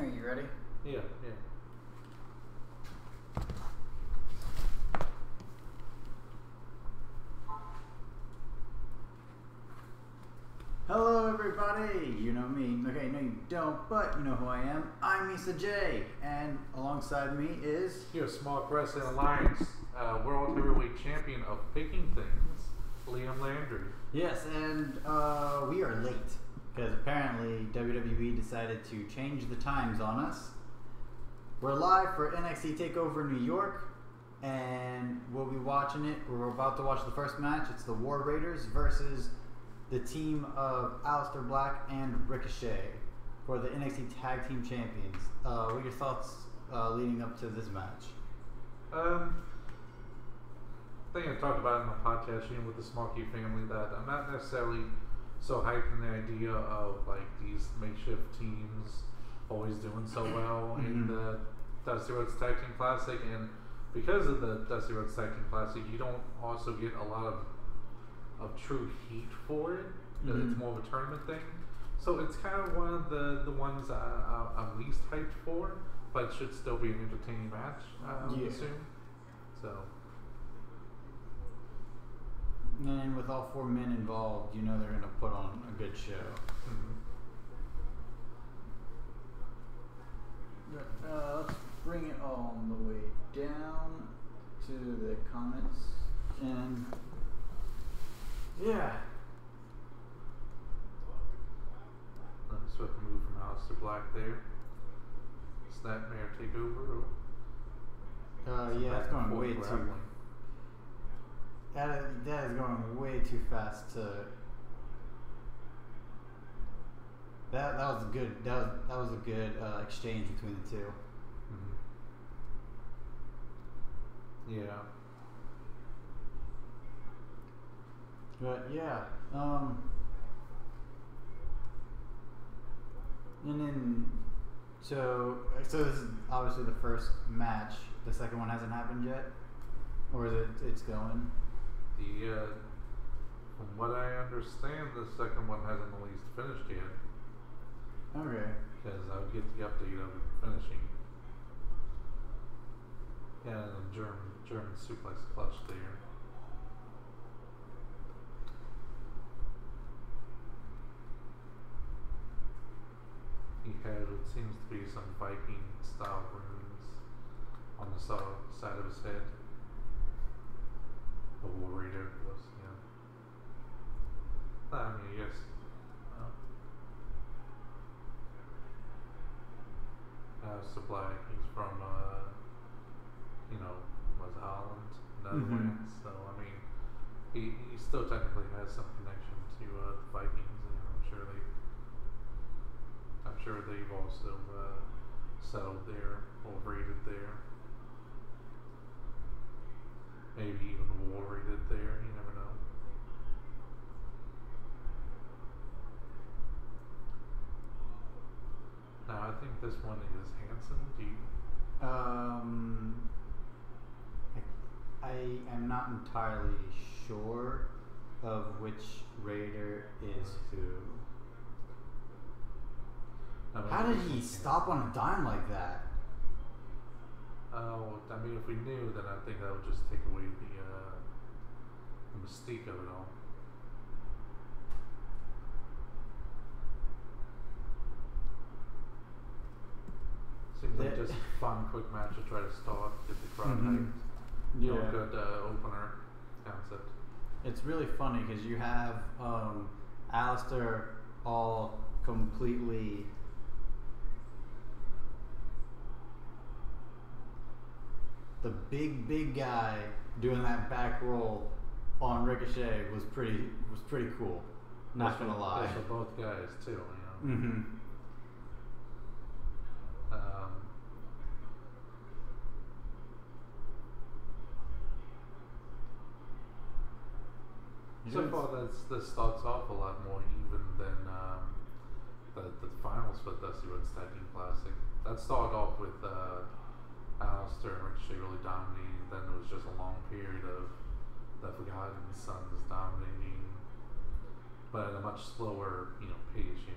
Are you ready? Yeah. Hello everybody! You know me. Okay, no you don't, but you know who I am. I'm Issa J, and alongside me is... Your Small Wrestling Alliance World Heavyweight Champion of Picking Things, Liam Landry. Yes, and we are late, because apparently WWE decided to change the times on us. We're live for NXT TakeOver New York, and we'll be watching it. We're about to watch the first match. It's the War Raiders versus the team of Aleister Black and Ricochet for the NXT Tag Team Champions. What are your thoughts leading up to this match? I think I talked about it in the podcast with the Smokey family that I'm not necessarily so hyped in the idea of like these makeshift teams always doing so well in the Dusty Rhodes Tag Team Classic, and because of the Dusty Rhodes Tag Team Classic, you don't also get a lot of true heat for it. It's more of a tournament thing, so it's kind of one of the ones I'm least hyped for, but it should still be an entertaining match, I would assume. So, and with all four men involved, you know they're going to put on a good show. Let's bring it all the way down to the comments, and yeah. Swift move from Aleister Black there. Snapmare takeover. Yeah, it's going way too. That is going way too fast to. That was good. That was a good exchange between the two. Yeah. But yeah, and then so this is obviously the first match. The second one hasn't happened yet, or is it? It's going. From what I understand, the second one hasn't at least finished yet. Okay. Because I'll get the update of it finishing. Yeah, and German suplex clutch there. He had what seems to be some Viking style runes on the side of his head. The War Raider was, I mean, I guess. Aleister Black, he's from, was Holland, Netherlands, so I mean, he still technically has some connection to the Vikings, and I'm sure they've also settled there or raided there. Maybe even war raided there, you never know. Now I think this one is Hanson. Do you? I am not entirely sure of which raider is who. How did he stop on a dime like that? Oh, I mean, if we knew, then I think that would just take away the mystique of it all. Seems like just a fun, quick match to try to start, get the crowd hyped. Yeah. Good opener concept. It's really funny because you have Aleister all completely the big guy doing that back roll on Ricochet was pretty cool. Not gonna lie. For both guys too, you know. So far, this starts off a lot more even than the finals for the Dusty Rhodes Tag Team Classic. That started off with Aleister and Ricochet really dominating. Then there was just a long period of the Forgotten Sons dominating, but at a much slower, pace.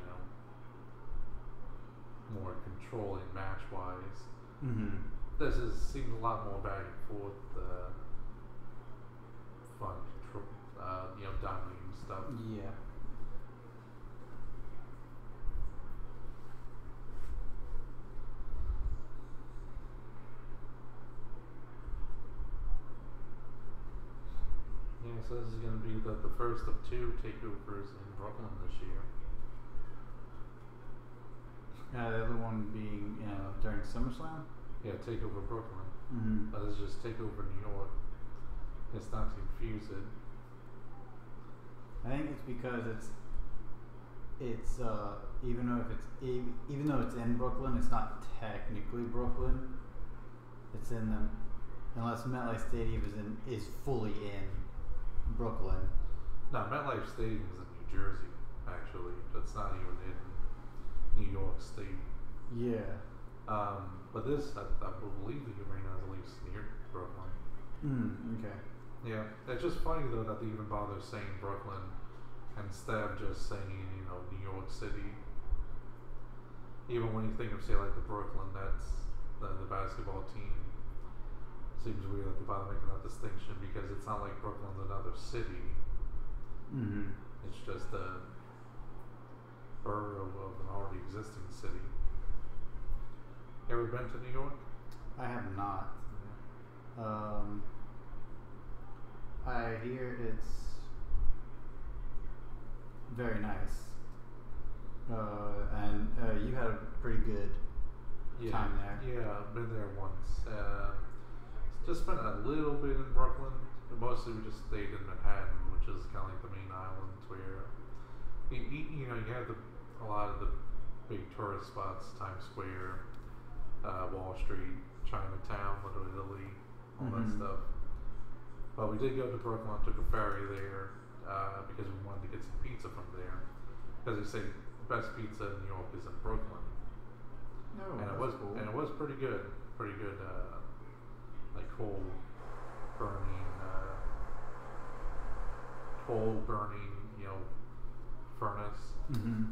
more controlling match-wise. Mm-hmm. This seems a lot more back and forth, fun, control, dominating stuff. Yeah. Yeah, so this is going to be the first of 2 takeovers in Brooklyn this year. The other one being, during SummerSlam? Yeah, TakeOver Brooklyn. Mm-hmm. But this is just TakeOver New York. It's not to confuse it. I think it's because it's even though it's in Brooklyn, it's not technically Brooklyn. It's in the unless MetLife Stadium is fully in Brooklyn. No, MetLife Stadium is in New Jersey, actually. It's not even in New York State. Yeah. But this, I believe the arena is at least near Brooklyn. Okay. Yeah, it's just funny though that they even bother saying Brooklyn instead of just saying, New York City. Even when you think of, say, like the Brooklyn Nets, the basketball team, seems weird that they bother making that distinction because it's not like Brooklyn's another city. Mm-hmm. It's just a borough of an already existing city. You ever been to New York? I have not. Yeah. I hear it's very nice. And you had a pretty good time there. Yeah, I've been there once. Just spent a little bit in Brooklyn, but mostly we just stayed in Manhattan, which is kind of like the main island where you have a lot of the big tourist spots: Times Square, Wall Street, Chinatown, Little Italy, all that stuff. But we did go to Brooklyn, took a ferry there because we wanted to get some pizza from there. Because they say the best pizza in New York is in Brooklyn. No, and it was was cool. And it was pretty good. Like coal burning, furnace. Mm-hmm.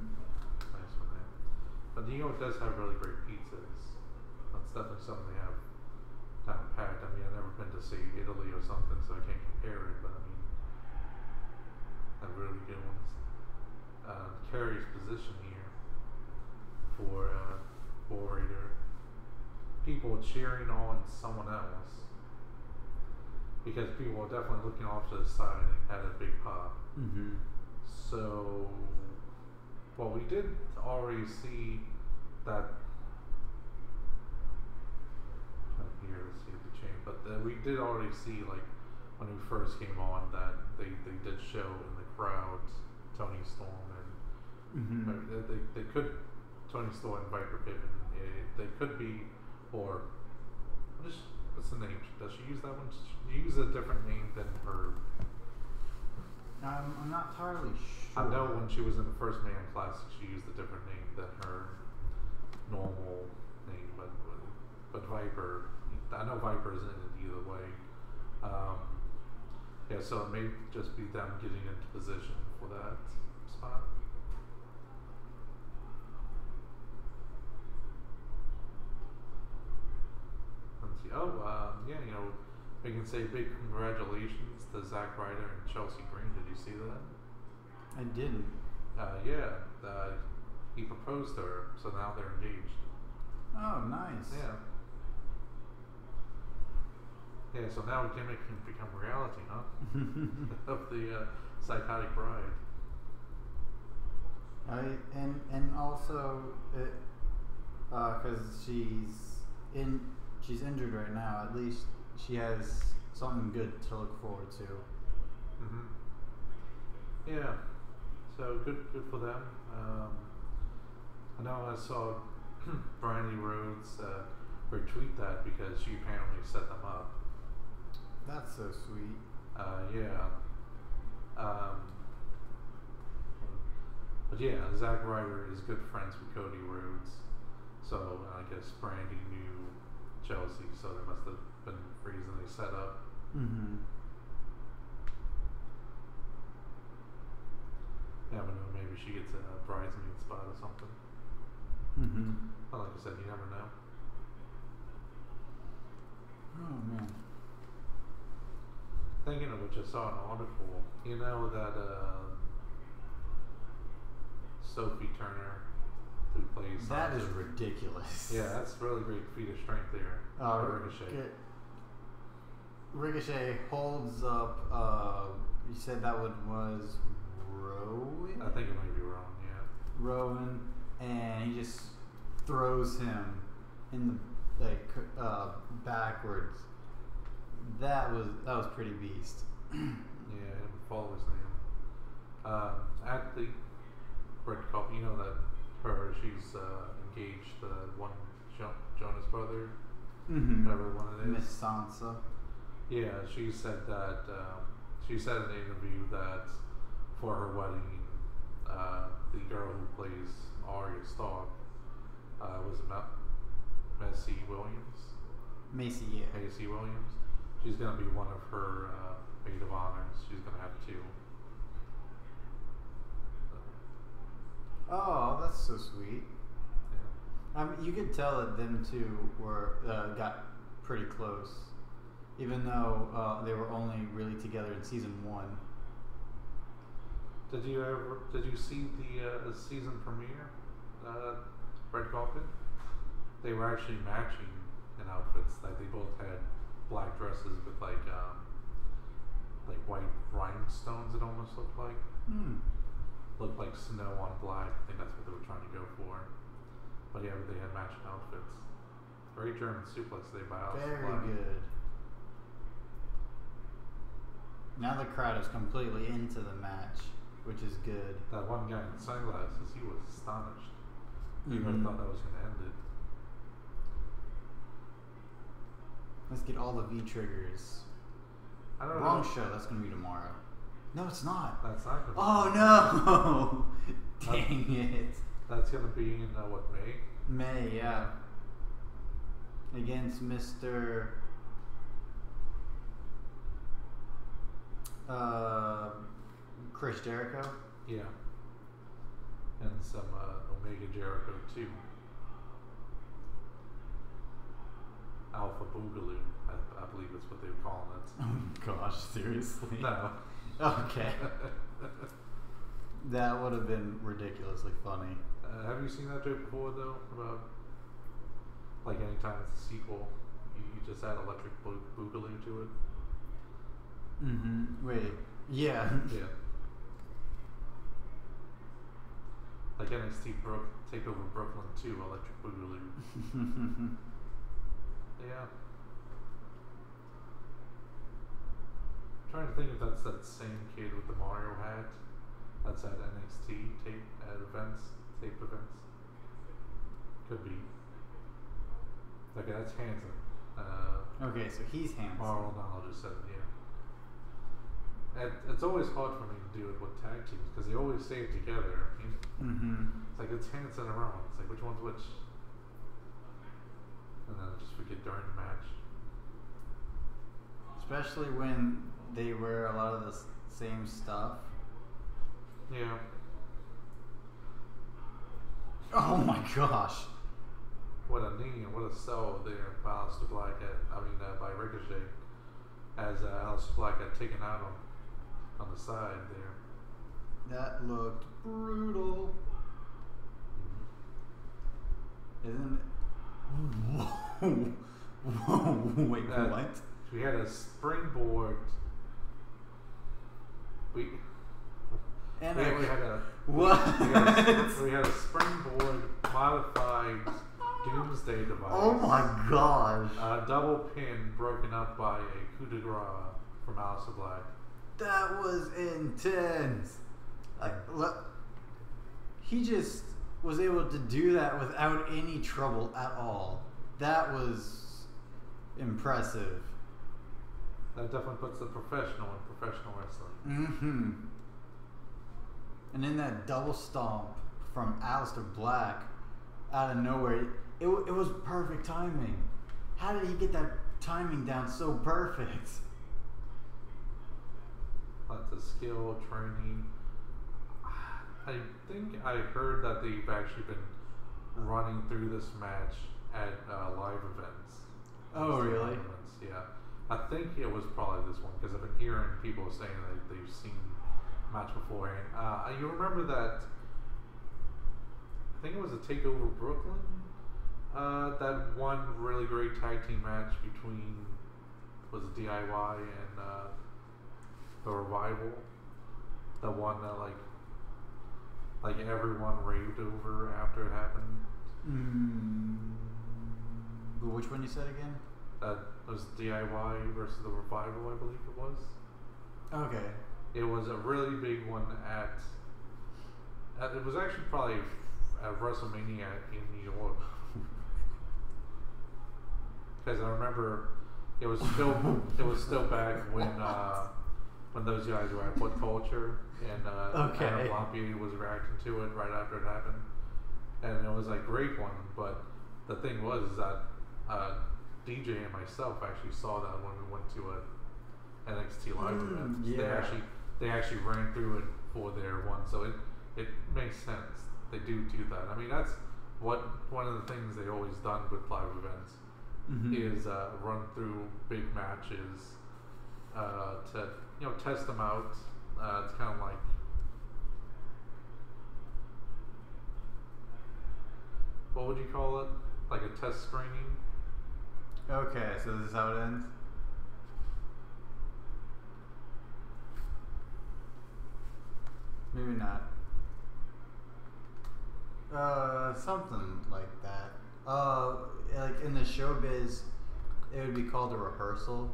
Nice one there. But New York does have really great pizzas. That's definitely something they have down pat. I mean, I've never been to, say, Italy or something, so I can't compare it. But I mean, have really good ones. Carrie's position here for orator. People cheering on someone else because people are definitely looking off to the side and had a big pop. Mm-hmm. So, well, we did already see that. Here, let's see the change, but we did already see, like, when we first came on, that they did show in the crowd Tony Storm and they could Tony Storm and Viper Piven. They could be, or what's the name? Does she use that one? She use a different name than her. I'm not entirely sure. I know when she was in the first Man Classic, she used a different name than her normal name, but Viper. I know Viper isn't in it either way. Yeah, so it may just be them getting into position for that spot. Let's see. We can say big congratulations to Zack Ryder and Chelsea Green. Did you see that? I didn't. He proposed to her, so now they're engaged. Oh, nice. Yeah. Yeah, so now gimmick can become reality, huh? Of the psychotic bride. And also, because she's injured right now. At least she has something good to look forward to. Mm-hmm. Yeah. So good for them. I know I saw Brandy Rhodes retweet that because she apparently set them up. That's so sweet. Yeah. But yeah, Zack Ryder is good friends with Cody Rhodes. So I guess Brandy knew Chelsea, so there must have been a reason they set up. Mm-hmm. Never know, maybe she gets a bridesmaid spot or something. Mm-hmm. I like I said, you never know. Oh man. Thinking of which, I saw an article. You know that Sophie Turner, who plays That Sansa. is ridiculous. Yeah, that's really great feat of strength there. Ricochet. Ricochet holds up. You said that one was Rowan. I think it might be wrong. Yeah. Rowan, and he just throws him in the backwards. That was pretty beast. Yeah, and follow his name. At the red carpet, you know that she's engaged to one Jonas brother, whatever one it is. Miss Sansa. Yeah, she said that. She said in an interview that for her wedding, the girl who plays Arya Stark was Macy Williams. Macy, yeah. Macy Williams. She's gonna be one of her maid of honors. She's gonna have two. Oh, that's so sweet. Yeah. You could tell that them two were got pretty close, even though they were only really together in season 1. Did you see the season premiere? Red carpet. They were actually matching in outfits. Like they both had black dresses with like white rhinestones. It almost looked like. Looked like snow on black. I think that's what they were trying to go for. But yeah, they had matching outfits. Very German suplex they by Alice Very Black. good. Now the crowd is completely into the match, which is good. That one guy in sunglasses, he was astonished. He really thought that was going to end it. Let's get all the V triggers. I don't Wrong know. show. That's gonna be tomorrow. No, it's not. That's not going to Oh no! Dang it. That's going to be in what, May? May, yeah. Against Mr. Chris Jericho. Yeah. And some Omega Jericho too. Alpha Boogaloo, I believe that's what they were calling it. Oh gosh, seriously? No. Okay. That would have been ridiculously funny. Have you seen that joke before though? About like anytime it's a sequel, you just add Electric Boogaloo to it. Wait. Yeah. Yeah. Like NXT TakeOver Brooklyn 2, Electric Boogaloo. Yeah. I'm trying to think if that's that same kid with the Mario hat. That's at NXT tape events. Could be. Okay, that's Hanson. Okay, so he's handsome. Marl O'Donnell just said it, yeah. It's always hard for me to do it with tag teams because they always say it together. It's like it's Hanson and Rowan. It's like which one's which? And then I just forget during the match. Especially when they wear a lot of the same stuff. Yeah. Oh my gosh. What a knee and what a sell there by Aleister Black by Ricochet as Aleister Black got taken out on the side there. That looked brutal. Isn't it? Whoa. Wait, what? We had a springboard. We had a springboard modified doomsday device. Oh my gosh. A double pin broken up by a coup de grace from Aleister Black. That was intense. He just was able to do that without any trouble at all. That was impressive. That definitely puts the professional in professional wrestling. And then that double stomp from Aleister Black out of nowhere, it was perfect timing. How did he get that timing down so perfect? Lots of skill, training. I think I heard that they've actually been running through this match at live events. Oh, really? Live events, yeah. I think it was probably this one because I've been hearing people saying that they've seen the match beforehand. You remember that? I think it was a TakeOver Brooklyn. That one really great tag team match between was it DIY and the Revival. The one that like everyone raved over after it happened. Which one you said again? That was DIY versus the Revival, I believe it was. Okay. It was a really big one at it was actually probably at WrestleMania in New York. Because I remember it was still back when those guys were at What Culture and Adam Lampier was reacting to it right after it happened, and it was a great one. But the thing was is that DJ and myself actually saw that when we went to a NXT live event. Yeah. They actually ran through it for their one, so it makes sense. They do that. I mean, that's one of the things they always done with live events is run through big matches to test them out. It's kind of like what would you call it? Like a test screening. Okay, so this is how it ends? Maybe not. Something like that. Like in the showbiz, it would be called a rehearsal.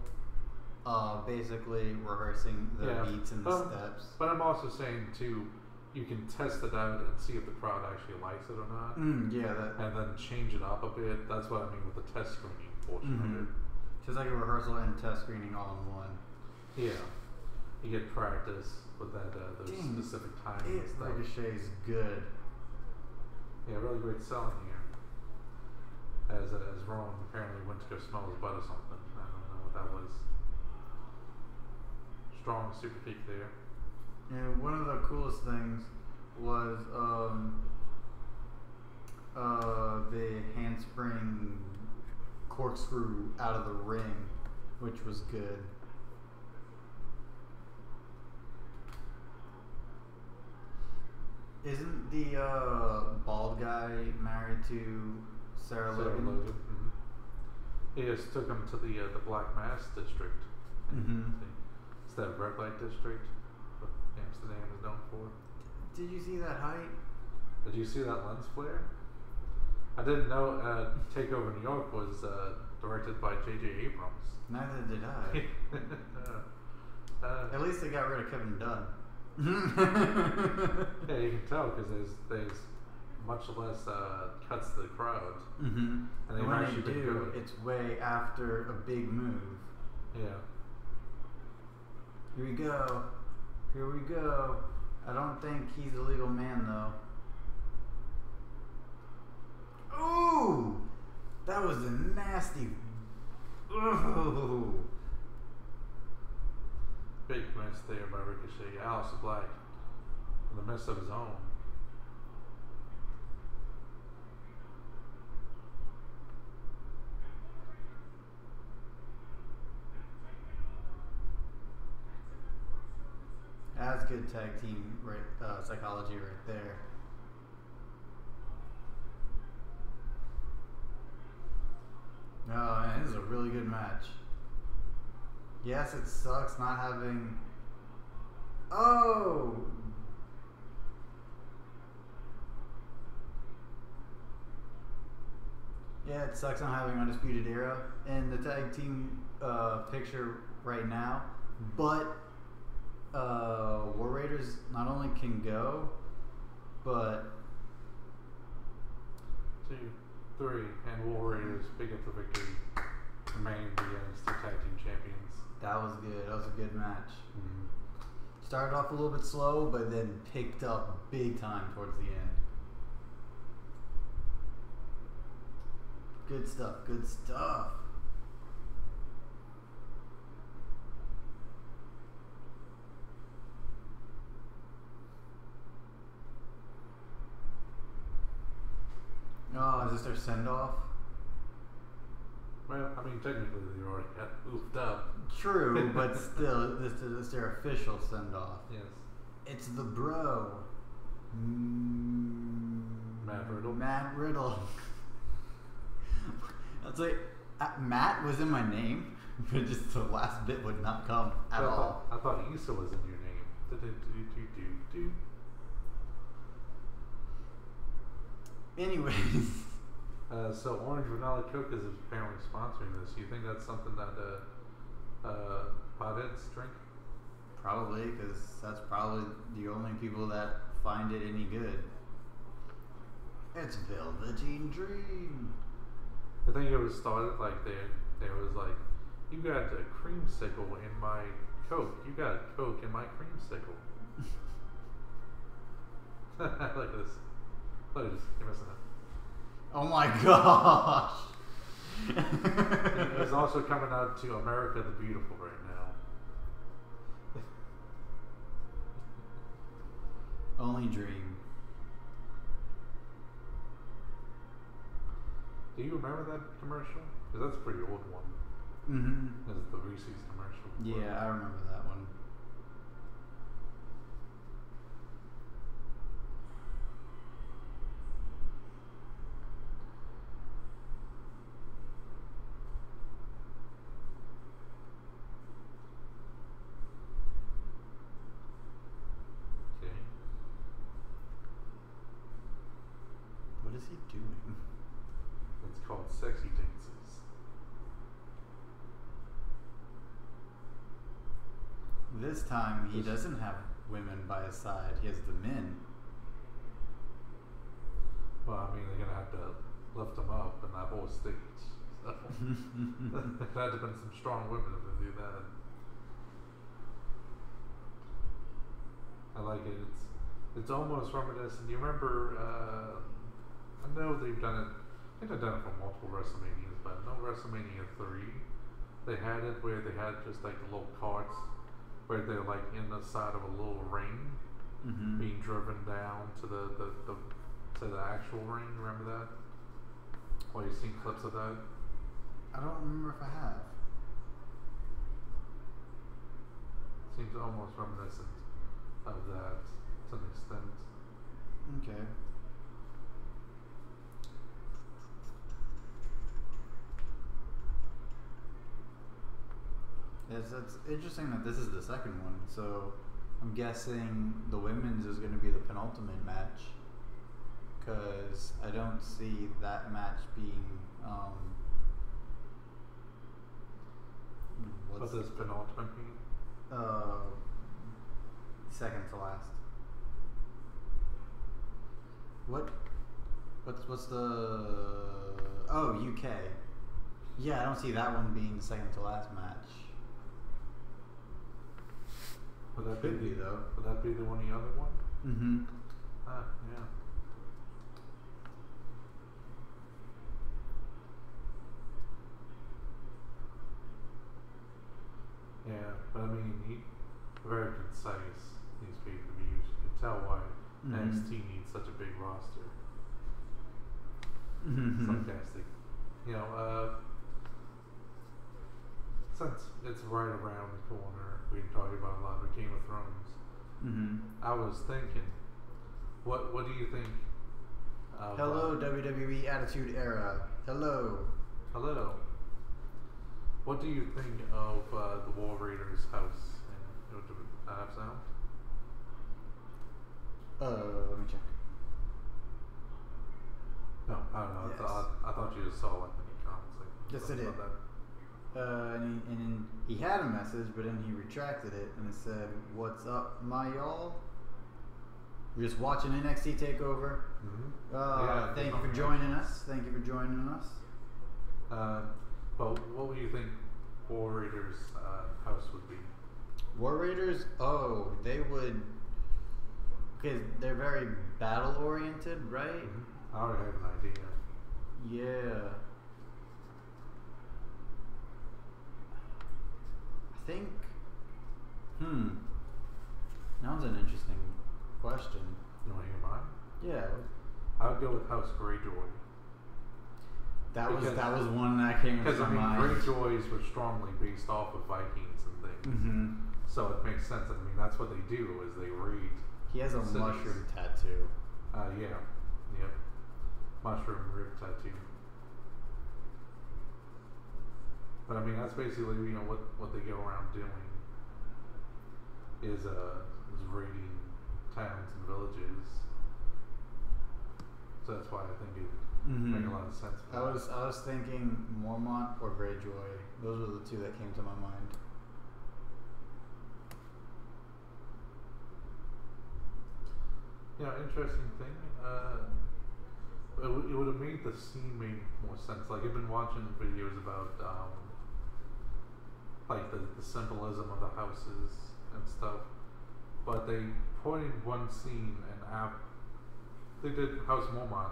Basically rehearsing the beats and the steps. But I'm also saying too, you can test it out and see if the crowd actually likes it or not. And then change it up a bit. That's what I mean with the test screening portion of it. So it's like a rehearsal and test screening all in one. Yeah, you get practice with that those specific timing and stuff. Ricochet's good. Yeah, really great selling here. As Rowan apparently went to go smell his butt or something. I don't know what that was. Strong super kick there. Yeah, one of the coolest things was the handspring corkscrew out of the ring, which was good. Isn't the bald guy married to Sarah Logan? He just took him to the Black Mass district. It's that red light district what Amsterdam is known for. Did you see that height? Did you see that lens flare? I didn't know TakeOver New York was directed by J.J. Abrams. Neither did I. At least they got rid of Kevin Dunn. Yeah, you can tell because there's much less cuts to the crowd. And they've when actually they been do, good. it's way after a big move. Yeah. Here we go. Here we go. I don't think he's a legal man though. Ooh! That was a nasty. Ooh. Big miss there by Ricochet. Aleister Black with a miss of his own. That's good tag team psychology right there. Oh man, this is a really good match. Yes, it sucks not having... Oh! Yeah, it sucks not having Undisputed Era in the tag team picture right now. But War Raiders not only can go, but... 2, 3, and War Raiders pick up the victory. Remain the NXT Tag Team Champions. That was good. That was a good match. Started off a little bit slow, but then picked up big time towards the end. Good stuff. Good stuff. Oh, is this their send-off? Well, I mean, technically they already got moved up. True, but still, this is their official send-off. Yes. It's the bro. Matt Riddle. Matt Riddle. It's like, Matt was in my name, but just the last bit would not come at all. I thought Issa was in your name. Anyways. So Orange Vanilla Coke is apparently sponsoring this. You think that's something that potheads drink? Probably, because that's probably the only people that find it any good. It's Velveteen Dream. I think it was started like there was like, you got a creamsicle in my Coke. You got a Coke in my creamsicle. Look at this. Look at this. You're missing it. Oh my gosh! It's also coming out to America the Beautiful right now. Only dream. Do you remember that commercial? Because that's a pretty old one. Mm-hmm. It's the Reese's commercial. Yeah, I remember that one. Okay. What is he doing? It's called Sexy Dances. This time he doesn't have women by his side. He has the men. Well, I mean, they're gonna have to lift them up in that whole stage. So there had to have been some strong women to do that. I like it. It's almost reminiscent. You remember? I know they've done it. I think they've done it for multiple WrestleManias, but no WrestleMania 3. They had it where they had just like the little carts where they're like in the side of a little ring, being driven down to the actual ring. Remember that? Well, you've seen clips of that. I don't remember if I have. Seems almost reminiscent of that to an extent. Okay. It's interesting that this is the second one, so I'm guessing the women's is going to be the penultimate match, because I don't see that match being What does penultimate mean? Second to last. What's the UK? Yeah, I don't see that one being the second to last match. Would that Could be though. Would that be the other one? Mm-hmm. Ah, yeah. Yeah, but I mean, very concise, these pay-per-views. You can tell why NXT needs such a big roster. Sarcastic. You know, since it's right around the corner, we can talk about a lot of Game of Thrones. I was thinking, what do you think? Hello, WWE Attitude Era. Hello. Hello. What do you think of the War Raiders house? And do I have sound? Let me check. No, I don't know. Yes. I thought you just saw like any comments. Like, Yes, I something did. about And he had a message, but then he retracted it, and it said, "What's up, my y'all? We're just watching NXT TakeOver. Yeah, thank you for joining us. Thank you for joining us." But what would you think War Raiders house would be? War Raiders? Oh, they would, because they're very battle oriented, right? I already have an idea. Yeah. I think. That was an interesting question. You want to hear mine? Yeah. I would go with House Greyjoy. That was one that came into my mind. Because Greyjoys were strongly based off of Vikings and things, so it makes sense. I mean, that's what they do is they raid. He has a cities. mushroom tattoo. Yep, mushroom rib tattoo. But I mean, that's basically what they go around doing is raiding towns and villages. So that's why I think it make a lot of sense. I was thinking Mormont or Greyjoy. Those were the two that came to my mind. Interesting thing. It would have made the scene make more sense. Like I've been watching videos about like the symbolism of the houses and stuff, but they put in one scene and they did House Mormont,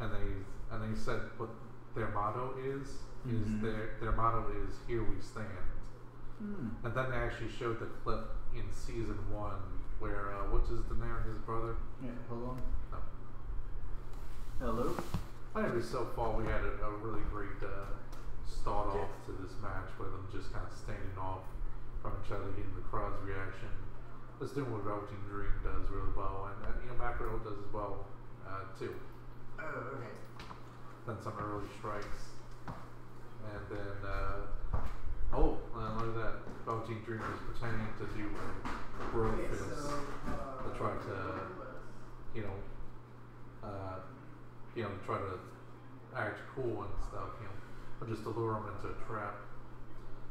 and they said what their motto is their motto is "Here we stand," and then they actually showed the clip in season 1 where what's his name? His brother. Yeah, hold on. No. Hello. Anyway, so far we had a really great start off to this match with them just kind of standing off from each other, getting the crowd's reaction. Let's do what Velveteen Dream does really well, and Matt Riddle does as well too. Oh, okay. Then some early strikes, and then look at that. Velveteen Dream is pretending to do a bro fist to try to try to act cool and stuff, but just to lure him into a trap.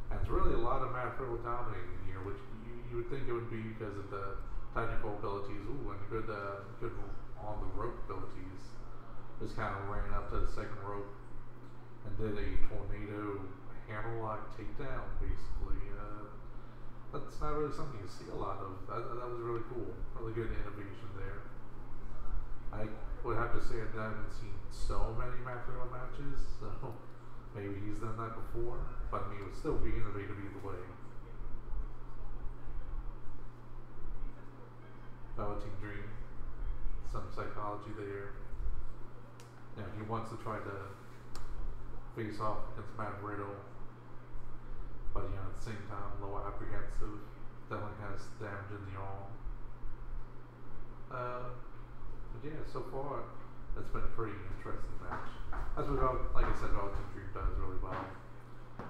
And it's really a lot of Matt Riddle dominating here, which you would think it would be because of the technical abilities, and good on the rope abilities. Just kind of ran up to the second rope and did a tornado hammerlock takedown, basically. That's not really something you see a lot of. That was really cool. Really good innovation there. I would have to say I haven't seen so many Matt Riddle matches, so maybe he's done that before, but I mean, it would still be innovative either way. Velveteen Dream, some psychology there. He wants to try to face off against Matt Riddle, but at the same time, a little apprehensive. Definitely has damage in the arm. But so far, it's been a pretty interesting match. As we like I said, Velveteen Dream does really well.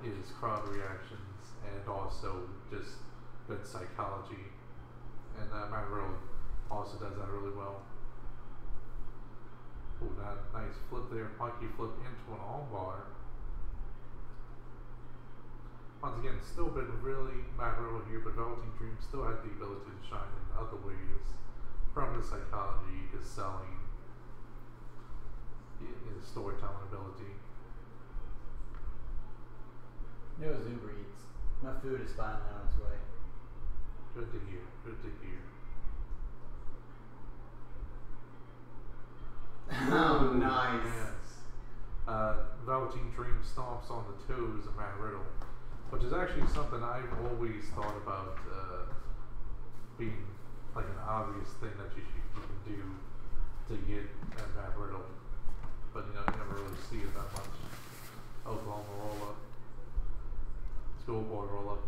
Is crowd reactions and also just good psychology, and Matt Riddle also does that really well. Ooh, that nice flip there, monkey flip into an armbar. Once again, still been really Matt Riddle here, but Velveteen Dream still had the ability to shine in other ways from his psychology, his selling, his storytelling ability. It was Uber Eats. My food is finally on its way. Good to hear. Good to hear. Oh, nice. Yes. Velveteen Dream stomps on the toes of Matt Riddle, which is actually something I've always thought about being like an obvious thing that you can do to get at Matt Riddle, but you never really see it that much. Oklahoma roll up, schoolboy roll up.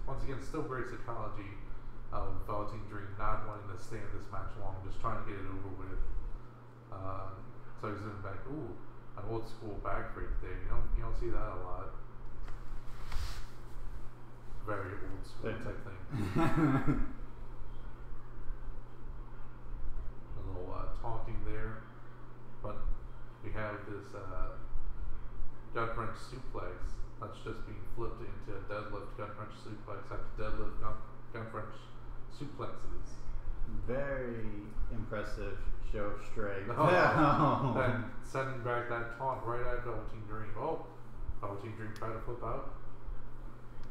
Once again, still great psychology of Velveteen Dream not wanting to stay in this match long, just trying to get it over with. So he's in back. Ooh, an old school back break there. You don't see that a lot. Very old school type thing. A little taunting there, but we have this gut wrench suplex that's just being flipped into a deadlift gut wrench suplex after deadlift gut wrench suplexes. Very impressive show of strength. And sending back that taunt right at Velveteen Dream. Velveteen Dream tried to flip out.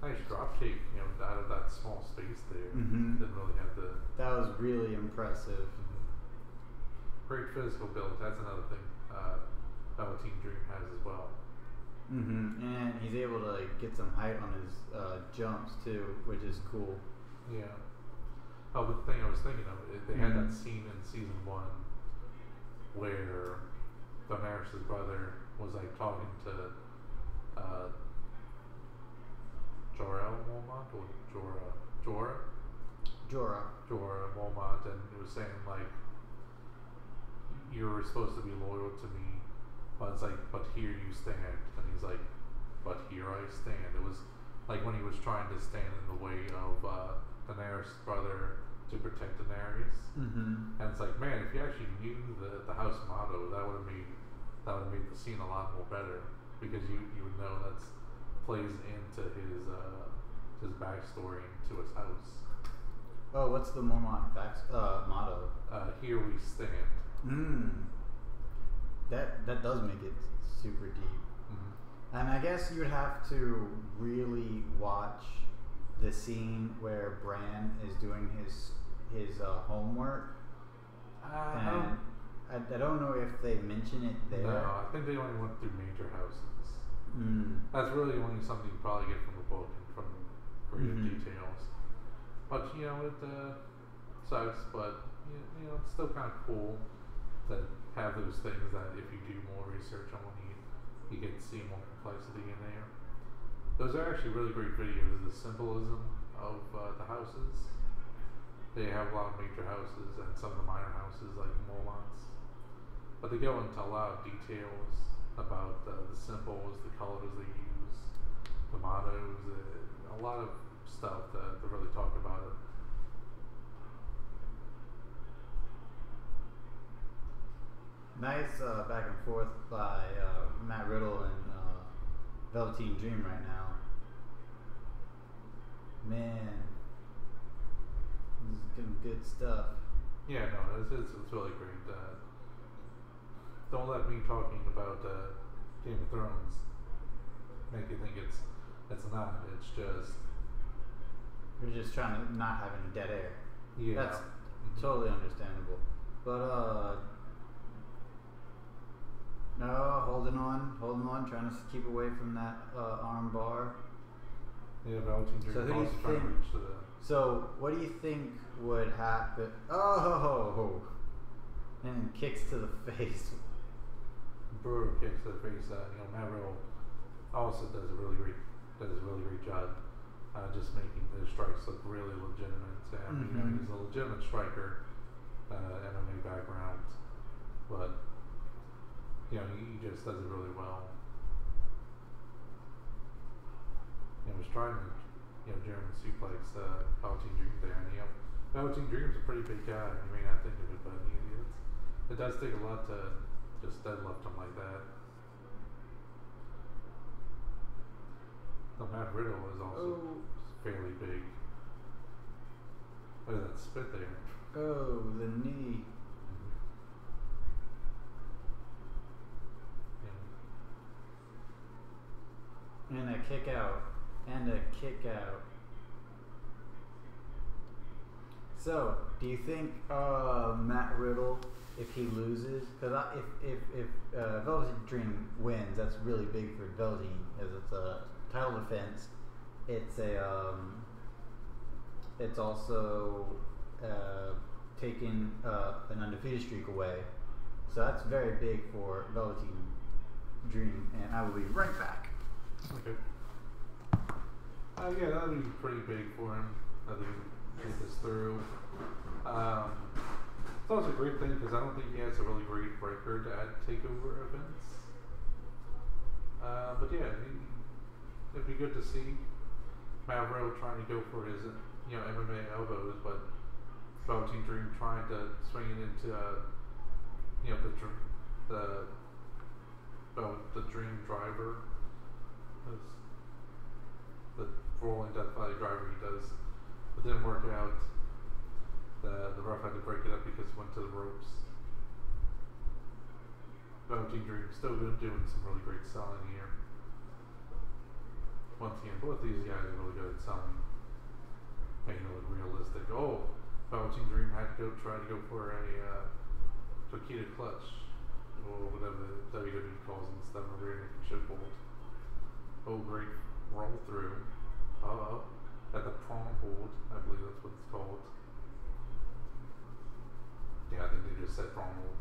Nice drop kick, out of that small space there. Didn't really have the. That was really impressive. Great physical build. That's another thing Velveteen Dream has as well. And he's able to get some height on his jumps too, which is cool. Yeah. Oh, but the thing I was thinking of, they had that scene in season 1 where Daenerys' brother was like talking to Jor-El Mormont or Jorah Mormont, and he was saying like, you're supposed to be loyal to me, but it's like, but here you stand, and he's like, but here I stand. It was like when he was trying to stand in the way of Daenerys' brother to protect Daenerys, and it's like, man, if you actually knew the house motto, that would have made the scene a lot more better, because you would know that's plays into his backstory to his house. Oh, what's the Mormont motto? Here we stand. That does make it super deep. And I guess you would have to really watch the scene where Bran is doing his homework. I don't know if they mention it there. No, I think they only went through major houses. That's really only something you probably get from the book and from greater details. But you know, it sucks. But you know, it's still kind of cool to have those things that if you do more research on one, you get to see more complexity in there. Those are actually really great videos. The symbolism of the houses. They have a lot of major houses and some of the minor houses like Mormonts, but they go into a lot of details about the symbols, the colors they use, the mottos, a lot of stuff to really talk about it. Nice back and forth by Matt Riddle and Velveteen Dream right now. Man, this is some good stuff. Yeah, no, it's really great. Don't let me talking about Game of Thrones make you think it's not. It's just We're just trying to not have any dead air. Yeah, That's totally understandable. But no, holding on, trying to keep away from that arm bar. Yeah, Velveteen Dream So who do also you trying to think- reach the. So what do you think would happen? Oh, and then kicks to the face. Brutal kicks to the face. Matt Riddle also does a really great job, just making his strikes look really legitimate. And he's a legitimate striker, MMA background, but he just does it really well. He was trying to German suplex Velveteen Dream there, and Velveteen Dream's a pretty big guy. You may not think of it, but it does take a lot to just deadlift him like that. Matt Riddle is also fairly big. Look at that spit there. Oh, the knee. And a kick out. So, do you think Matt Riddle, if he loses, because if Velveteen Dream wins, that's really big for Velveteen, as it's a title defense. It's also taking an undefeated streak away. So that's very big for Velveteen Dream, and I will be right back. Okay. Yeah, that would be pretty big for him. I think get this through. It's also a great thing because I don't think he has a really great record at takeover events. But yeah, it'd be good to see Matt Riddle trying to go for his MMA elbows, but Velveteen Dream trying to swing it into the Dream Driver, the rolling Death Valley Driver he does. It didn't work out. The ref had to break it up because it went to the ropes. Velveteen Dream still doing some really great selling here. Once again, both these guys are really good at selling, making it look realistic. Velveteen Dream had to try to go for a Tokido clutch, or whatever the WWE calls it, instead of a rear naked chokehold. Great roll through. At the prong hold, I believe that's what it's called. Yeah, I think they just said prong hold.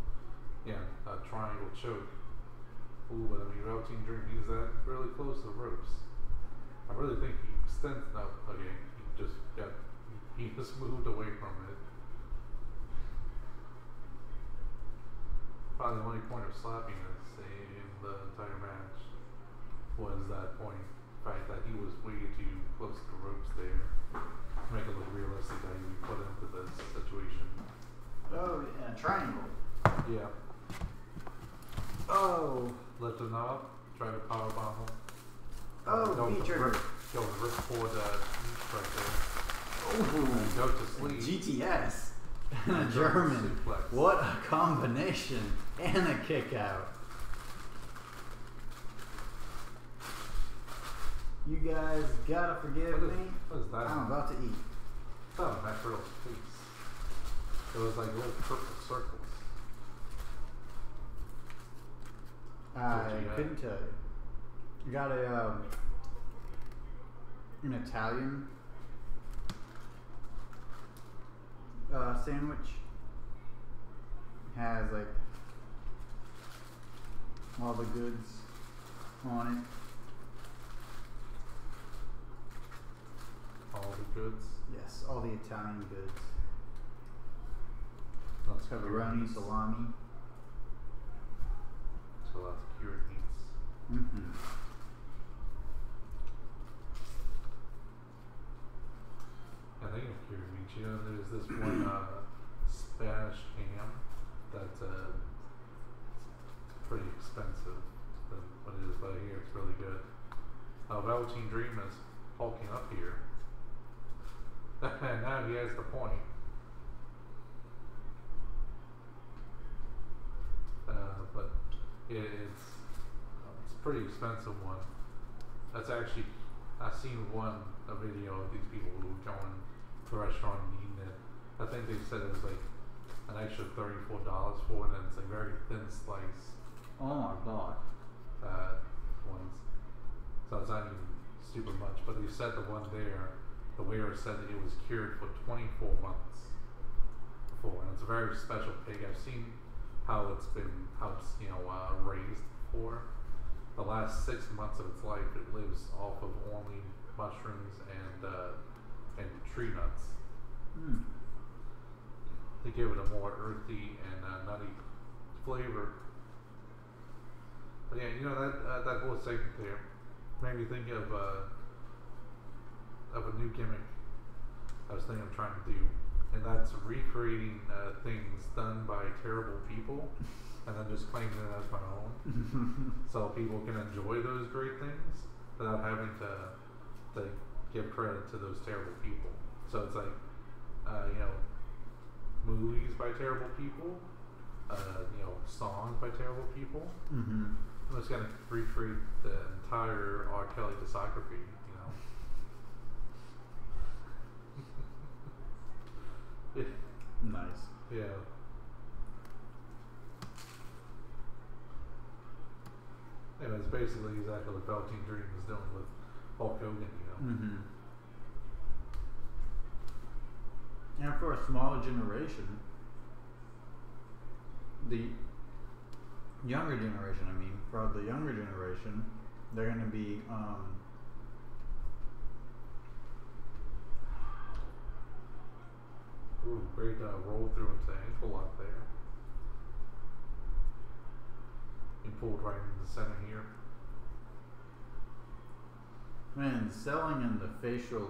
Yeah, a triangle choke. Ooh, but I mean, Velveteen Dream, he's that really close to the ropes. I really think he extends. No, okay, he just moved away from it. Probably the only point of slappiness in the entire match was that point, fact that he was way too close to the ropes there. Make it look realistic that he would be put into this situation. Oh, yeah, triangle. Yeah. Oh. Lift him up, try to power bomb him. Oh, V trigger. Go rip for that right there. Oh, go to sleep. GTS. German. Suplex. What a combination. And a kick out. You guys gotta forgive me. What is that? I'm about to eat. It's not a nice girl's face. It was like little purple circles. I couldn't tell you. You got an Italian sandwich. Has like all the goods on it. All the goods? Yes, all the Italian goods. Lots of Pepperoni, meats. salami. So lots of cured meats. Mm-hmm. I think of cured meats. You know, there's this one Spanish ham that's pretty expensive than what it is, but I hear it's really good. Velveteen Dream is hulking up here. And now he has the point. But it's a pretty expensive one. That's actually, I've seen a video of these people who go in to the restaurant and eating it. I think they said it was like an extra $34 for it, and it's a very thin slice. Oh my god. Ones. So it's not even super much, but they said the one there, the waiter said that it was cured for 24 months before, and it's a very special pig. I've seen how it's raised before. The last 6 months of its life, it lives off of only mushrooms and tree nuts. Mm. They give it a more earthy and nutty flavor. But yeah, you know that whole segment there made me think of a new gimmick I was thinking of trying to do, and that's recreating things done by terrible people, and then just claiming it as my own, so people can enjoy those great things without having to give credit to those terrible people. So it's like movies by terrible people, songs by terrible people. Mm-hmm. I'm just gonna recreate the entire R. Kelly discography, Nice. Yeah. Anyway, it's basically exactly what Velveteen Dream is doing with Hulk Hogan, Mm-hmm. And for a smaller generation, the younger generation, for the younger generation, they're going to be Ooh, great roll through into ankle lock there. He pulled right into the center here. man, selling in the facial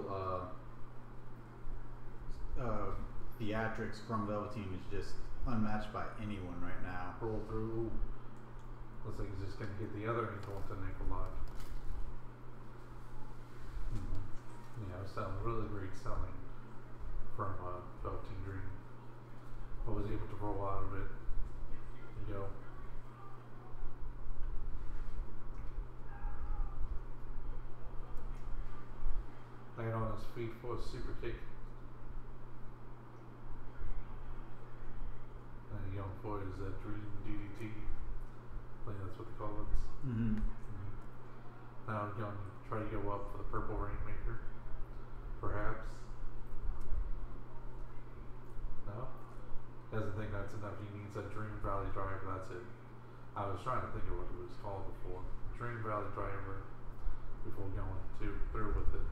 theatrics from Velveteen is just unmatched by anyone right now. Roll through. Looks like he's just going to get the other ankle into an ankle lock. Yeah, selling really great selling from Velveteen Dream. But was able to roll out of it and go. Land on his feet for a super kick. And going for his Dream DDT. I think that's what they call it. Mm-hmm. Now he's going to try to go up for the Purple Rainmaker. Perhaps. No? Doesn't think that's enough. He needs a Dream Valley Driver. That's it. I was trying to think of what it was called before. Dream Valley Driver. Before going through with it.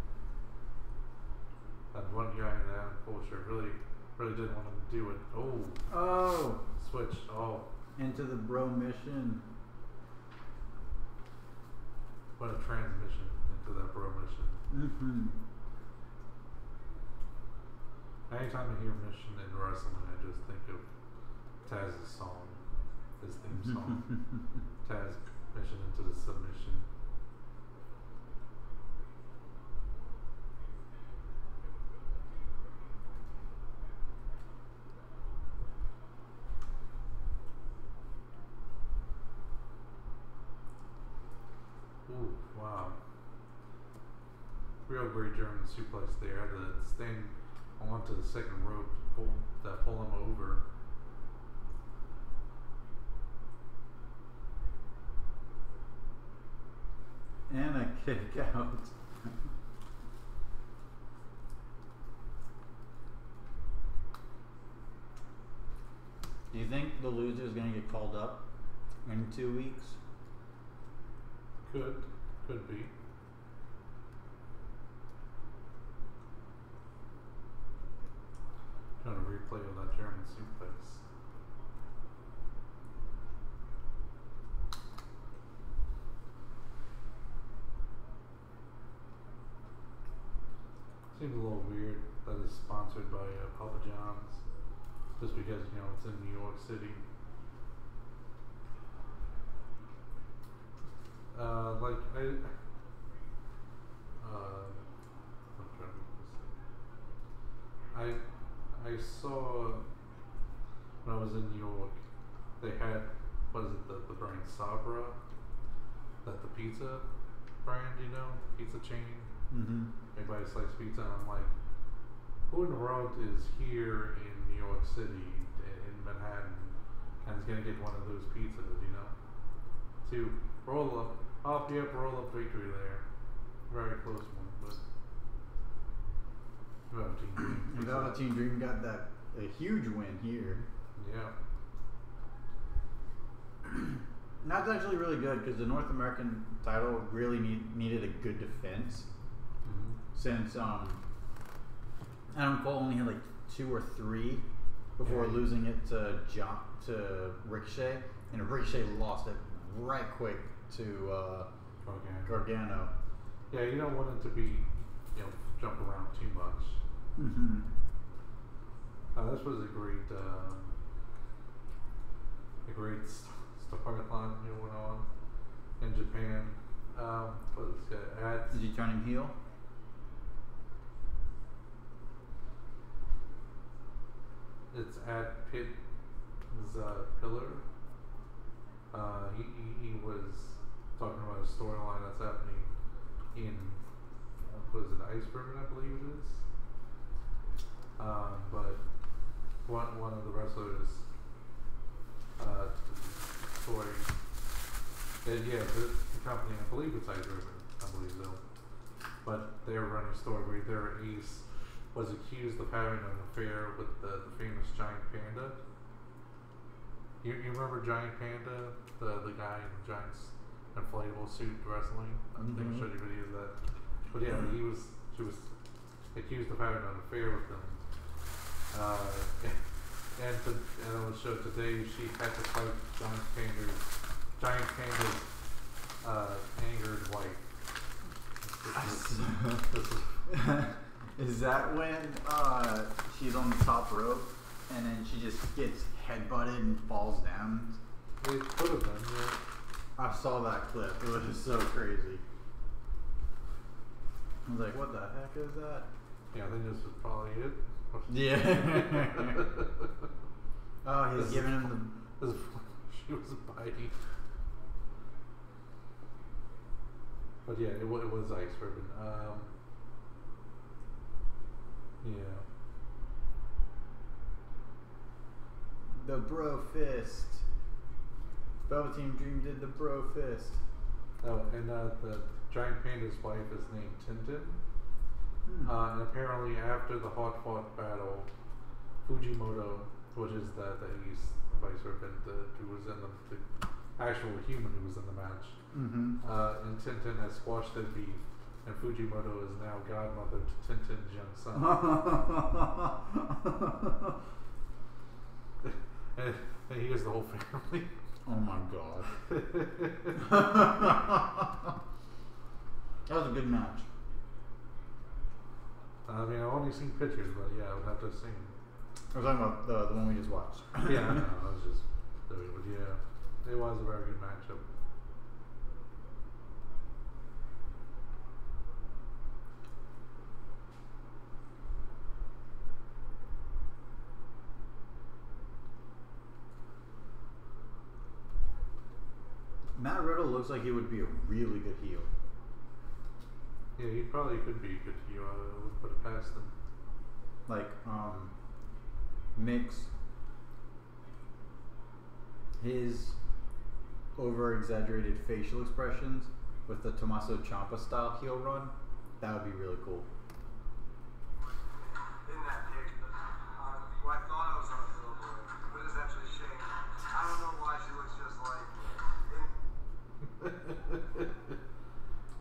And one guy in that full shirt really didn't want him to do it. Oh. Switched. Oh. Into the bro mission. What a transmission into that bro mission. Mm-hmm. Anytime I hear mission in wrestling, I just think of Taz's song, his theme song. Taz mission into the submission. Ooh, wow. Real great German suplex there. The stand onto the second rope to pull him over. And a kick out. Do you think the loser is going to get called up in 2 weeks? Could be. Trying to replay of that German suplex. Seems a little weird that it's sponsored by Papa John's, just because it's in New York City. I'm trying to I saw when I was in New York, they had the brand Sabra, that the pizza brand, pizza chain. Mm-hmm. Everybody likes pizza, and I'm like, who in the world is here in New York City, in Manhattan, and is gonna get one of those pizzas, To roll up victory there. Very close one, but Velveteen Dream. Velveteen Dream got a huge win here. Yeah. That's actually really good because the North American title really needed a good defense. Mm-hmm. Since Adam Cole only had like 2 or 3 before losing it to Ricochet, and Ricochet lost it right quick to Gargano. Yeah, you don't want it to be, jump around too much. Mm-hmm. This was a great storyline went on in Japan. Did you turn him heel? It's at Pitt's Pillar. He was talking about a storyline that's happening in Iceberg, I believe it is. But one of the wrestlers story. The company, I believe it's Iceberg, I believe so. But they were running a story where their ace was accused of having an affair with the famous Giant Panda. You remember Giant Panda, the guy in the Giant's inflatable suit wrestling? I think I showed you videos of that. But yeah, she was accused of having an affair with him. And it was showed today she had to fight Giant Panda's angered wife. Is that when she's on the top rope and then she just gets headbutted and falls down? It could have been, yeah. I saw that clip. It was so crazy. I was like, what the heck is that? Yeah, I think this was probably it. Yeah. Oh, he's giving him the... She was biting. But yeah, it was Ice Ribbon. Yeah. The bro fist. Velveteen Dream did the bro fist. Oh, and the Giant Panda's wife is named Tintin. And apparently after the hard-fought battle, Fujimoto, which is the ace vice serpent who was in the actual human who was in the match. Mm-hmm. And Tintin has squashed their beef, and Fujimoto is now godmother to Tintin's young son. and here's the whole family. Oh my god. That was a good match. I mean, I've only seen pictures, but yeah, I would have to have seen. I was talking about the one we just watched. Yeah, I know. I was just doing it, but yeah, it was a very good matchup. Matt Riddle looks like he would be a really good heel. Yeah, he probably could be a good heel. I would put it past him. Like, mix his over-exaggerated facial expressions with the Tommaso Ciampa style heel run. That would be really cool. In that pic, well, I thought I was on a billboard, but it's actually Shane. I don't know why she looks just like.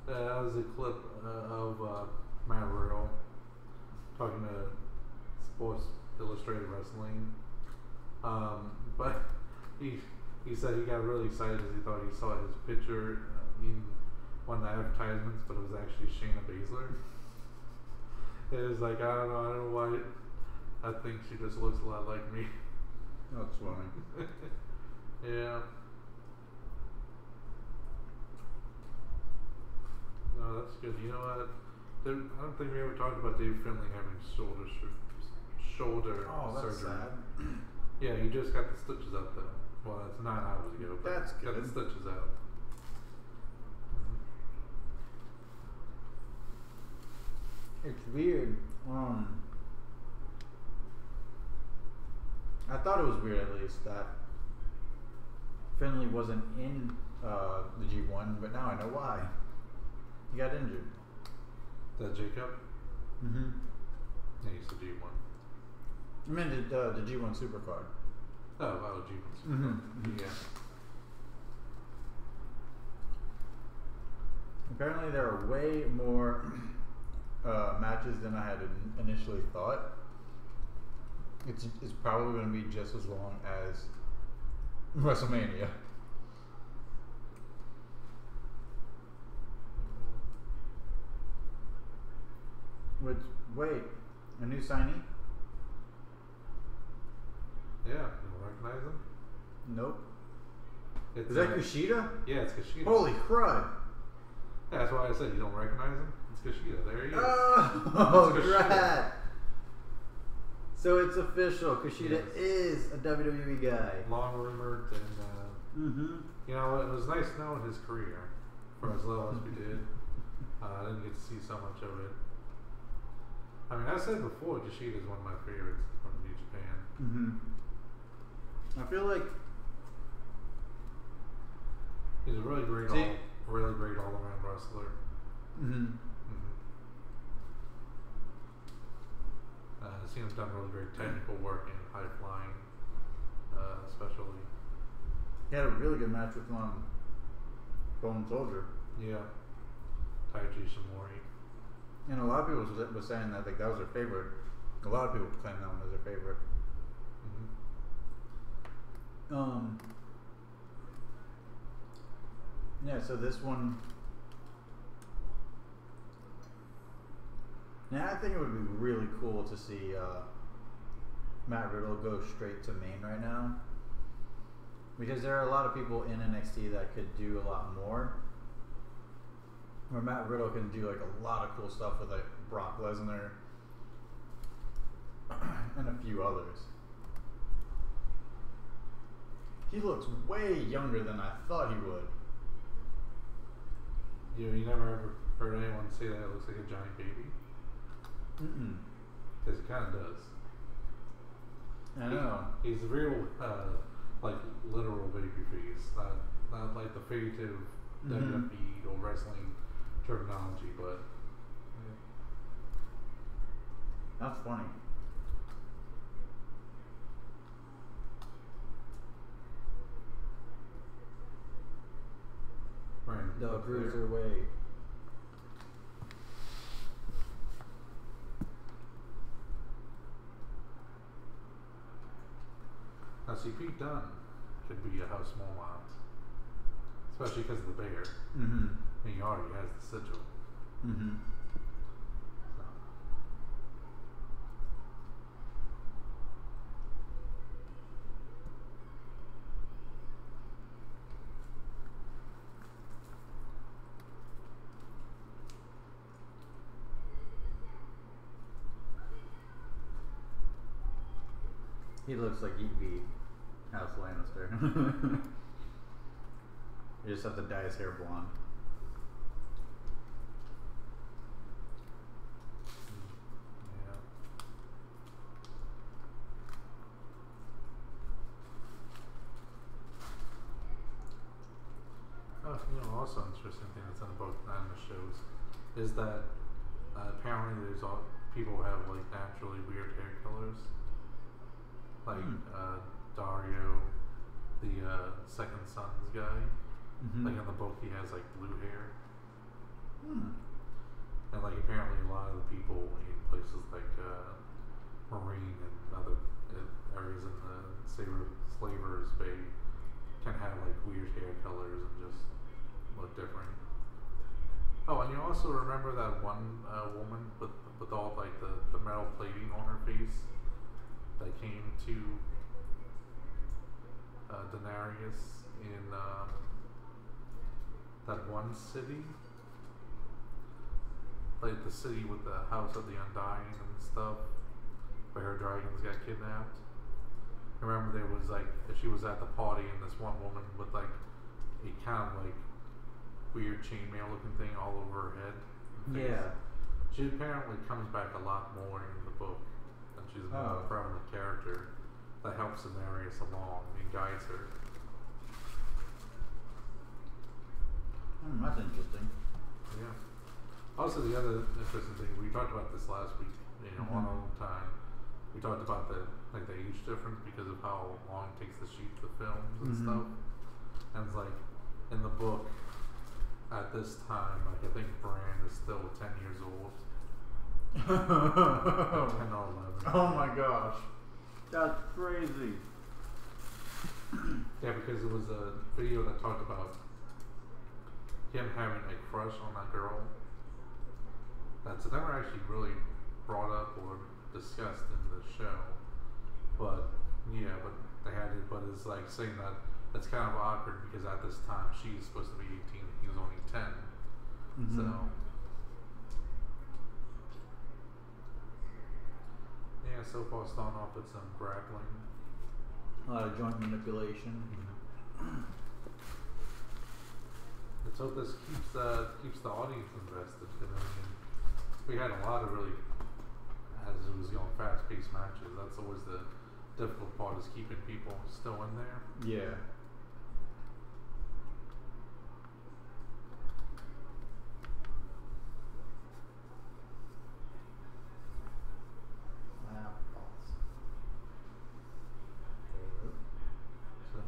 That was a clip of Matt Riddle talking to Sports Illustrated Wrestling. But he said he got really excited as he thought he saw his picture in one of the advertisements, but it was actually Shayna Baszler. It was like, I don't know why. I think she just looks a lot like me. That's funny. Yeah. No, that's good. You know what? I don't think we ever talked about Dave Finlay having shoulder that's surgery. sad. Yeah, he just got the stitches out though. Well, that's 9 hours ago. But That's got good. the stitches out. It's weird. I thought it was weird at least that Finlay wasn't in the G1, but now I know why. He got injured. Is that Jacob? Mm-hmm. Yeah, he's the G1. I meant the G1 Supercard. Oh, G1. Mm-hmm. Yeah. Apparently there are way more matches than I had initially thought. It's probably going to be just as long as WrestleMania. Which, wait, a new signee? Yeah, you don't recognize him? Nope. It's Is that Kushida? Yeah, it's Kushida. Holy crud! Yeah, that's why I said you don't recognize him. It's Kushida. There he is. Oh, It's Kushida. drat! So it's official. Kushida Yes. is a WWE guy. Long rumored, and you know, it was nice knowing his career for as little as we did. I didn't get to see so much of it. I mean, I said before, Kushida is one of my favorites from New Japan. I feel like He's a really great, all-around wrestler. I've seen him done really great technical work and high flying, especially. he had a really good match with Bone Soldier. Yeah, Taiji Shimori. And a lot of people was saying that like that was their favorite. A lot of people claim that one as their favorite. Yeah, so this one. Now I think it would be really cool to see Matt Riddle go straight to main right now, because there are a lot of people in NXT that could do a lot more. Where Matt Riddle can do like a lot of cool stuff with like Brock Lesnar and a few others. He looks way younger than I thought he would. You never ever heard anyone say that it looks like a giant baby? Because it kind of does. I know. He's a real, like, literal baby face. Not like the figurative WWE or wrestling terminology, but. Yeah. That's funny. Random The clip there. Cruiserweight. Now, see, Pete Dunne could be a house Mormont, especially because of the bear. Mm-hmm. And he already has the sigil. Mm-hmm. So. He looks like he'd be House Lannister. You just have to dye his hair blonde. Yeah. Oh, also interesting thing that's on both anime shows is that apparently there's all people have like naturally weird hair colors. Like Dario, the Second Sons guy. Mm-hmm. Like in the book, he has like blue hair, Hmm. and like apparently a lot of the people in places like Marine and other areas in the Slavers Bay can have like weird hair colors and just look different. Oh, and you also remember that one woman with all like the metal plating on her face that came to Daenerys in that one city, like the city with the House of the Undying and stuff, where her dragons got kidnapped. I remember there was like she was at the party and this one woman with like a kind of like weird chainmail looking thing all over her head. And face. Yeah. She apparently comes back a lot more in the book, and she's a more prevalent character that helps Daenerys along and guides her. That's interesting. Yeah. Also, the other interesting thing, we talked about this last week, on our own time. We talked about the age difference because of how long it takes to shoot the films and stuff. And it's like, in the book, at this time, like I think Bran is still 10 years old. 10 or 11. Oh my gosh. That's crazy. Yeah, because it was a video that talked about him having a crush on that girl. That's never actually really brought up or discussed in the show. But yeah, but they had it. But it's like saying that it's kind of awkward because at this time she's supposed to be 18, he was only 10. So yeah, so far starting off with some grappling. A lot of joint manipulation. Let's hope this keeps the audience invested. I mean, we had a lot of really, as it was going, fast-paced matches. That's always the difficult part, is keeping people still in there. Yeah. So,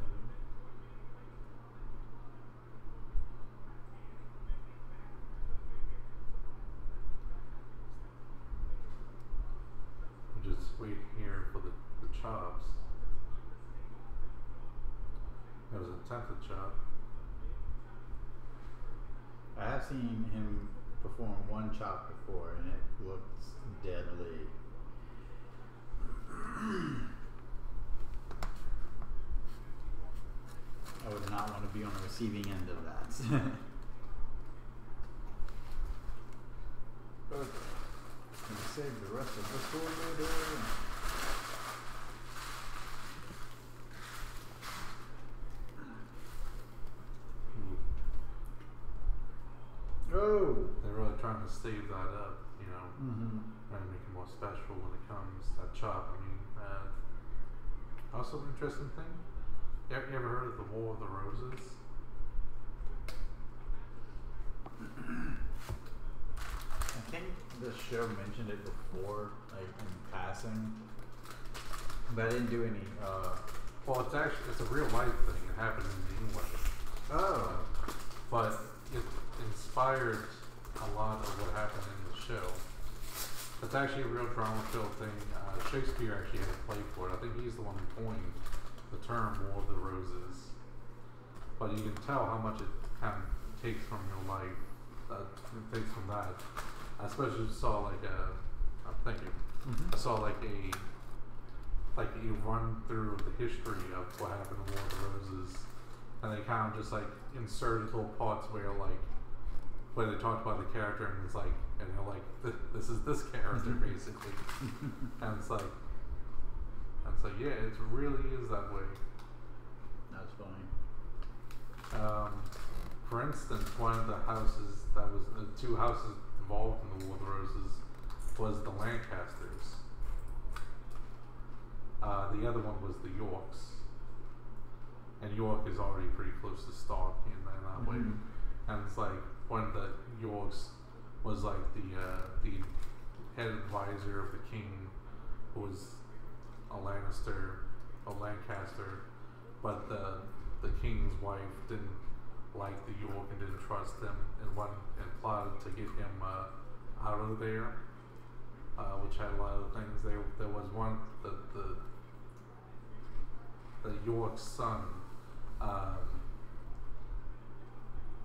we just wait here for the chops. That was an attempted chop. I have seen him perform one chop before and it looks deadly. I would not want to be on the receiving end of that. Okay. Gonna save the rest of this for later. Oh! They're really trying to save that up, trying to make it more special when it comes to that chop. I mean, also an interesting thing. You ever heard of the War of the Roses? I think the show mentioned it before, like in passing, but I didn't do any. Well, it's a real life thing. It happened in England. Oh. But inspired a lot of what happened in the show. It's actually a real drama-filled thing. Shakespeare actually had a play for it. I think he's the one who coined the term War of the Roses. But you can tell how much it kind of takes from your life. It takes from that. I especially saw like thank you. I saw like a run through the history of what happened in War of the Roses, and they kind of just like inserted little parts where they talked about the character, and it's like, and they're like, this is this character basically, and it's like yeah, it really is that way. That's funny. For instance, one of the houses that was the two houses involved in the War of the Roses was the Lancasters. The other one was the Yorks, and York is already pretty close to Stark in that way. And it's like one of the Yorks was like the head advisor of the king, who was a Lancaster, but the king's wife didn't like the York and didn't trust him, and plotted to get him out of there, which had a lot of things. There was one the York's son,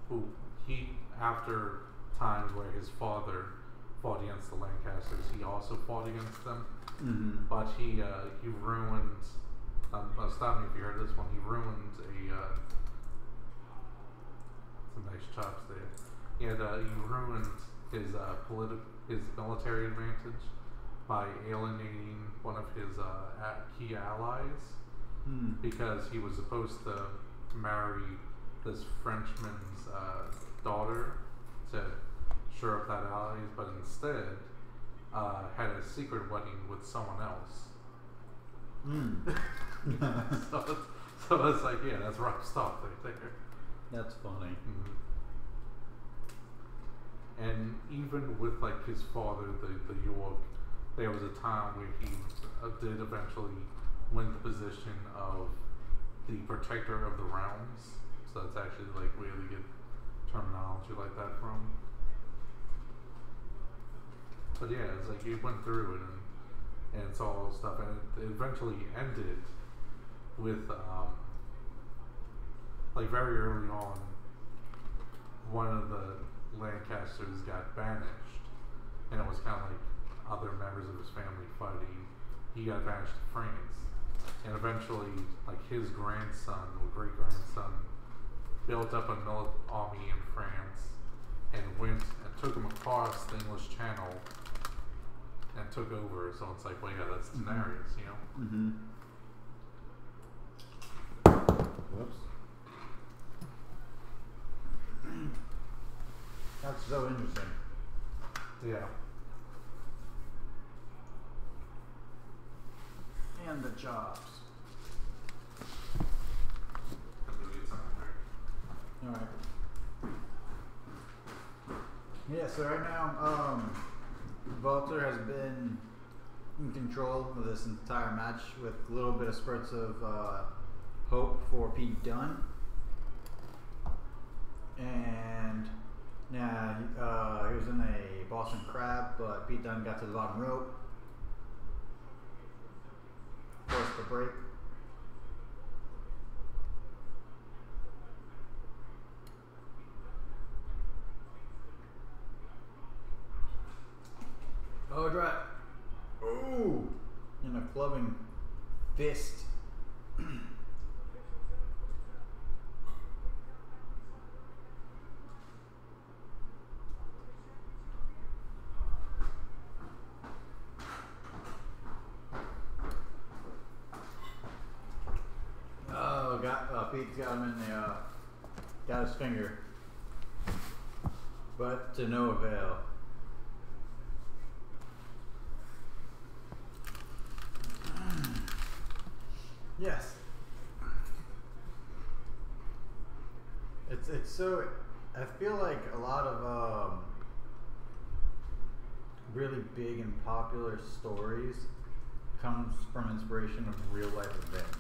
who after times where his father fought against the Lancasters, he also fought against them. But he ruined. Stop me if you heard this one. He ruined some nice chops there. He ruined his his military advantage by alienating one of his key allies, because he was supposed to marry this Frenchman's daughter to shore up that allies, but instead had a secret wedding with someone else. So it's like, yeah, that's rough stuff right there. That's funny. And even with like his father, the York, there was a time where he did eventually win the position of the protector of the realms. So that's actually like really good terminology like that from. But yeah, it's like he went through it and it's all stuff, and it eventually ended with like very early on, one of the Lancasters got banished, and it was kind of like other members of his family fighting. He got banished to France, and eventually, like his grandson or great grandson built up a army in France and went and took him across the English Channel and took over. So it's like, well, yeah, that's Daenerys, you know. Whoops. That's so interesting. Yeah. And the jobs. Alright. Yeah, so right now, Walter has been in control of this entire match with a little bit of spurts of hope for Pete Dunne. And yeah, he was in a Boston Crab, but Pete Dunne got to the bottom rope, forced the break. Oh, drop. Ooh! And a clubbing fist. Pete's got him in the, got his finger, but to no avail. Yes. It's so, I feel like a lot of really big and popular stories comes from inspiration of real life events.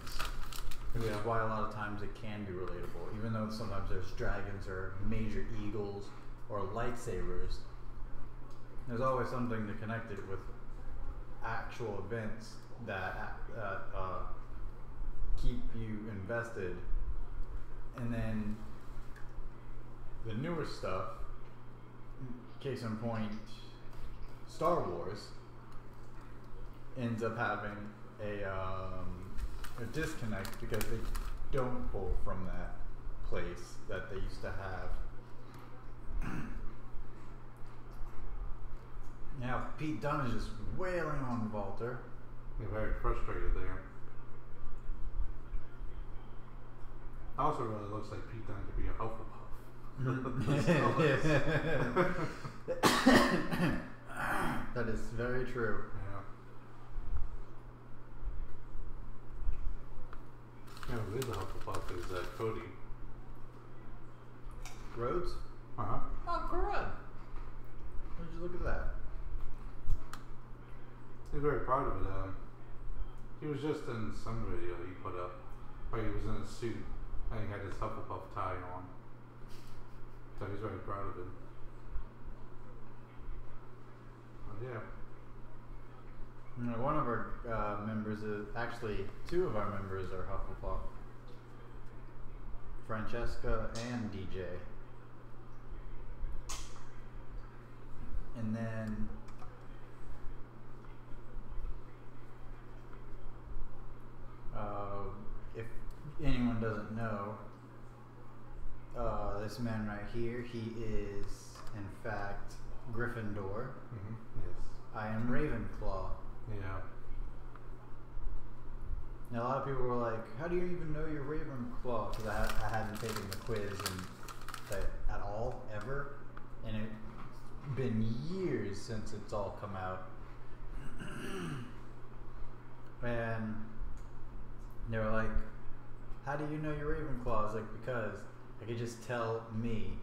Which is why a lot of times it can be relatable, even though sometimes there's dragons or major eagles or lightsabers. There's always something to connect it with actual events that keep you invested. And then the newer stuff, case in point, Star Wars, ends up having a disconnect because they don't pull from that place that they used to have. Now Pete Dunne is just wailing on Walter. You're very frustrated there. Also really looks like Pete Dunne to be a Hufflepuff. That is very true. Yeah, who is a Hufflepuff is Cody Rhodes? Uh-huh. Oh, crud. Would you look at that? He's very proud of it. He was just in some video he put up where he was in a suit and he had his Hufflepuff tie on. So he's very proud of it. But yeah. You know, one of our members is actually two of our members are Hufflepuff. Francesca and DJ. And then if anyone doesn't know, this man right here, he is in fact Gryffindor. Mm-hmm. Yes. I am Ravenclaw. Yeah. Now a lot of people were like, "How do you even know you're Ravenclaw?" Because I hadn't taken the quiz at all ever, and it's been years since it's all come out. And they were like, "How do you know you're Ravenclaw?" I was like, "Because I could just tell me."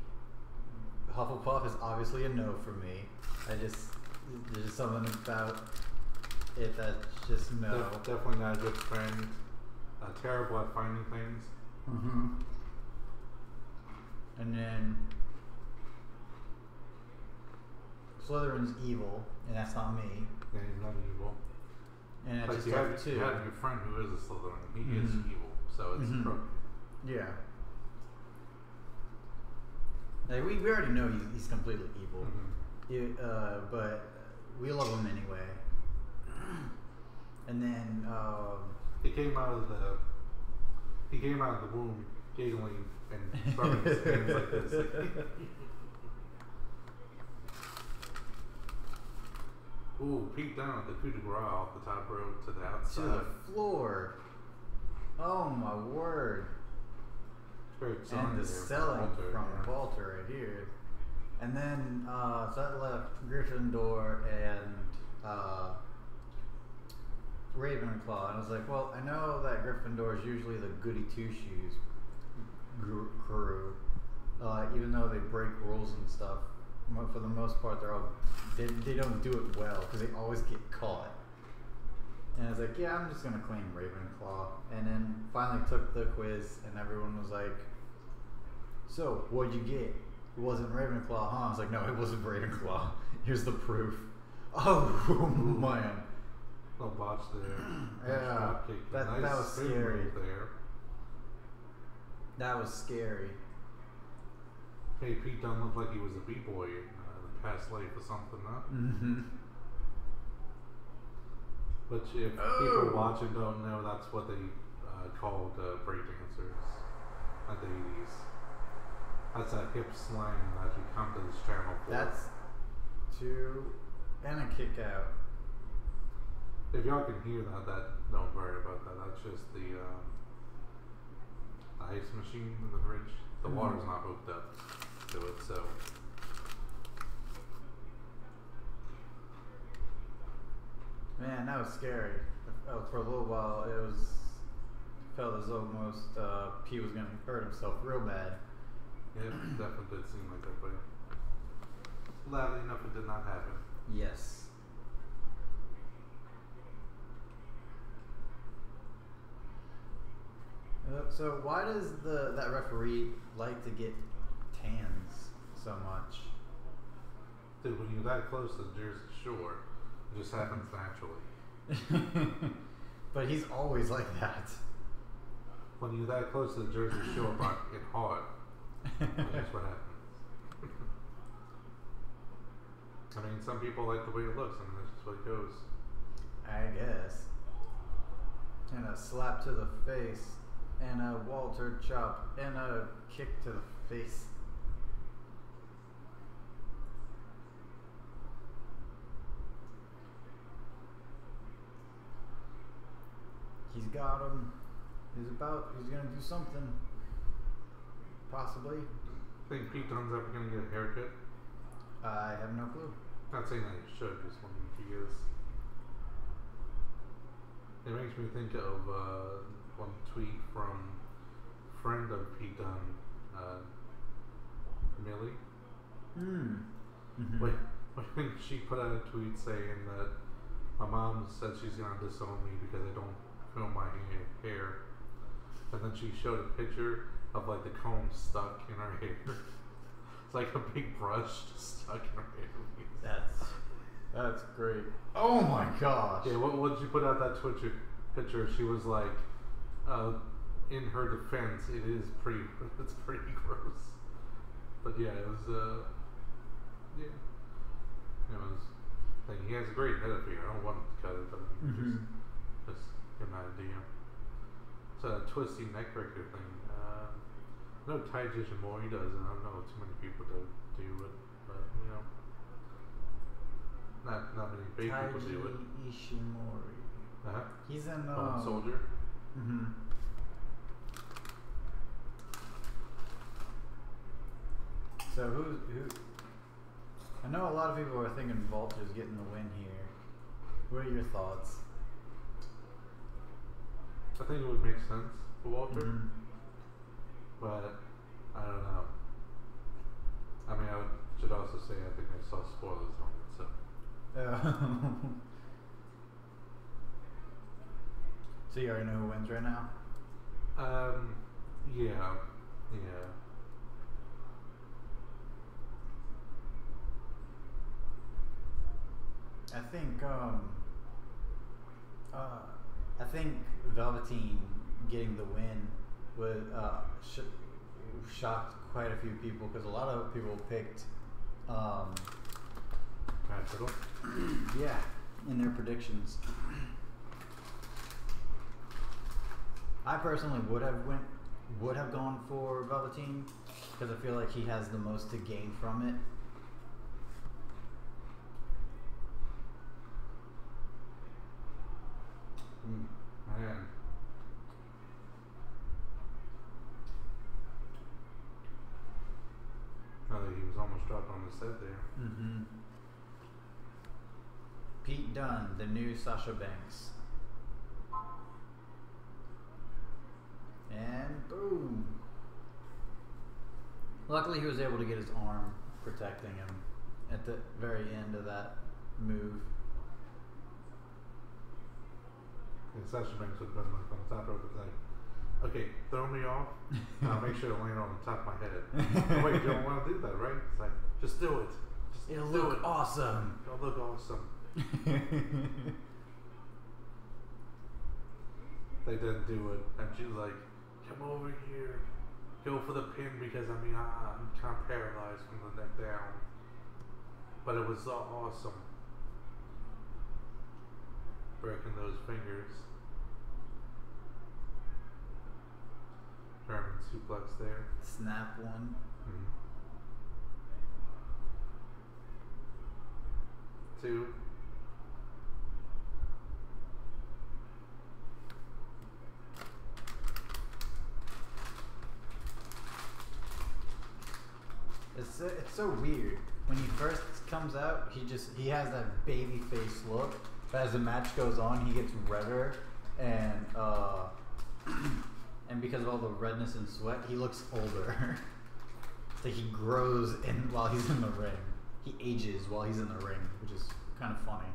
Hufflepuff is obviously a no for me. There's just something about it that's just no. Definitely not a good friend. Terrible at finding things. Mm-hmm. And then Slytherin's evil, and that's not me. Yeah, he's not evil. And I but just you have have two. your friend who is a Slytherin. He is evil, so it's appropriate. Yeah. Like we already know he's completely evil. But we love him anyway. And then he came out of the womb giggling and rubbing his hands like this. Ooh, Pete Dunne with the coup de grace off the top rope to the outside. to the floor. Oh my word. And the selling from Walter right here. And then, so that left Gryffindor and Ravenclaw. And I was like, well, I know that Gryffindor is usually the goody two-shoes crew. Even though they break rules and stuff. For the most part, they don't do it well because they always get caught. And I was like, yeah, I'm just going to claim Ravenclaw. And then finally took the quiz and everyone was like, so, what'd you get? It wasn't Ravenclaw, huh? I was like, no, it wasn't Ravenclaw. Here's the proof. Oh, man. No botch there. Yeah, that was scary. There. That was scary. Hey, Pete Dunne looked like he was a b-boy in past life or something, huh? Mm-hmm. But if people watching don't know, that's what they called breakdancers in the 80s. That's a hip slang that you come to this channel for. That's two and a kick out. If y'all can hear that, don't worry about that. That's just the ice machine in the fridge. The water's not hooked up to it, so. Man, that was scary. For a little while, felt as though almost P was going to hurt himself real bad. Yeah, it definitely did seem like that, but gladly enough, it did not happen. Yes. So why does that referee like to get tans so much? Dude, when you're that close to the Jersey Shore, it just happens naturally. But he's always like that. When you're that close to the Jersey Shore, Brock, it's hard. That's what happens. I mean, some people like the way it looks, and that's just what it goes. I guess. And a slap to the face, and a Walter chop, and a kick to the face. He's got him. He's gonna do something. Possibly. Think Pete Dunne's ever gonna get a haircut? I have no clue. Not saying that he should, just wondering if he is. It makes me think of one tweet from a friend of Pete Dunne, Millie. Mm-hmm. When she put out a tweet saying that my mom said she's gonna disown me because I don't film my hair, and then she showed a picture of like the comb stuck in her hair. It's like a big brush just stuck in her hair. That's great. Oh my gosh. Yeah, what did you put out that Twitter picture? She was like, in her defense, it's pretty gross. But yeah, it was it was like, he has a great head of hair. I don't want him to cut it, but just give him an idea. It's a twisty neck breaker thing. I know Taiji Ishimori does, and I don't know too many people do it, but you know, not many big people do it. Taiji Ishimori. He's in Soldier. Mm-hmm. So who? I know a lot of people are thinking Vulture's getting the win here. What are your thoughts? I think it would make sense for Walter, Mm-hmm. but I don't know. I mean, I should also say I think I saw spoilers on it, so. So you already know who wins right now? Yeah. I think Velveteen getting the win would shocked quite a few people because a lot of people picked yeah, in their predictions. I personally would have gone for Velveteen because I feel like he has the most to gain from it. Man. Now that he was almost dropped on his head there. Mm-hmm. Pete Dunne, the new Sasha Banks. And boom. Luckily he was able to get his arm protecting him at the very end of that move. And Sasha Banks would have been like on the top rope, like, okay, throw me off. Make sure to land on the top of my head. Oh, wait, you don't want to do that, right? It's like, just do it. It'll look awesome. It'll look awesome. They didn't do it, and she's like, come over here. Go for the pin because I'm kind of paralyzed from the neck down. But it was awesome. Breaking those fingers. German suplex there. Snap one. Mm-hmm. 2. It's so weird. When he first comes out, he has that baby face look. But as the match goes on, he gets redder, and and because of all the redness and sweat, he looks older. It's like he grows while he's in the ring. He ages while he's in the ring, which is kind of funny.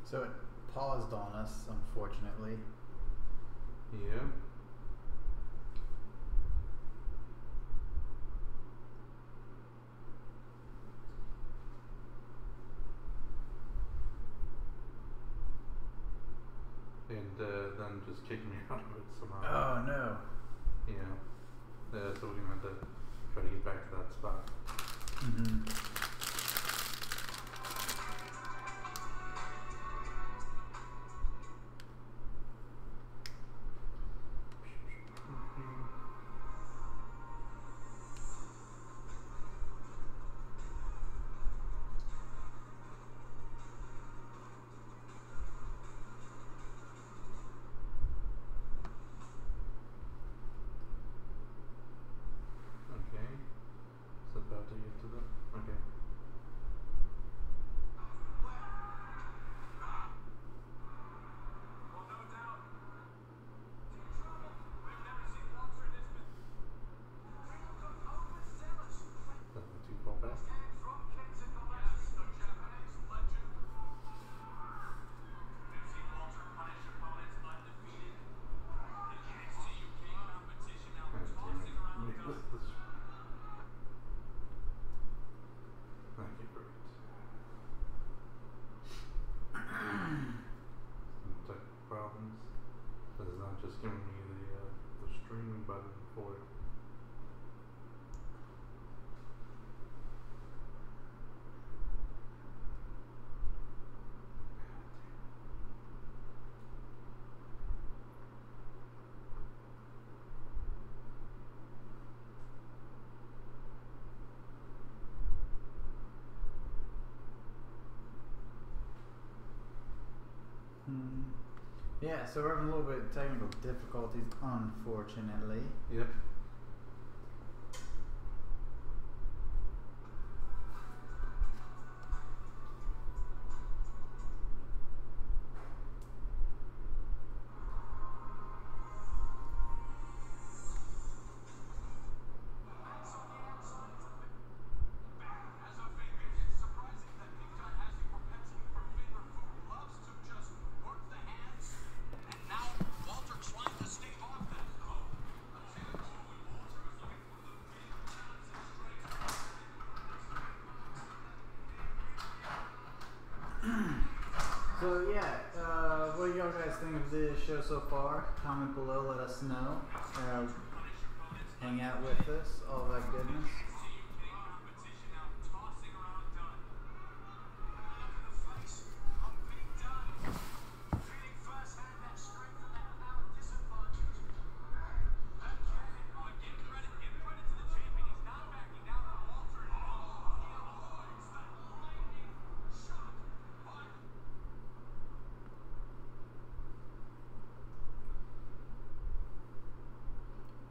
So it paused on us, unfortunately. Yeah. And then just kicked me out of it somehow. Oh no. Yeah. So we're gonna have to try to get back to that spot. Mm-hmm. Okay. Is it about to get to the? Okay. Well, no doubt. Deep trouble. We've never seen Walter in this Is that the 2 fall back? stand from Kensington legend. Yes, the Japanese legend. We've seen Walter punish opponents undefeated. In NXT UK competition, now God damn tossing it. around Wait, dust. this. Okay, great. Some tech problems. This is not just giving me the streaming button for it. Yeah, so we're having a little bit of technical difficulties, unfortunately. Yep. As a figure, it's surprising that Big John has the propensity for finger food. Loves to just work the hands. And now Walter trying to stave off that. Oh, Walter was looking for the big shots and strikes. So yeah, what do y'all guys think of the show so far? Comment below, let us know. Hang out with us, all that goodness. NXT UK competition now tossing around Dunn. Look at the face of Big Dunn. Feeling firsthand that strength and that power disadvantage. Okay, give credit to the champion. He's not backing down on Walter. Oh, he avoids that lightning shot. But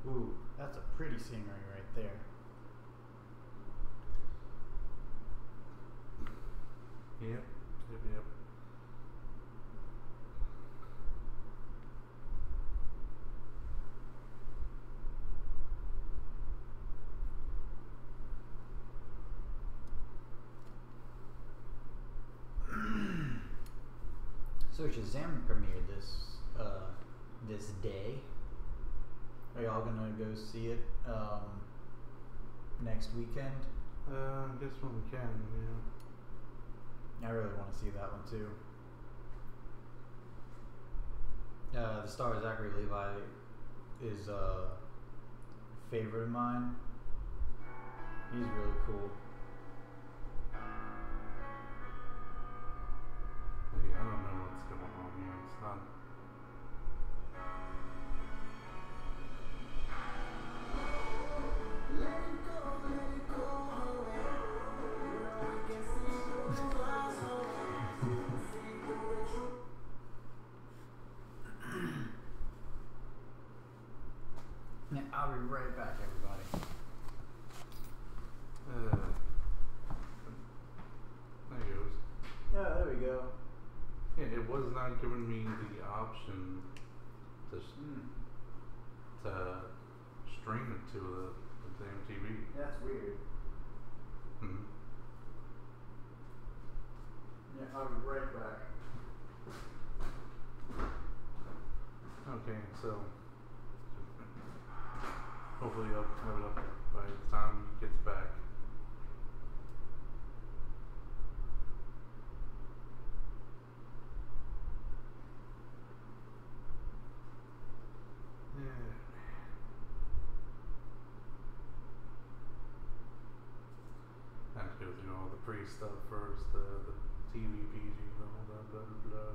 Ooh, that's a pretty scenery right there. Yep. Yep. So Shazam premiered this day. Are y'all gonna go see it next weekend? I guess when we can, yeah. I really want to see that one too. The star Zachary Levi is a favorite of mine. He's really cool. Hey, I don't know what's going on here. It's not. Yeah, I'll be right back, everybody. There goes. Yeah, there we go. Yeah, it was not giving me the option to stream it to the damn TV. That's weird. Hmm. Yeah, I'll be right back. so hopefully I'll have it up by the time he gets back. Yeah. I have to go through all the pre-stuff first, the TV PG and all that, blah blah blah.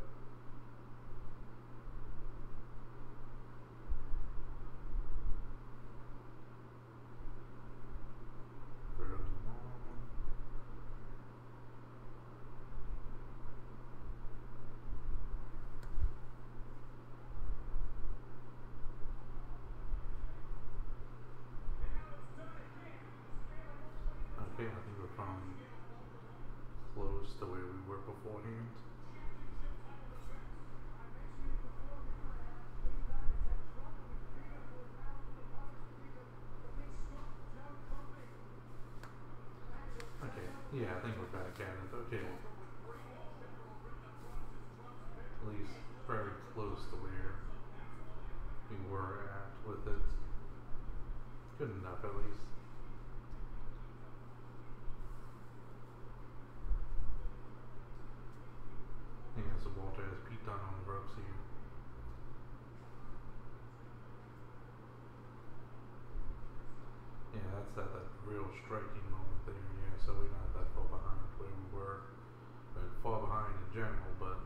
Fairly long. Okay, I think we're probably close to where we were beforehand. Okay, yeah, I think we're back at it. Okay. At least very close to where we were at with it. Good enough, at least. Yeah, so Walter has Pete Dunne on the ropes here. Yeah, that's that real striking moment there. Yeah, so we're not that far behind where we were. We're far behind in general, but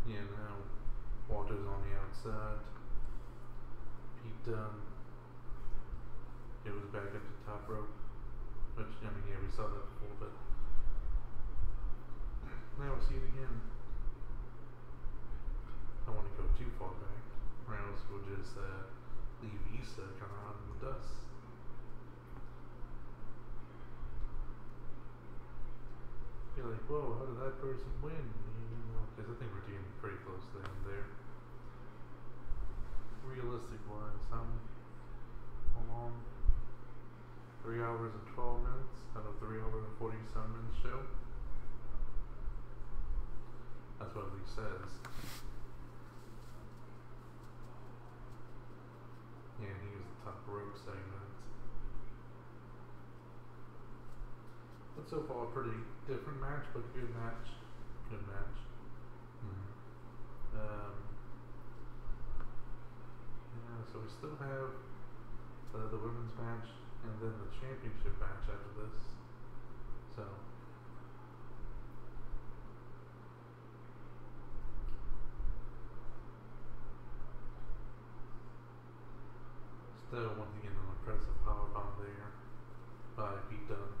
yeah, now Walter's on the outside. Pete Dunne goes back at the top rope, which, I mean, yeah, we saw that before, but now we'll see it again. I don't want to go too far back, or else we'll just leave Issa kind of out in the dust. You're like, whoa, how did that person win? You know, because I think we're getting pretty close to the end there. Realistic wise, how long? 3 hours and 12 minutes out of 3 hours and 47 minutes show. That's what he says. Yeah, he was the top rope segment. But so far, a pretty different match, but good match. Good match. Yeah, so we still have the women's match and then the championship match after this. So still, once again, an impressive powerbomb there by Pete Dunne.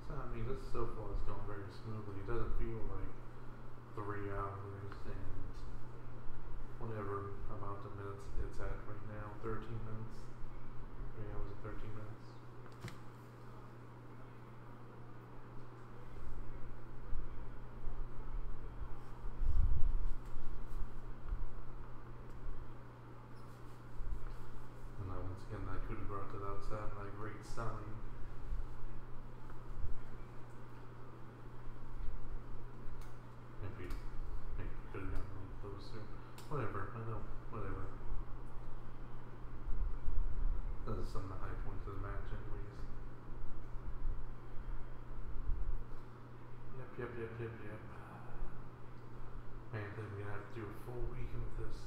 So, I mean, this so far has gone very smoothly. It doesn't feel like 3 hours and whatever amount of minutes it's at right now. 13 minutes. 3 hours and 13 minutes. And now once again, that could have brought it outside, like great selling. Maybe could have gotten a little closer. Whatever, I know, whatever. Those are some of the high points of the match, anyways. Yep. Man, I think we're gonna have to do a full weekend of this.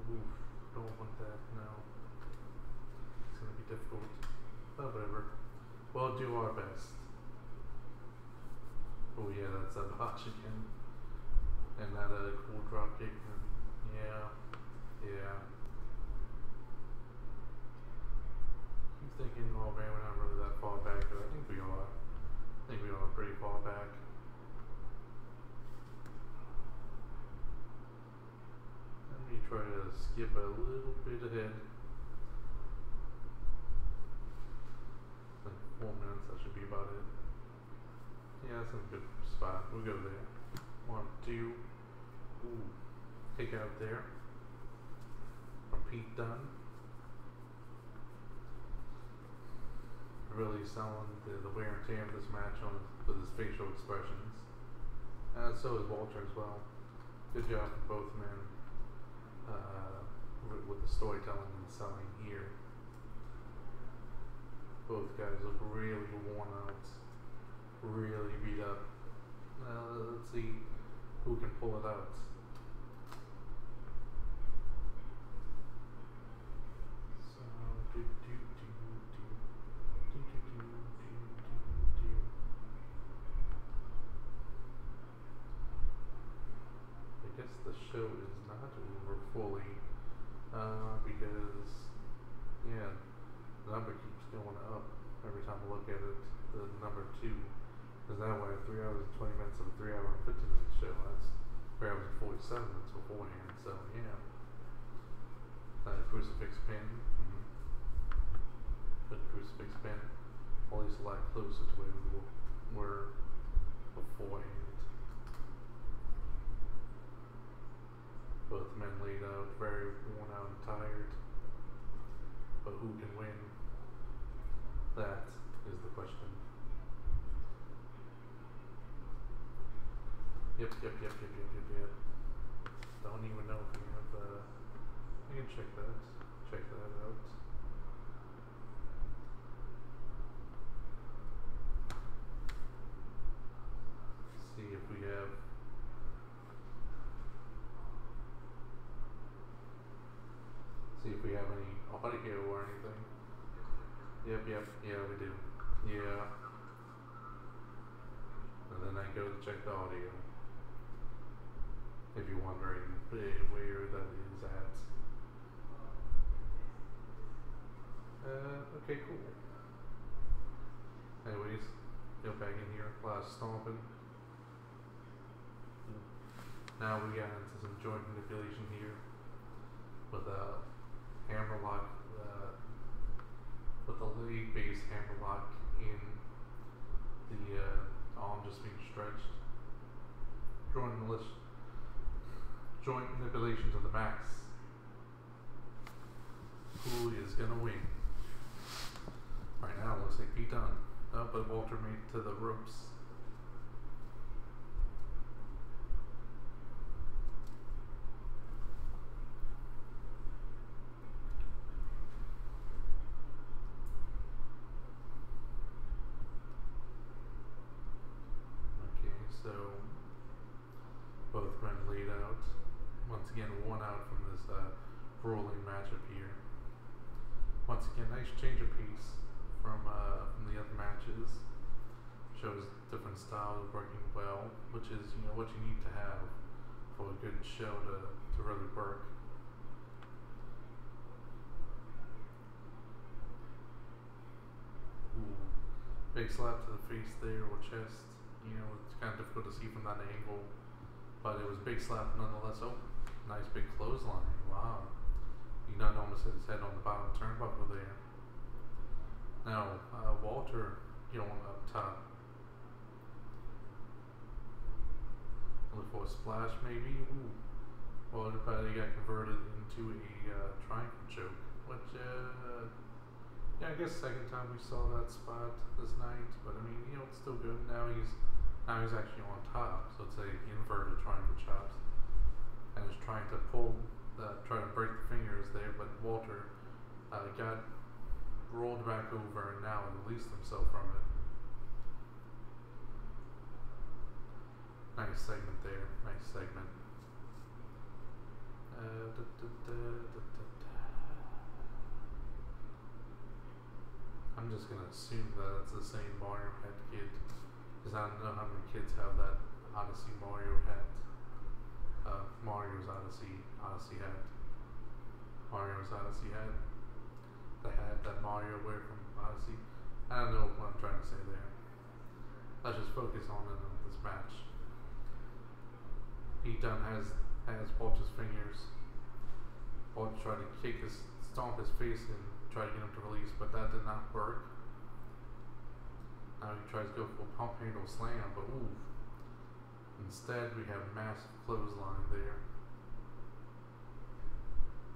Oof, don't want that, no. It's gonna be difficult. But whatever. We'll do our best. Oh yeah, that's a botch again. And that cool drop kick. Yeah. think we are pretty far back. Let me try to skip a little bit ahead. Like 4 minutes, that should be about it. Yeah, that's a good spot. We'll go there. 1, 2. Ooh. Take out there. From Pete Dunne. Really selling the wear and tear of this match with his facial expressions. So is Walter as well. Good job from both men with the storytelling and selling here. Both guys look really worn out, really beat up. Let's see who can pull it out. I guess the show is not over fully because, yeah, the number keeps going up every time I look at it. The number 2, because now we're at 3 hours and 20 minutes of a 3 hour and 50 minute show. That's 3 hours and 47 minutes beforehand. So yeah, crucifix pin. Good crucifix pin. At least a lot closer to where we were beforehand. Both men laid out, very worn out and tired. But who can win? That is the question. Yep. Don't even know if we have I can check that out. See if we have any audio or anything. Yep, yeah, we do. Yeah. And then I go to check the audio. If you're wondering where that is at. Okay, cool. Anyways, go back in here, last stomping. Now we got into some joint manipulation here with a hammerlock, with the leg base hammerlock in the arm just being stretched. Joint manipulation to the max. Who is gonna win? Right now, it looks like Pete Dunne. But Walter made to the ropes. Okay, so both men laid out. Once again, worn out from this rolling matchup here. Once again, nice change of pace from the other matches. Shows different styles working well, which is what you need to have for a good show to really work. Ooh, big slap to the face there or chest. It's kind of difficult to see from that angle, but it was a big slap nonetheless. Oh, nice big clothesline. Wow. He not almost hit his head on the bottom turnbuckle there. Now, Walter going up top. Look for a splash maybe. Ooh. Walter probably got converted into a triangle choke. Which, yeah, I guess second time we saw that spot this night. But I mean, it's still good. Now he's actually on top. So it's a inverted triangle chops. And is trying to try to break the fingers there, but Walter got rolled back over and now released himself from it. Nice segment there. Nice segment. I'm just gonna assume that it's the same Mario Hat kid, because I don't know how many kids have that Odyssey Mario hat. Mario's Odyssey hat. Mario's Odyssey hat. The hat that Mario wear from Odyssey. I don't know what I'm trying to say there. let's just focus on it in this match. Pete Dunne has Walter's fingers. Walter tried to stomp his face and try to get him to release, but that did not work. Now he tries to go for a pump handle slam, but ooh. Instead, we have a massive clothesline there.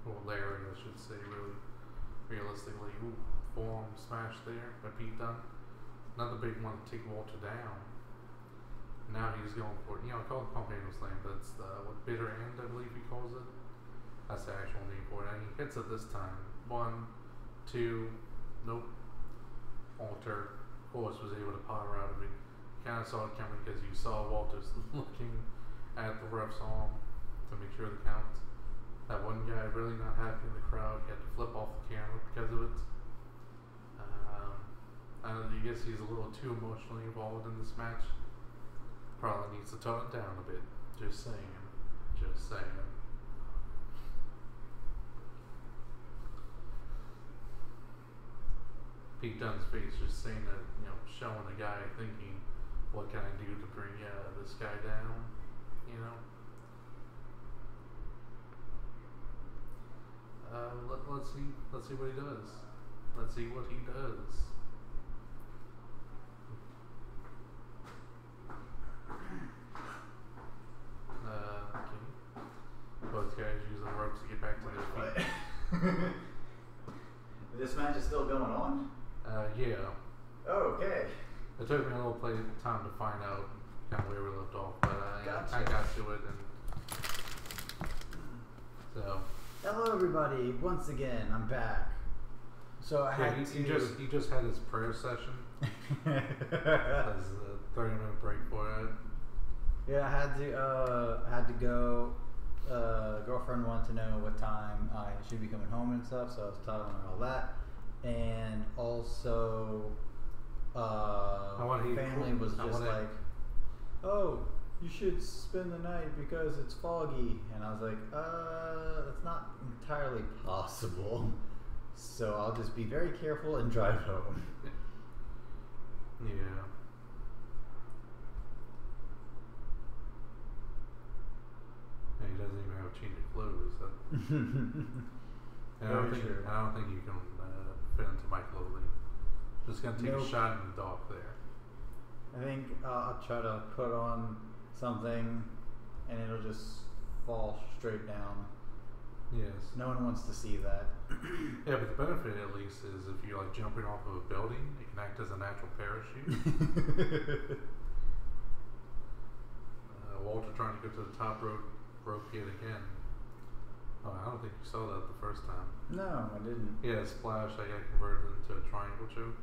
Or Larry, I should say, really. Realistically, ooh, forearm smash there by Pete Dunne. Another big one to take Walter down. Now he's going for, I call it pump handle slam, but it's what bitter end, I believe he calls it. That's the actual name for it. And he hits it this time. 1, 2, nope. Walter, of course, was able to power out of it. Kind of saw it coming because you saw Walter's looking at the ref's arm to make sure the count. That one guy really not happy in the crowd. He had to flip off the camera because of it. I guess he's a little too emotionally involved in this match. Probably needs to tone it down a bit. Just saying. Just saying. Pete Dunne's face just saying that, showing the guy thinking, what can I do to bring this guy down? Let's see what he does. Let's see what he does. Okay. Both guys using the ropes to get back to their feet. This match is still going on? Yeah. Oh, okay. It took me a little time to find out kind of where we left off, but Gotcha. I got to it, and so. Hello, everybody. Once again, I'm back. So I had he just had his prayer session. As a 30-minute break for it. Yeah, I had to go. Girlfriend wanted to know what time I should be coming home and stuff, so I was telling her all that, and also. Family was just like, oh, you should spend the night because it's foggy, and I was like, that's not entirely possible, so I'll just be very careful and drive home. Yeah. And he doesn't even have a change of clothes. So. I don't think you can fit into my clothing. Just gonna take a shot in the dark there. I think I'll try to put on something and it'll just fall straight down. Yes. No one wants to see that. Yeah, but the benefit at least is if you're like jumping off of a building, it can act as a natural parachute. Walter trying to go to the top rope yet again. Oh, I don't think you saw that the first time. No, I didn't. Yeah, splash. I got converted into a triangle choke.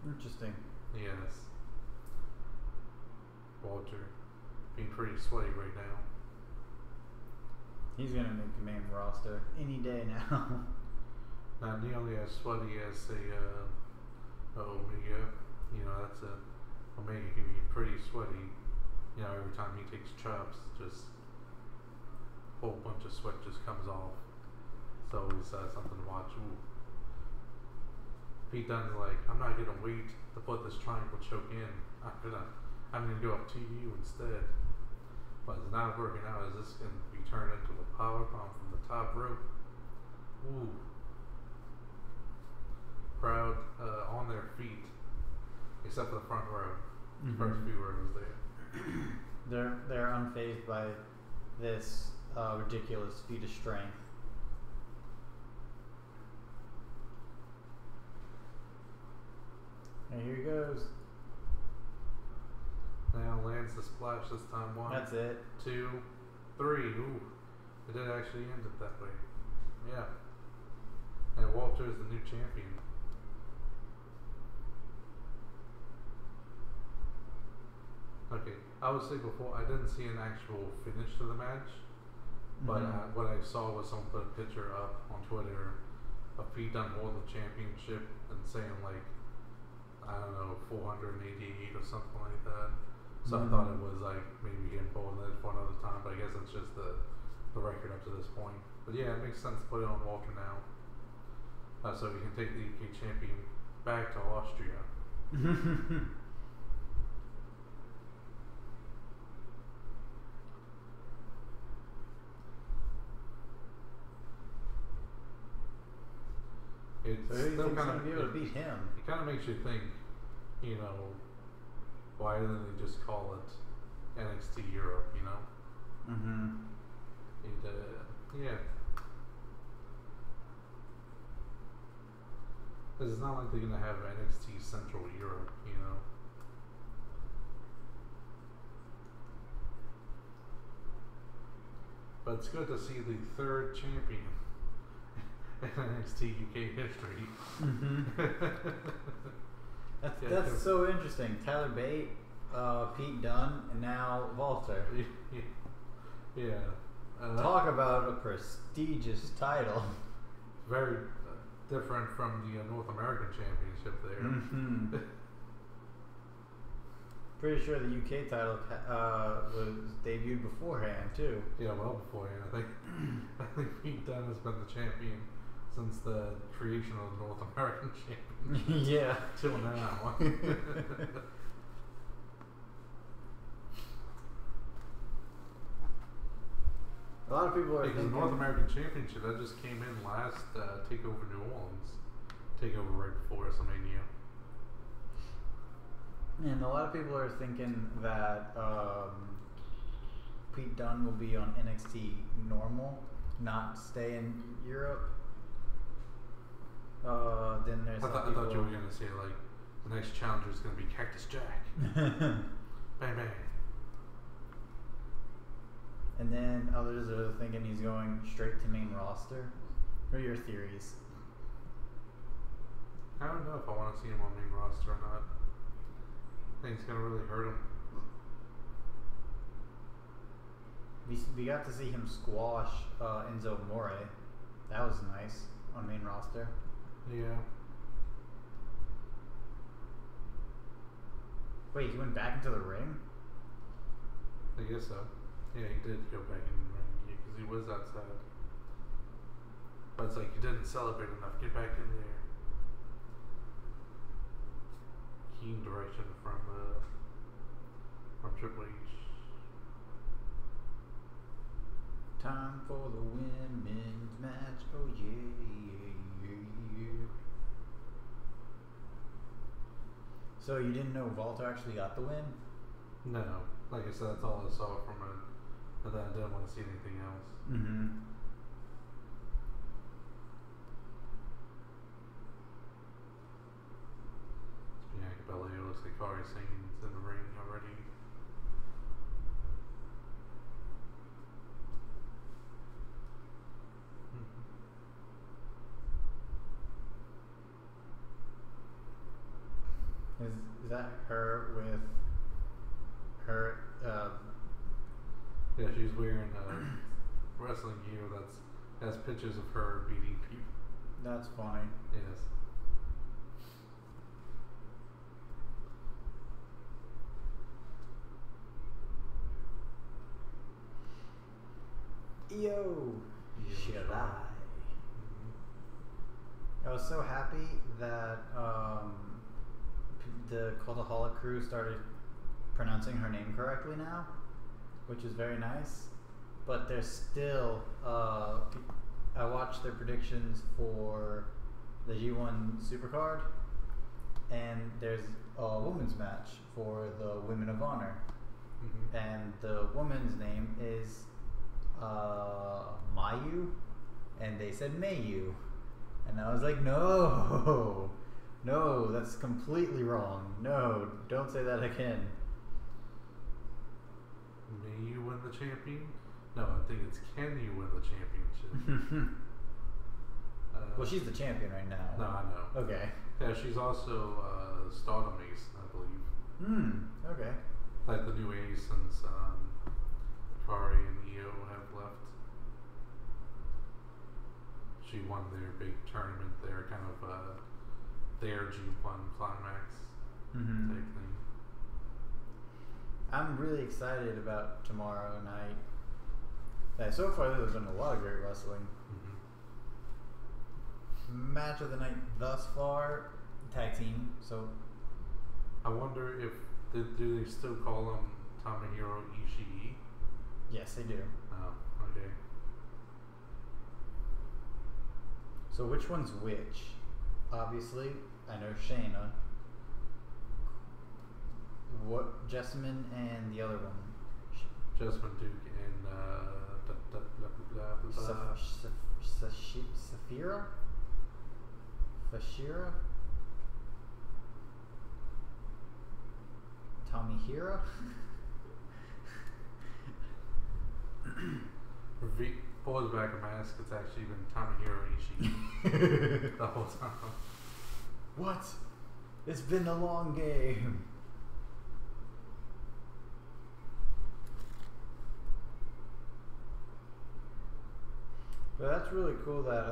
Interesting. Yes. Walter being pretty sweaty right now. He's gonna make the main roster any day now. Not nearly as sweaty as Omega. That's Omega can be pretty sweaty. Every time he takes chops, just a whole bunch of sweat just comes off. It's always something to watch. Ooh. Pete Dunne's like, I'm not gonna wait to put this triangle choke in. I'm gonna go up to you instead. But it's not working out. Is this gonna be turned into a power bomb from the top rope? Ooh. Crowd on their feet, except for the front row. The first few rows there. They're unfazed by this ridiculous feat of strength. And here he goes. Now lands the splash this time. 1, That's it. 2, 3. Ooh. It did actually end it that way. Yeah. And Walter is the new champion. Okay. I would say before, I didn't see an actual finish to the match. But what I saw was someone put a picture up on Twitter of Pete Dunne holding the championship and saying like, I don't know, 488 or something like that. So I thought it was like maybe him holding it for another time, but I guess it's just the record up to this point. But yeah, it makes sense to put it on Walter now. So he can take the UK champion back to Austria. It's So who do you still think's kind gonna of be able to beat him? It kind of makes you think, you know, why didn't they just call it NXT Europe? You know, Mm-hmm. yeah. Because it's not like they're gonna have NXT Central Europe, you know. But it's good to see the third champion in NXT UK history. Mm-hmm. Yeah, That's so interesting. Tyler Bate, Pete Dunne, and now Walter. Yeah. Talk about a prestigious title. Very different from the North American Championship there. Mm-hmm. Pretty sure the UK title was debuted beforehand too. Yeah, well beforehand. I think Pete Dunne has been the champion since the creation of the North American Championship. Yeah. Till now. A lot of people are Because the thinking North American Championship that just came in last TakeOver New Orleans. TakeOver right before WrestleMania. and a lot of people are thinking that Pete Dunne will be on NXT normal, not stay in Europe. Then there's I thought you were gonna say like the next challenger is gonna be Cactus Jack. Bang bang. And then others are thinking he's going straight to main roster. What are your theories? I don't know if I want to see him on main roster or not. I think it's gonna really hurt him. We got to see him squash Enzo Amore. That was nice on main roster. Yeah. Wait, he went back into the ring? I guess so. Yeah, he did go back in the ring because he was outside. But it's like you didn't celebrate enough. Get back in there. Keen direction from Triple H. Time for the women's match. Oh yeah. So you didn't know Walter actually got the win? No, like I said, that's all I saw from it. And then I didn't want to see anything else. Mm-hmm. Bianca Belair looks like Kari Sane's in the ring already. Is that her with her? Yeah, she's wearing wrestling gear that's has pictures of her beating people. That's funny. Yes. Yo, Yeah, should sure. I? I was so happy that the Cultaholic crew started pronouncing her name correctly now, which is very nice. But there's still, I watched their predictions for the G1 Supercard, and there's a women's match for the Women of Honor, Mm-hmm. and the woman's name is Mayu, and they said Mayu, and I was like, no, no, that's completely wrong. No, don't say that again. May you win the champion? No, I think it's can you win the championship? Well, she's the champion right now. No, I know. Okay. Yeah, she's also Stardom Ace, I believe. Okay. Like the new ace since Kari and Io have left. She won their big tournament there, kind of their G1 climax type thing. I'm really excited about tomorrow night. Yeah, so far there's been a lot of great wrestling. Mm-hmm. Match of the night thus far, tag team. So I wonder if do they still call him Tomohiro Ishii? Yes, they do. Oh, okay. So which one's which? Obviously, I know Shayna. What Jessamine and the other one? Jessamine Duke and blah blah blah blah blah. Saphira? Fashira? Tomohiro? Pulls back a mask. It's actually been Tomohiro Ishii the whole time. What? It's been a long game. But that's really cool that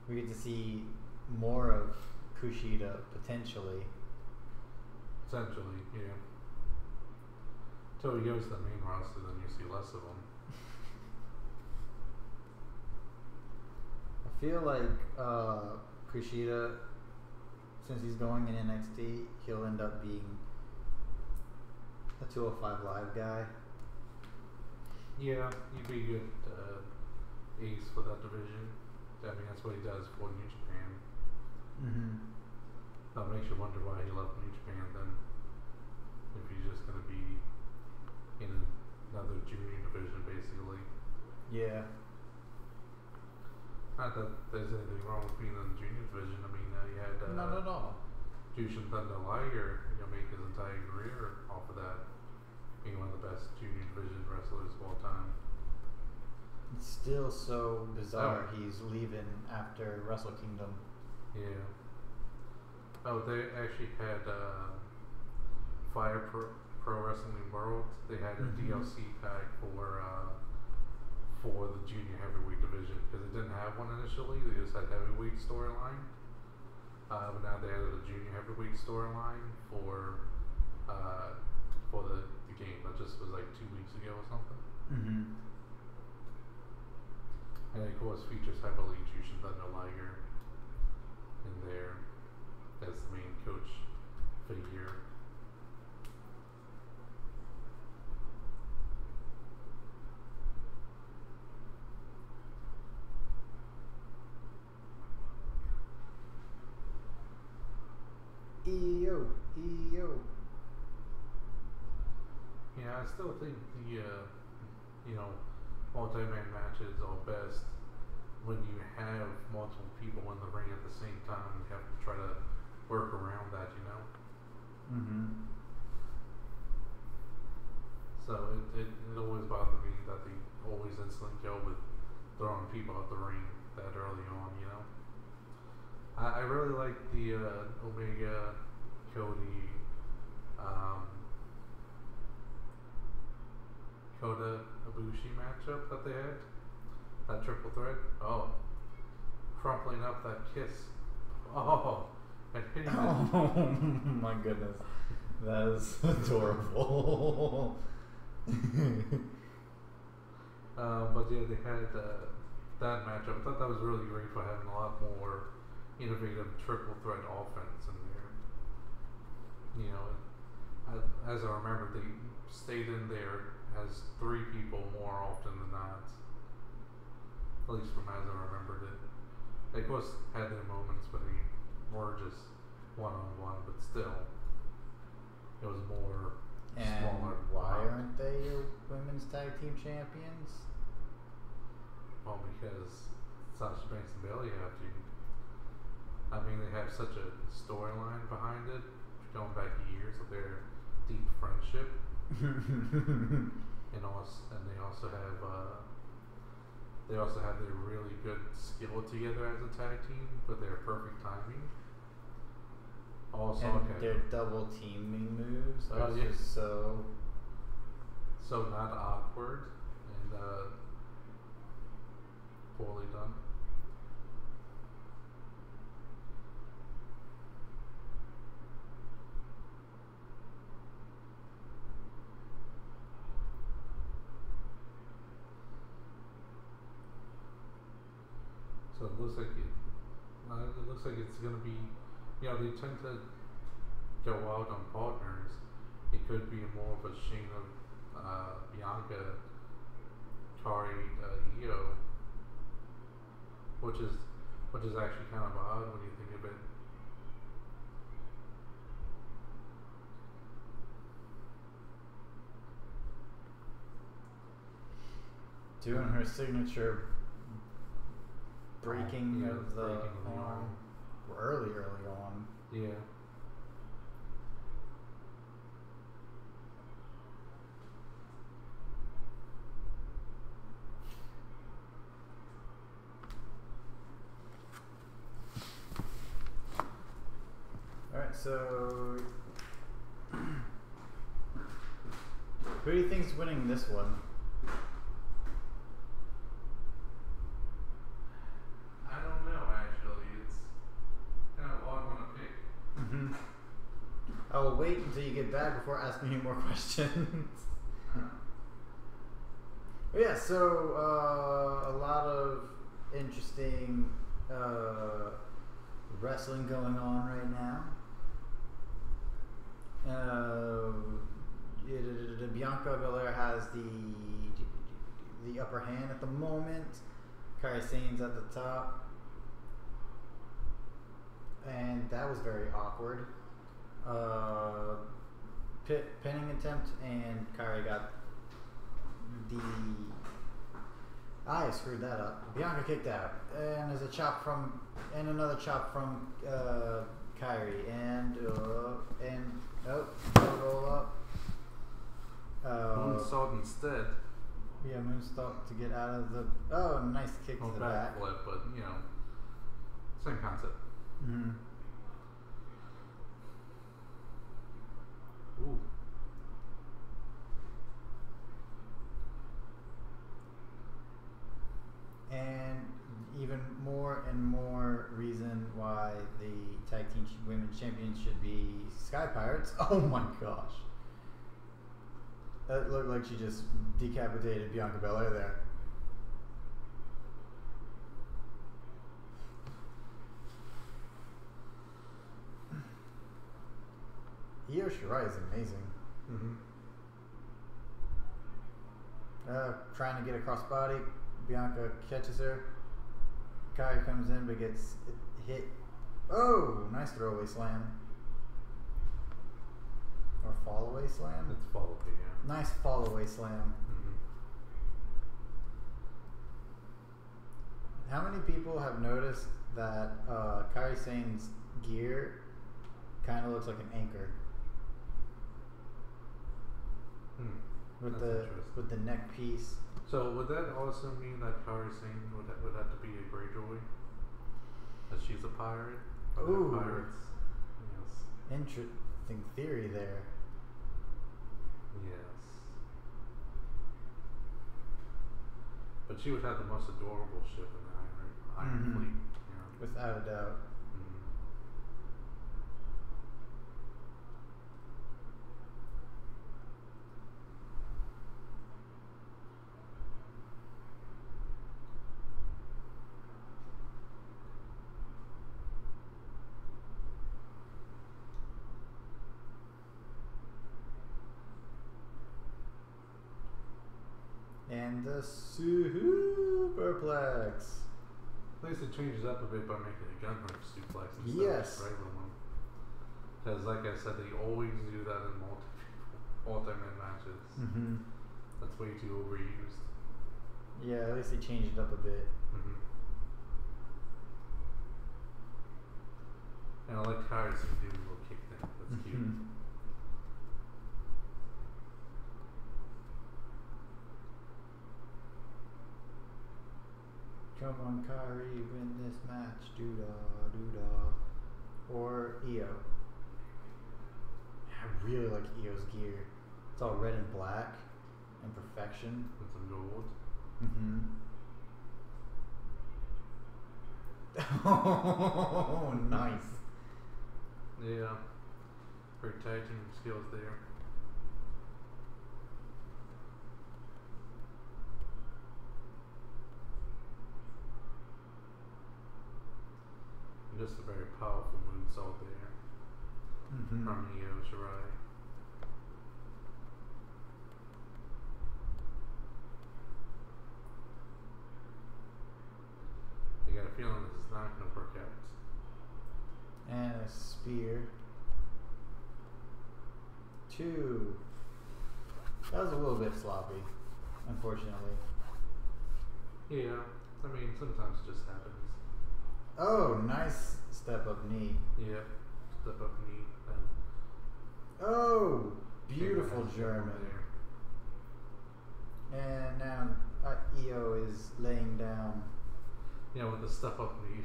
we get to see more of Kushida potentially. Essentially, yeah. Until he goes to the main roster, then you see less of him. I feel like Kushida, since he's going in NXT, he'll end up being a 205 Live guy. Yeah, he'd be a good ace for that division. I mean, that's what he does for New Japan. Mm-hmm. That makes you wonder why he left New Japan then. If he's just going to be in another junior division, basically. Yeah. Not that there's anything wrong with being in the junior division. I mean, you had Not at all. Jushin Thunder Liger, make his entire career off of that. Being one of the best junior division wrestlers of all time. It's still so bizarre he's leaving after Wrestle Kingdom. Yeah. Oh, they actually had Fire Pro Wrestling World. They had a DLC pack for the junior heavyweight division because they didn't have one initially. They just had heavyweight storyline. But now they added a junior heavyweight storyline for the game that just was like 2 weeks ago or something. Mm-hmm. And of course features heavily Jushin Thunder Liger in there as the main coach figure. EO. Yeah, I still think the multi-man matches are best when you have multiple people in the ring at the same time. You have to try to work around that, Mm-hmm. So it always bothered me that they always instantly go with throwing people out the ring that early on, I really like the Omega, Cody, Kota Ibushi matchup that they had. That triple threat. Oh. Crumpling up that kiss. Oh. And hitting it. Oh my goodness. That is adorable. But yeah, they had that matchup. I thought that was really great for having a lot more innovative triple threat offense in there. As I remember, they stayed in there as 3 people more often than not. At least from as I remembered it. They of course had their moments when they were just one-on-one, but still, it was more smaller. Why aren't they your women's tag team champions? Well, because Sasha Banks and Bayley have to. I mean, they have such a storyline behind it, going back years of their deep friendship. and they also have their really good skill together as a tag team with their perfect timing. Also, and their double teaming moves are just so not awkward and poorly done. So it looks like it's gonna be, they tend to go out on partners, it could be more of a Shayna, Bianca, Kari, Io, which is actually kind of odd when you think of it. Doing her signature breaking Yeah, of the breaking of the arm arm. early on. Yeah. Alright, so who do you think's winning this one? I don't know, actually. It's kind of odd one to pick. Mm-hmm. I will wait until you get back before asking you more questions. But yeah, so a lot of interesting wrestling going on right now. Bianca Belair has the upper hand at the moment. Kairi Sane's at the top, and that was very awkward. Pinning attempt, and Kairi got the. I screwed that up. Bianca kicked out, and there's a chop from, and another chop from Kairi, and roll up. Moonsault instead. Yeah, moonsault to get out of the. Oh, nice kick to the back. Flip, but you know, same concept. Mm-hmm. Ooh. And even more and more reason why the tag team women's champions should be Sky Pirates. Oh my gosh. That looked like she just decapitated Bianca Belair there. Io Shirai is amazing. Mm-hmm. Trying to get a crossbody. Bianca catches her. Kairi comes in but gets hit. Oh, nice throwaway slam. Or fall away slam? It's follow up, yeah. Nice fall away slam. Mm-hmm. How many people have noticed that Kairi Sane's gear kind of looks like an anchor? With the neck piece. So would that also mean that Kairi Sane would have to be a Greyjoy? That she's a pirate? Or Ooh. that pirates? Yes. Interesting theory there. Yes. But she would have the most adorable ship in the Iron Mhm. Fleet. You know? Without a doubt. Mhm. And the superplex. At least it changes up a bit by making a gun hook suplex instead Yes. of regular one. Because, like I said, they always do that in multi-man matches. Mm-hmm. That's way too overused. Yeah, at least they changed it up a bit. Mm-hmm. And I like Kairi's new little kick thing. That's cute. Mhm. Come on, Kairi, win this match. Doo-dah, doo-dah. Or Io. I really like Io's gear. It's all red and black and perfection. With some gold. Mm-hmm. Oh, nice. Yeah. Great tag team skills there. Just a very powerful moonsault there. from Io Shirai. I got a feeling this is not going to work out. And a spear. 2. That was a little bit sloppy, unfortunately. Yeah, I mean, sometimes it just happens. Oh, nice step up knee. Yeah, step up knee. Oh, beautiful German. And now Io is laying down. Yeah, with the step up knee,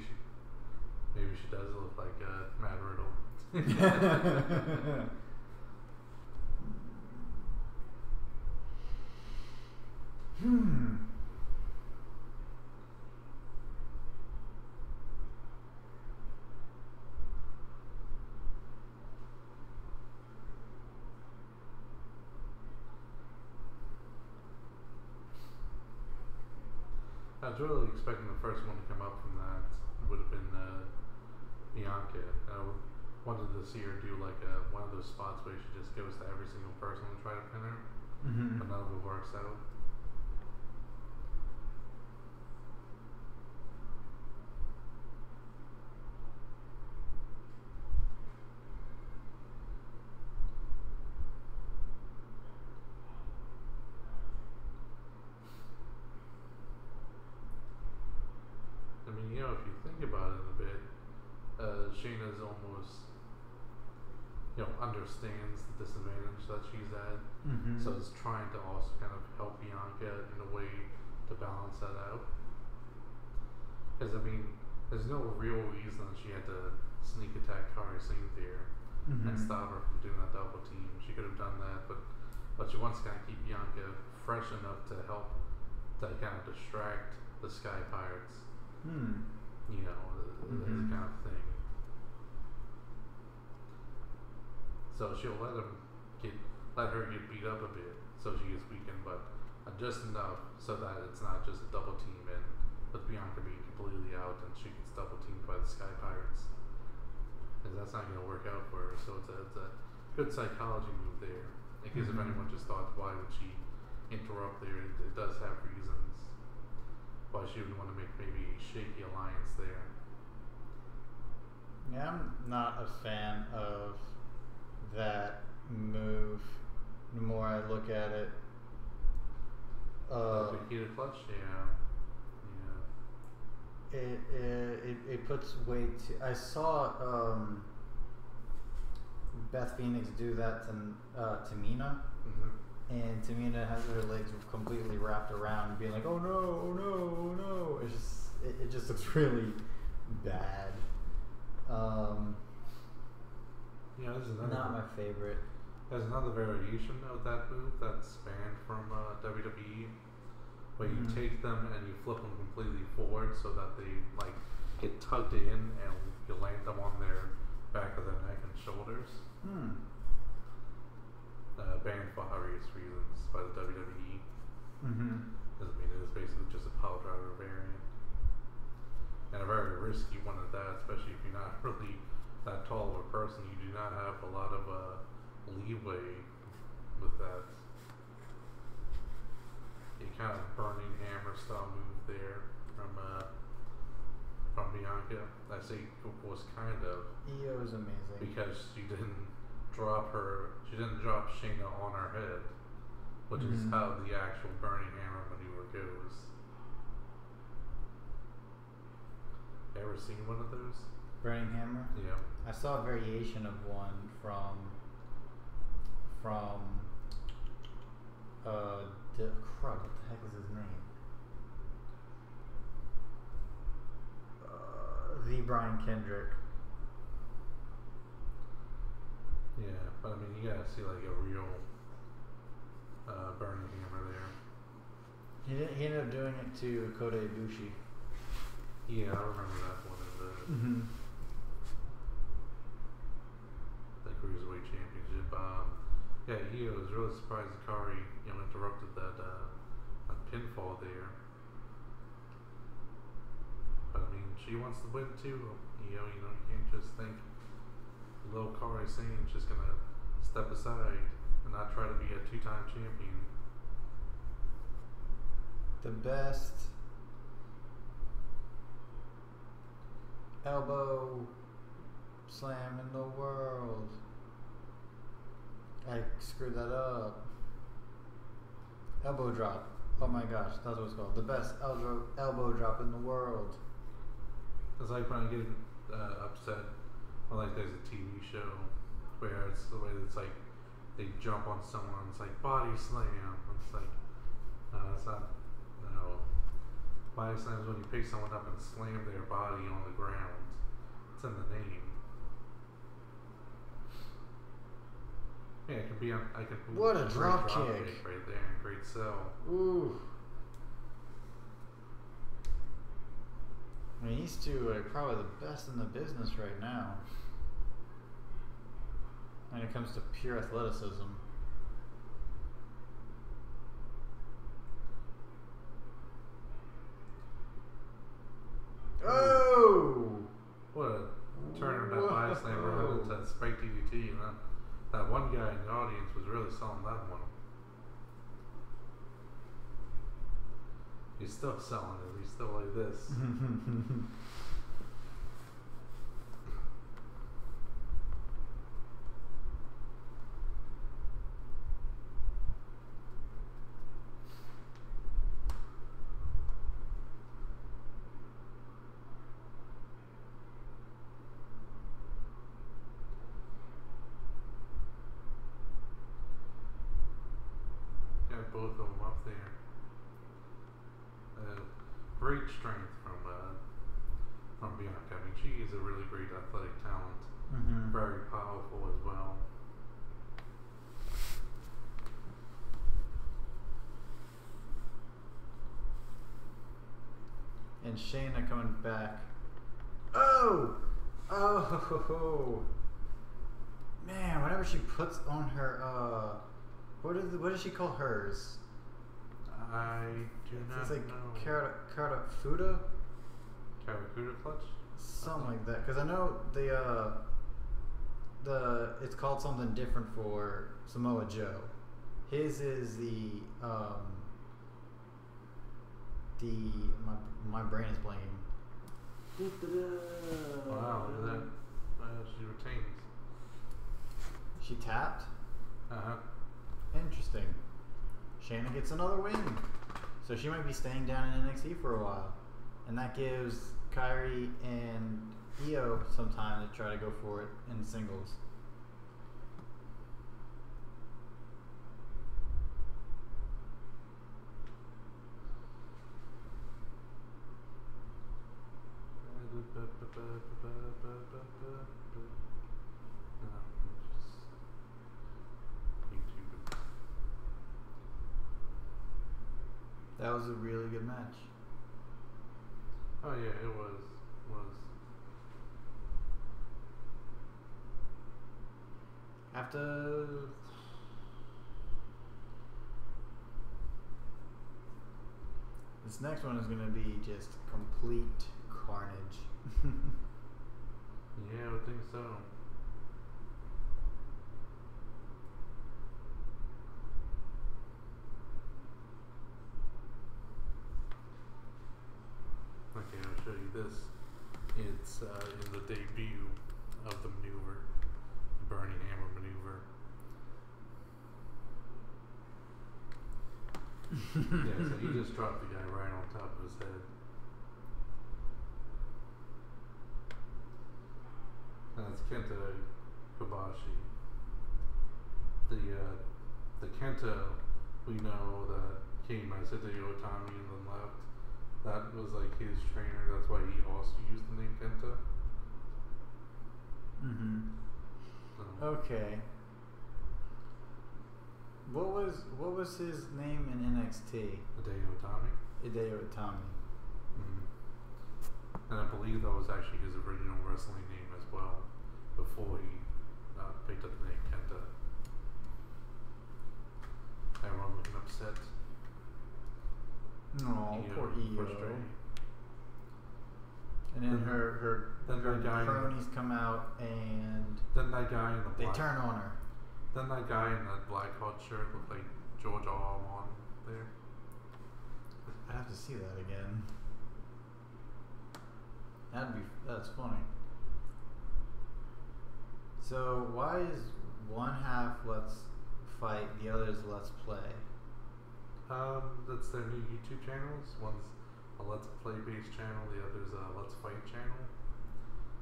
maybe she does look like Matt Riddle. I was really expecting the first one to come up from that would have been Bianca. I wanted to see her do like one of those spots where she just goes to every single person and try to pin her, but none of it works out. I mean, you know, if you think about it a bit, Shayna's almost, you know, understands the disadvantage that she's at, so is trying to also kind of help Bianca in a way to balance that out. Because, I mean, there's no real reason that she had to sneak attack Kairi Sane there and stop her from doing that double team. She could have done that, but she wants to kind of keep Bianca fresh enough to help to kind of distract the Sky Pirates. You know, that kind of thing. So she'll let her get beat up a bit, so she gets weakened, but just enough so that it's not just a double team in, with Bianca being completely out and she gets double teamed by the Sky Pirates. Because that's not going to work out for her. So it's a good psychology move there. In case if anyone just thought, why would she interrupt there? It does have reasons why she would want to make maybe a shaky alliance there. Yeah, I'm not a fan of that move. The more I look at it, The heated clutch, yeah. it puts way too. I saw Beth Phoenix do that to Tamina, and Tamina has her legs completely wrapped around, being like, "Oh no, oh no, oh no!" It's just it just looks really bad. Yeah, this is Not my favorite. There's another variation of that move that's banned from WWE, where you take them and you flip them completely forward so that they like get tugged in and you land them on their back of their neck and shoulders. Banned for obvious reasons by the WWE. Because I mean, it is basically just a pile driver variant, and a very risky one at that, especially if you're not really that tall of a person. You do not have a lot of leeway with that. A kind of burning hammer style move there from Bianca. I say was kind of Io is amazing because she didn't drop Shayna on her head, which is how the actual burning hammer maneuver goes. Ever seen one of those? burning hammer. Yeah. I saw a variation of one from what the heck is his name? The Brian Kendrick. Yeah, but I mean, you gotta see like a real burning hammer there. He ended up doing it to Kota Ibushi. Yeah, I remember that one in the Cruiserweight Championship. Yeah, he was really surprised that Kairi, interrupted that pinfall there. But I mean, she wants to win too. You can't just think, little Kairi Sane's just gonna step aside and not try to be a 2-time champion. The best elbow slam in the world. I screwed that up. Elbow drop. Oh my gosh, that's what it's called. The best elbow drop in the world. It's like when I get upset when like there's a TV show where it's the way it's like they jump on someone, it's like body slam. It's like it's not body slams when you pick someone up and slam their body on the ground. It's in the name. Yeah, it can be on. I can. What a drop kick right there! Great sell. Ooh. I mean, these two are probably the best in the business right now when it comes to pure athleticism. Oh! What a turn of that body slam right into that spike DDT, and that one guy in the audience was really selling that one. He's still selling it. He's still like this. Got both of them up there. Great strength from Bianca. I mean, she is a really great athletic talent. Mm-hmm. Very powerful as well. And Shayna coming back. Oh! Oh! Man, whatever she puts on her, what does she call hers? I do not it's like know. Karafuda? Karafuda clutch? Something like that. Because I know it's called something different for Samoa Joe. His is my brain is blanking. Wow, look at that. She retains. She tapped? Uh-huh. Interesting. Shayna gets another win. So she might be staying down in NXT for a while. And that gives Kairi and Io some time to try to go for it in singles. That was a really good match. Oh yeah, it was. After this next one is going to be just complete carnage. Yeah, I would think so. Okay, I'll show you this. It's in the debut of the maneuver, the Burning Hammer maneuver. Yeah, so he just dropped the guy right on top of his head. That's Kenta Kobashi. The Kenta we know that came as Hideo Itami and then left. That was like his trainer. That's why he also used the name Kenta. Mm-hmm. So. Okay. What was his name in NXT? Hideo Itami. Hideo Itami. Mm-hmm. And I believe that was actually his original wrestling name as well, before he picked up the name Kenta. Everyone looking upset. No, poor Io. Frustrating. And then her guy cronies come out and then that guy in the they black, turn on her. Then that guy in the black hot shirt looked like George R. there. I have to see that again. That's funny. So why is one half let's fight, the other is let's play? That's their new YouTube channels. One's a let's play based channel, the other's a let's fight channel,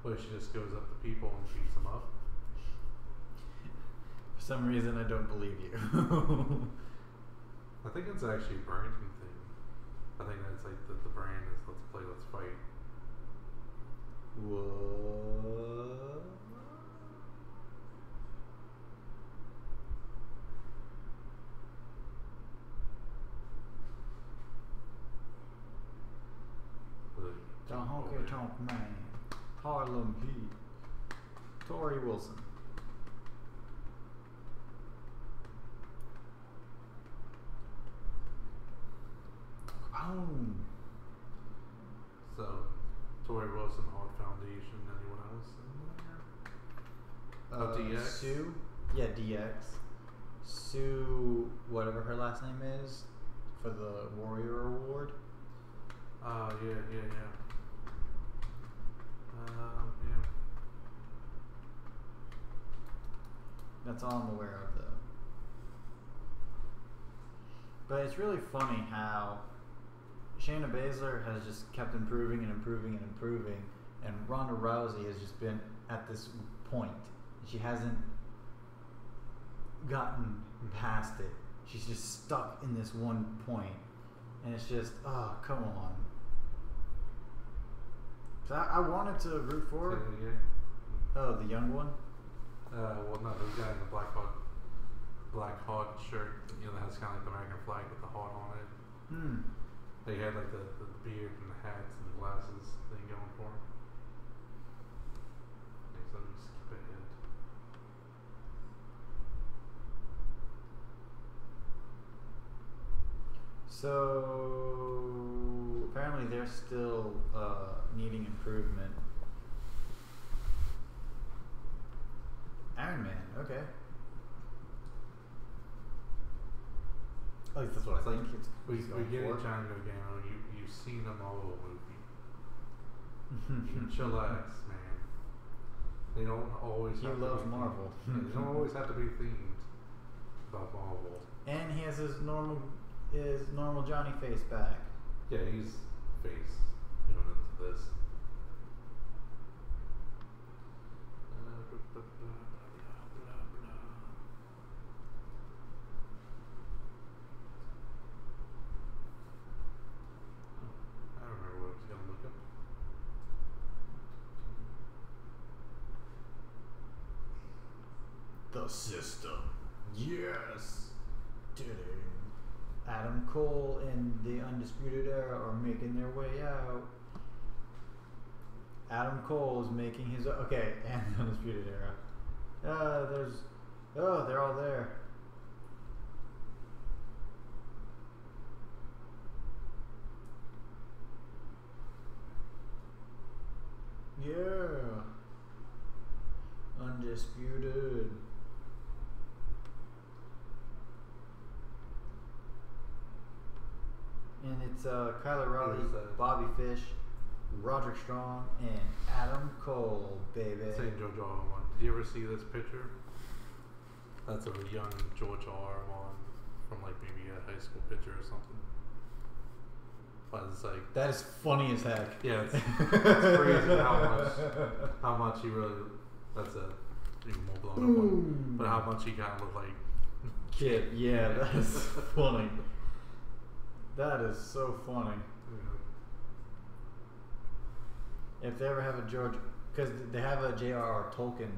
where she just goes up to people and beats them up. For some reason, I don't believe you. I think it's actually a branding thing. I think that's like the brand is let's play, let's fight. What? The honky tonk man, Harlem Heat, Tori Wilson. Boom. So, Tori Wilson, Hard Foundation, anyone else in there? DX? Sue? Yeah, DX. Sue, whatever her last name is, for the Warrior Award. Yeah. Yeah. That's all I'm aware of, though. But it's really funny how Shayna Baszler has just kept improving and improving and improving, and Ronda Rousey has just been at this point. She hasn't gotten past it. She's just stuck in this one point, and it's just, oh, come on. So I wanted to root for her. Oh, the young one? Well, no, the guy in the black heart shirt, you know, that has kind of like the American flag with the heart on it. They had like the beard and the hats and the glasses thing going for him. Okay, so let me skip ahead. So apparently they're still needing improvement. Iron Man, okay. At least that's what I think. We get it, John Gargano. You've seen the Marvel movie. You chillax, man. They don't always. He loves Marvel. They don't always have to be themed about Marvel. And he has his normal Johnny face back. Yeah, he's face going into this. I remember what I was going to look up. The System. Yes. Adam Cole and the Undisputed Era are making their way out. Adam Cole is making his and the Undisputed Era. They're all there. Yeah. Undisputed. And it's Kyle O'Reilly, Bobby Fish, Roderick Strong, and Adam Cole, baby. St. George R. one. Did you ever see this picture? That's a young George R. one from like maybe a high school picture or something. But it's like that is funny as heck. Yeah, it's crazy how much he really. That's a even more blown up one. But how much he kind of looked like kid. Yeah, that's funny. That is so funny. Yeah. If they ever have a George, because they have a J.R.R. Tolkien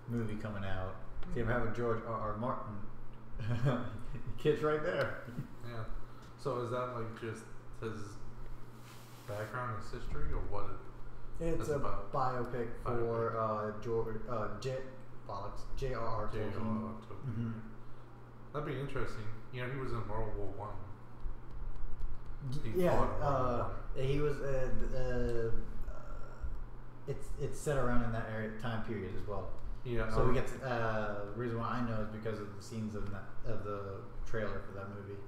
movie coming out. If they ever have a George R.R. Martin, kid's right there. Yeah. So is that like just his background, his history, or what? It's a biopic for J.R.R. Tolkien. That'd be interesting. You know, he was in World War I. He Yeah, fought in World War I. he was. It's set around in that area, time period as well. Yeah. So we get the reason why I know is because of the scenes of the trailer for that movie.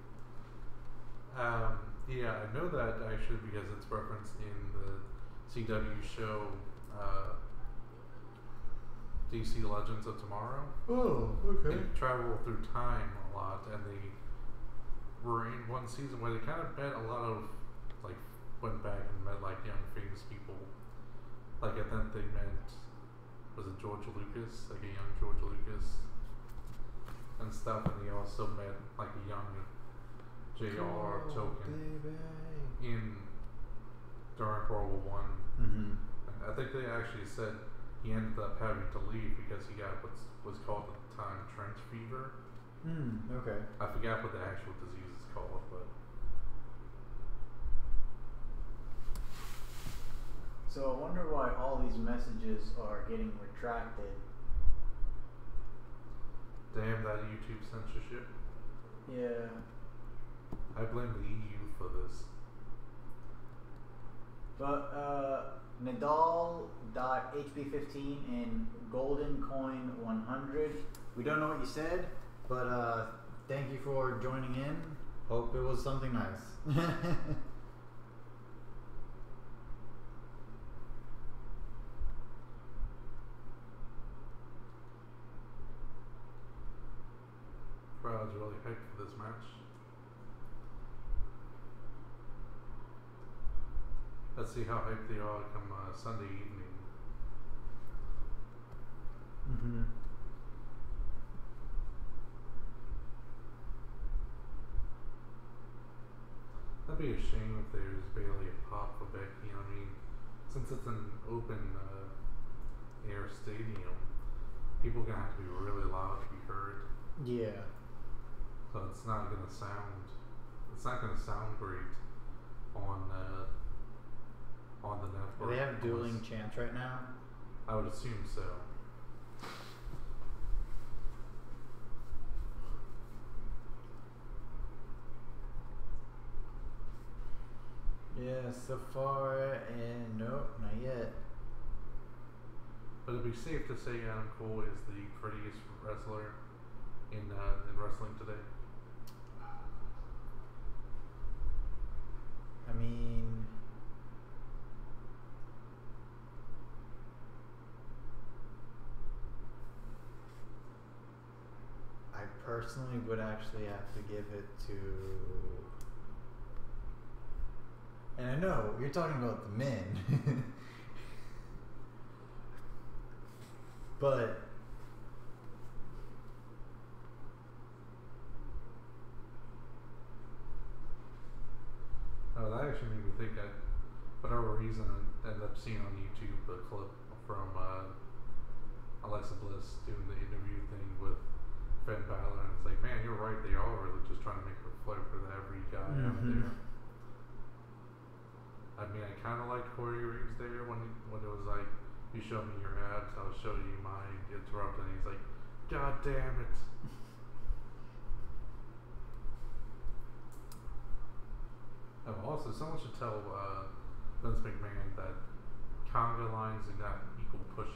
Yeah, I know that actually because it's referenced in the CW show DC Legends of Tomorrow. Oh, They travel through time a lot, and they were in one season where they kind of met a lot of, like, went back and met, like, young famous people. Like, I think they met, was it George Lucas? Like, a young George Lucas and stuff, and they also met, like, a young J.R. Tolkien during World War I. Mm-hmm. And I think they actually said he ended up having to leave because he got what was called at the time trench fever. Okay. I forgot what the actual disease is called, but So I wonder why all these messages are getting retracted. damn that YouTube censorship. Yeah. I blame the EU for this. But Nadal.HB15 in Golden Coin 100. We don't know what you said, but thank you for joining in. Hope it was something nice. Crowd's really hyped for this match. Let's see how hyped they are come Sunday evening. Mm-hmm. That'd be a shame if there's barely a pop for Becky. I mean, since it's an open air stadium, people are gonna have to be really loud to be heard. Yeah. So it's not gonna sound great on the network. Do they have dueling unless- chants right now? I would assume so. Yeah, so far, and nope, not yet. But it'd be safe to say Adam Cole is the prettiest wrestler in wrestling today. I mean, I personally would actually have to give it to, and I know you're talking about the men, but Oh, that actually made me think. Whatever reason, I ended up seeing on YouTube a clip from Alexa Bliss doing the interview thing with Finn Balor, and it's like, man, you're right. They are really just trying to make her flirt with every guy out there. I mean, I kind of liked Corey Reeves there when it was like, you show me your abs, I'll show you mine. Interrupted, and he's like, God damn it. Also, someone should tell Vince McMahon that conga lines do not equal pushes.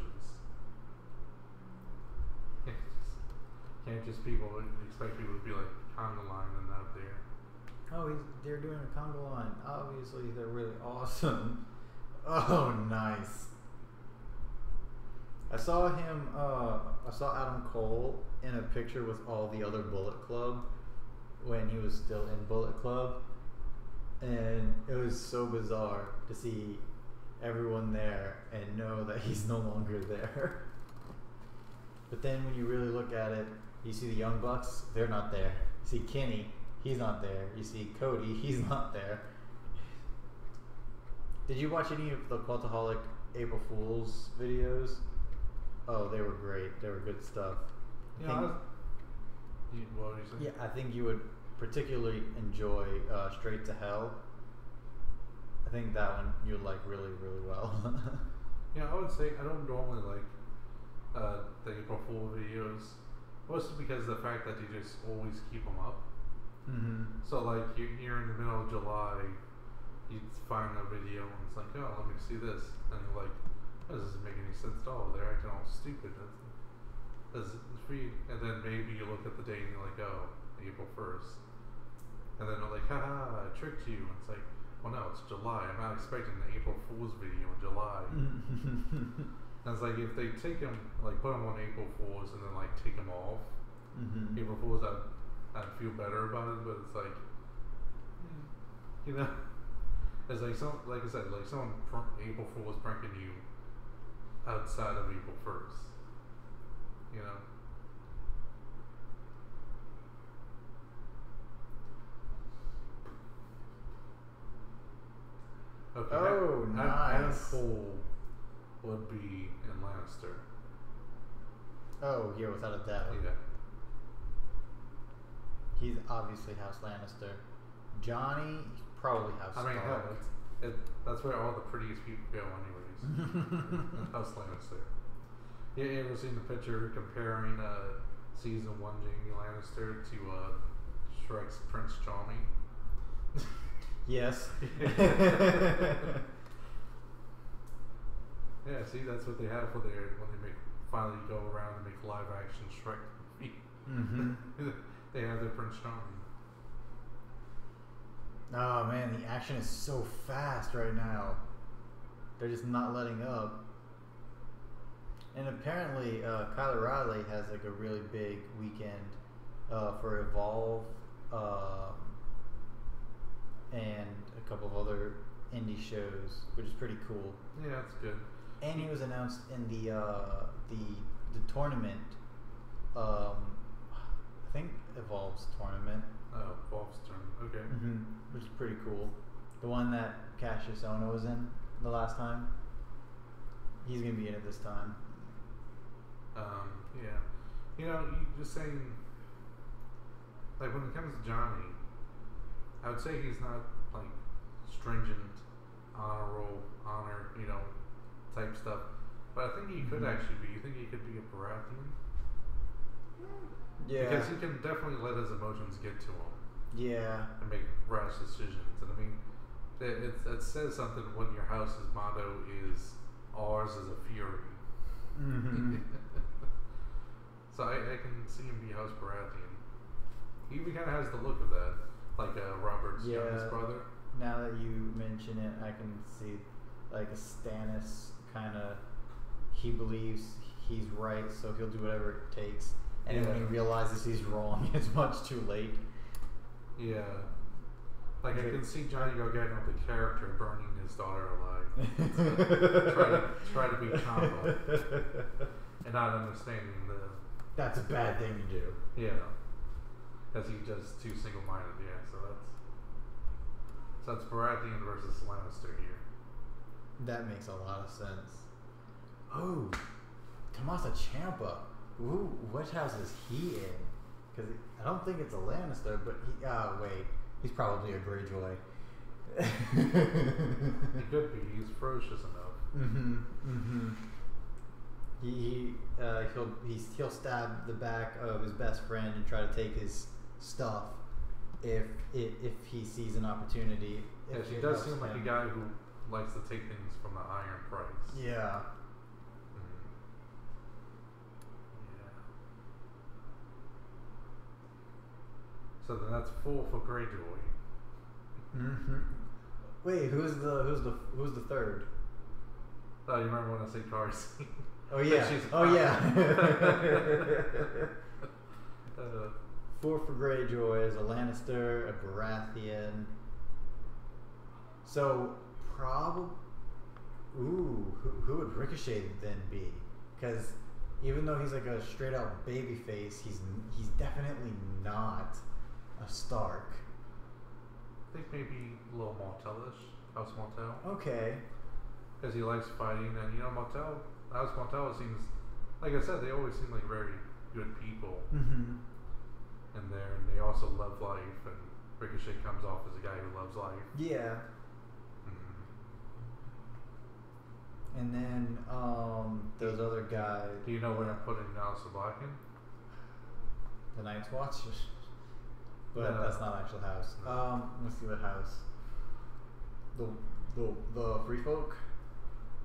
Can't just people expect people to be like conga line and out there. oh, they're doing a conga line. Obviously, they're really awesome. Oh, nice. I saw him. I saw Adam Cole in a picture with all the other Bullet Club when he was still in Bullet Club. And it was so bizarre to see everyone there and know that he's no longer there. But then when you really look at it, you see the Young Bucks, they're not there. You see Kenny, he's not there. You see Cody, he's not there. Did you watch any of the Cultaholic April Fool's videos? Oh, they were great. They were good stuff. What were you saying? Yeah, I think you would particularly enjoy Straight to Hell. I think that one you'd like really, really well. Yeah, I would say I don't normally like the April Fool videos, mostly because of the fact that they just always keep them up. Mm-hmm. So like you're in the middle of July, you find a video and it's like, oh, let me see this, and you're like, oh, this doesn't make any sense at all. They're acting all stupid. That's free. And then maybe you look at the date and you're like, oh, April 1st, and then they're like, haha, I tricked you. And it's like, well, no, it's July. I'm not expecting an April Fool's video in July. And it's like if they take them, like put them on April Fools and then like take them off. Mm-hmm. April Fools, I'd feel better about it, but it's like, you know, it's like like I said, like someone April Fool's pranking you outside of April 1st, you know. Okay. Oh, Adam nice. Cole would be in Lannister. Oh, yeah, without a doubt. Yeah. He's obviously House Lannister. Johnny, probably House I mean, hell, Stark. that's where all the prettiest people go, anyways. House Lannister. Yeah, you ever seen the picture comparing season 1 Jaime Lannister to Shrek's Prince Charming? Yes. Yeah, see, that's what they have for their when they finally go around and make live action Shrek movie. Mm-hmm. They have their Prince Charming. Oh man, the action is so fast right now. They're just not letting up. And apparently, Kyle O'Reilly has like a really big weekend for Evolve and a couple of other indie shows, which is pretty cool. Yeah, that's good. And he was announced in the tournament. I think Evolve's tournament. Wolf's turn. Okay. Mm-hmm. Which is pretty cool. The one that Cassius Ohno was in the last time. He's gonna be in it this time. Yeah. You know, you just saying, like when it comes to Johnny, I would say he's not like stringent, honor, you know, type stuff. But I think he could actually be. You think he could be a Baratheon? Yeah. Because he can definitely let his emotions get to him. Yeah. And make rash decisions. And I mean, it says something when your house's motto is "Ours is a fury." Mm-hmm. So I can see him be House Baratheon. He even kind of has the look of that, like Robert's youngest brother. Now that you mention it, I can see like a Stannis kind of. He believes he's right, so he'll do whatever it takes. And then when he realizes he's wrong, it's much too late. Yeah. Like I can see Johnny Gargano, the character, burning his daughter alive. try to be Champa. And not understanding the... That's a bad thing to do. Yeah. Because he's just too single-minded, yeah. So that's Baratheon versus Lannister here. That makes a lot of sense. Oh, Tommaso Ciampa. Ooh, which house is he in? Because I don't think it's a Lannister, but he. Wait, he's probably a Greyjoy. He could be. He's ferocious enough. Mm-hmm. Mm-hmm. He'll stab the back of his best friend and try to take his stuff if he sees an opportunity. Yes, he does seem like a guy who likes to take things from the iron price. Yeah. So then that's 4 for Greyjoy. Mm-hmm. Wait, who's the third? Oh, you remember when I said Carson? Oh yeah. Yeah. 4 for Greyjoy is a Lannister, a Baratheon. So probably. Ooh, who would Ricochet then be? Because even though he's like a straight out baby face, he's definitely not a Stark. I think maybe a little Martellish, House Martell. Okay. Because he likes fighting, and you know House Martell seems, like I said, they always seem like very good people. Mm-hmm. And they also love life, and Ricochet comes off as a guy who loves life. Yeah. Mm-hmm. And then those other guys. Do you know where I'm putting Alistair Blacken? The Night's Watch. but that's not actual house. Let's see what house. The free folk.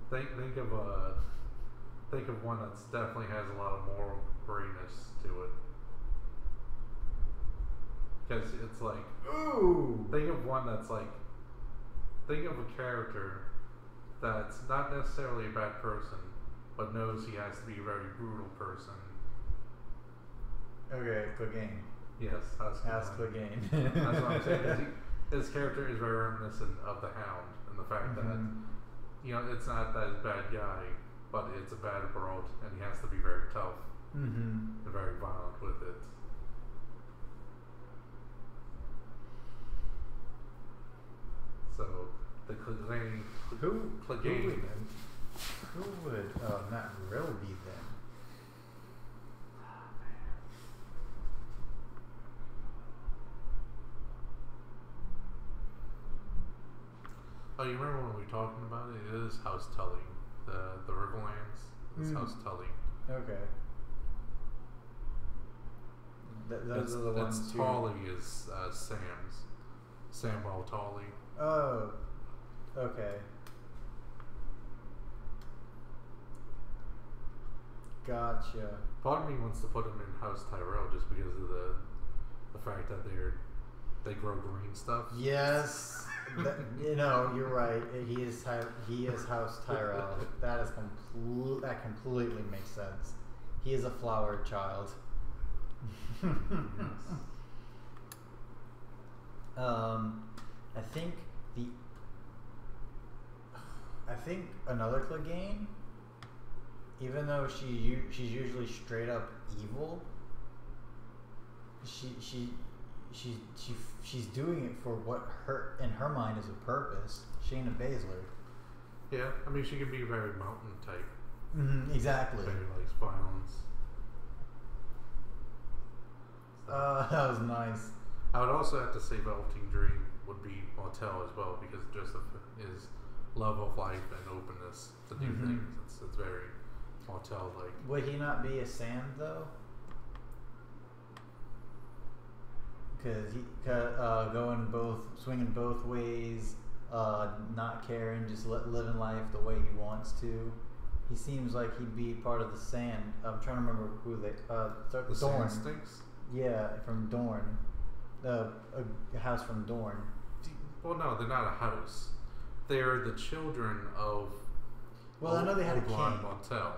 Think of one that's definitely has a lot of moral grayness to it. Because it's like, ooh. Think of one that's like, think of a character that's not necessarily a bad person, but knows he has to be a very brutal person. Okay, Clegane. Yes, Ask Clegane. That's what I'm saying. 'Cause his character is very reminiscent of the Hound, and the fact that it's not that he's a bad guy, but it's a bad world, and he has to be very tough and very violent with it. So the Clegane. Who Clegane. Who would Matt Riddle be then? Oh, you remember when we were talking about it? It is House Tully. The Riverlands is House Tully. Okay. Those are the ones It's too. Tully is Sam's. Samwell Tully. Oh. Okay. Gotcha. Part of me wants to put him in House Tyrell just because of the fact that they grow green stuff. Yes. You're right. He is House Tyrell. That completely makes sense. He is a flower child. Yes. I think another Clegane, even though she's usually straight up evil, she's doing it for what in her mind is a purpose. Shayna Baszler. Yeah, I mean she can be very mountain type. Exactly. Very likes violence. That was nice. I would also have to say Velveteen Dream would be Martell as well because just of his love of life and openness to new things. It's very Martell like. Would he not be a Sand though? Because he swinging both ways, not caring, just living life the way he wants to. He seems like he'd be part of the Sand. I'm trying to remember who they. The Dorne. Sand Stinks? Yeah, from Dorne. A house from Dorne. Well, no, they're not a house. They're the children of. Well, I know they had a king. Martell.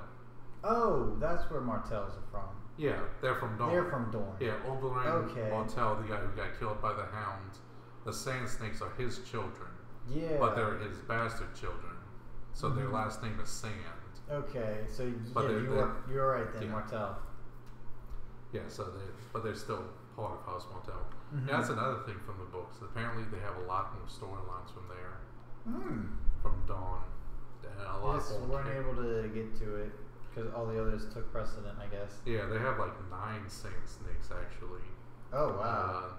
Oh, that's where Martells are from. Yeah, they're from Dorne. They're from Dorne. Yeah, Oberyn Okay. Martell, the guy who got killed by the Hound. The Sand Snakes are his children. Yeah. But they're his bastard children. So their last name is Sand. Okay, so But you're right then, yeah. Martell. Yeah, but they're still part of House Martell. Yeah, that's another thing from the books. Apparently, they have a lot more storylines from there. From Dawn. And a lot Yes, more weren't able to get to it because all the others took precedent, I guess. Yeah, they have like 9 Sand Snakes actually. Oh wow!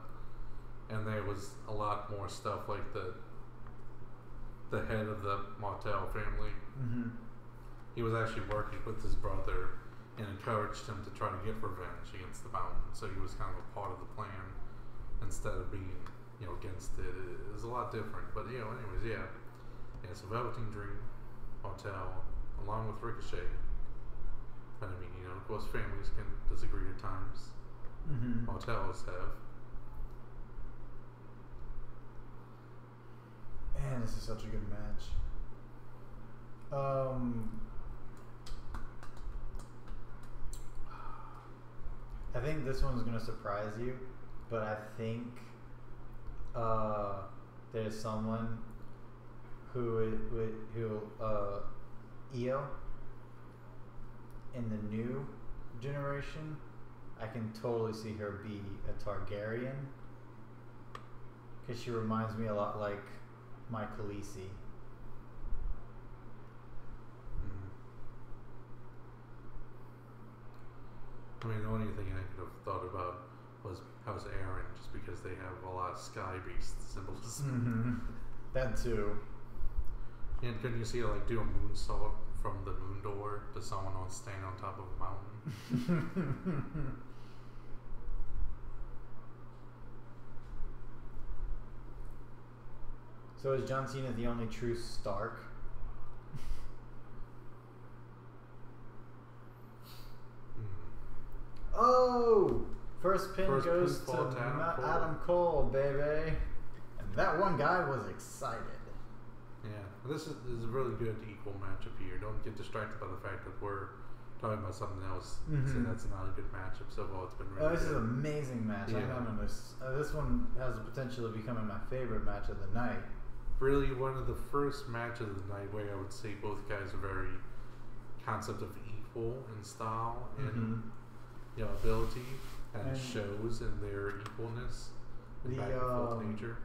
And there was a lot more stuff like the head of the Martell family. He was actually working with his brother and encouraged him to try to get revenge against the Mountain. So he was kind of a part of the plan instead of being, against it. It was a lot different. But anyways, yeah. So Velveteen Dream, Martell, along with Ricochet. But I mean, of course, families can disagree at times. Martells have. Man, this is such a good match. I think this one's gonna surprise you, but I think there's someone who Io in the new generation. I can totally see her be a Targaryen because she reminds me a lot like my Khaleesi. I mean, the only thing I could have thought about was House Aaron, just because they have a lot of sky beast symbolism. That too. And couldn't you see her do a moonsault from the moon door to someone standing on top of a mountain? So is John Cena the only true Stark? Oh! First pin goes to Adam Cole, baby. And that one guy was excited. Yeah, this is a really good equal matchup here. Don't get distracted by the fact that we're talking about something else. So that's not a good matchup so far. It's been really this good. is an amazing match. Yeah. This one has the potential of becoming my favorite match of the night. Really one of the first matches of the night where I would say both guys are very concept of equal in style and ability, and shows in their equalness and back and forth nature.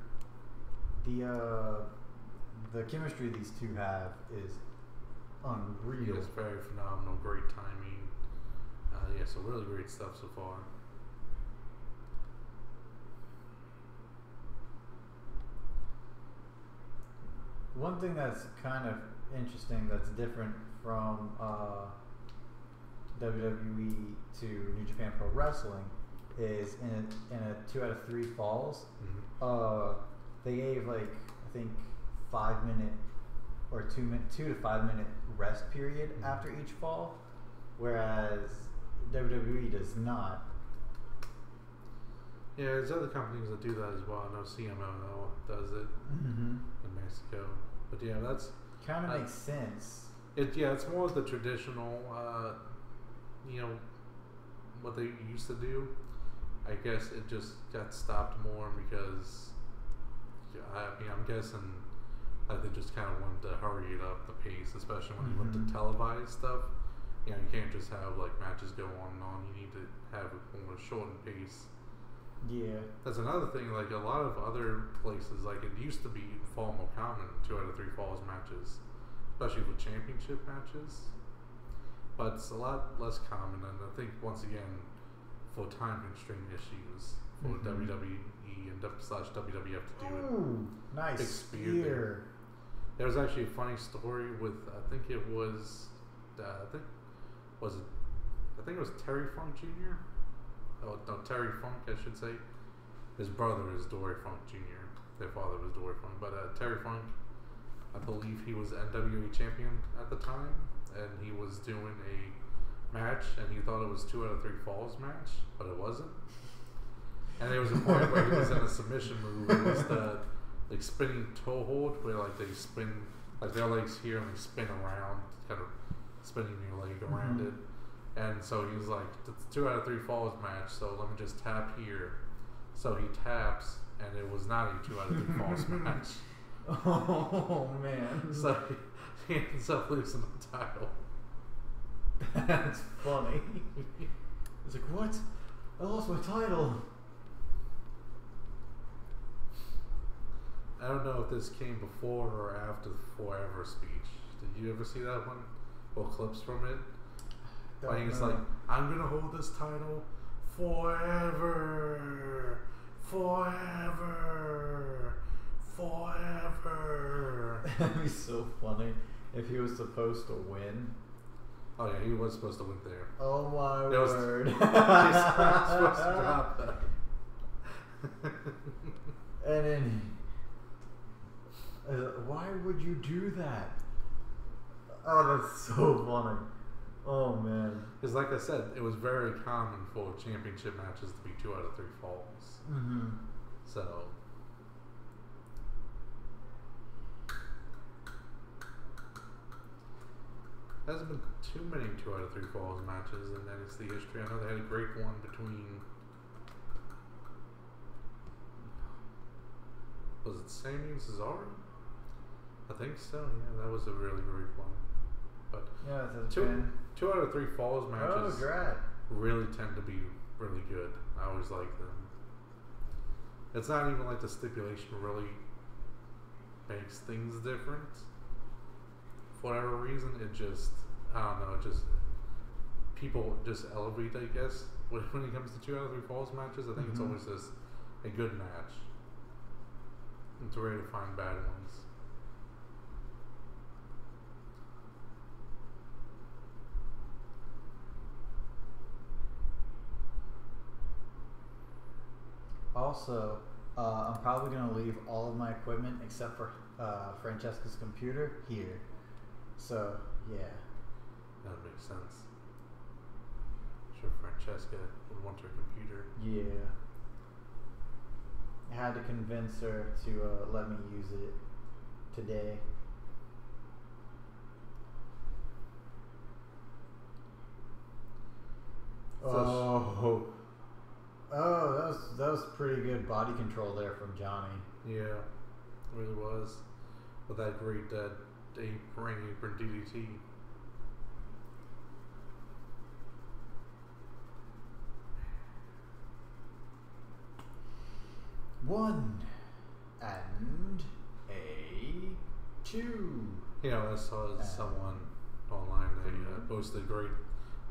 The chemistry these two have is unreal. It's very phenomenal, great timing. So really great stuff so far. One thing that's kind of interesting, that's different from WWE to New Japan Pro Wrestling, is in a 2 out of 3 falls, they gave I think 5 minute or 2 to 5 minute rest period after each fall, whereas WWE does not. Yeah, there's other companies that do that as well. I know CMLL does it in Mexico, but yeah, that's kind of makes sense. It's more of the traditional, what they used to do. I guess it just got stopped more because, I'm guessing they just kind of wanted to hurry it up the pace, especially when you want to televise stuff. You can't just have matches go on and on. You need to have it more shortened pace. Yeah. That's another thing. A lot of other places, it used to be far more common 2 out of 3 falls matches, especially with championship matches. But it's a lot less common, and I think once again, for time constraint issues for WWE and /WWF to do it. Nice big spear. There was actually a funny story with I think it was Terry Funk Jr. Oh no, Terry Funk I should say. His brother is Dory Funk Jr. Their father was Dory Funk, but Terry Funk, I believe he was NWA champion at the time, and he was doing a match, and he thought it was 2 out of 3 falls match, but it wasn't. And there was a point where he was in a submission move. It was the spinning toe hold, where they spin their legs here and they spin around, kind of spinning your leg around it. And so he was like, "It's 2 out of 3 falls match, so let me just tap here." So he taps, and it was not a 2 out of 3 falls match. Oh man! So he ends up losing the title. That's funny. It's like, what? I lost my title. I don't know if this came before or after the Forever speech. Did you ever see that one? Or clips from it? It's like, I'm gonna hold this title forever, forever, forever. That'd be so funny if he was supposed to win. Oh yeah, he was supposed to win there. Oh my word! He's supposed to drop that. And then, why would you do that? Oh, that's so funny. Oh man! Because like I said, it was very common for championship matches to be 2 out of 3 falls. So. There hasn't been too many 2 out of 3 falls matches in NXT history. I know they had a great one between. Was it Sammy and Cesaro? I think so. Yeah, that was a really great one. But yeah, two out of 3 falls matches really tend to be really good. I always like them. It's not even like the stipulation really makes things different. For whatever reason, it just, I don't know, people just elevate, I guess, when it comes to 2 out of 3 falls matches. I think it's always just a good match. It's rare to find bad ones. Also, I'm probably going to leave all of my equipment except for Francesca's computer here. So yeah. That makes sense. Sure, Francesca would want her computer. Yeah. I had to convince her to let me use it today. Oh, that was pretty good body control there from Johnny. Yeah, it really was. With that great ring apron DDT. One and a two. You know, I saw someone online they posted great.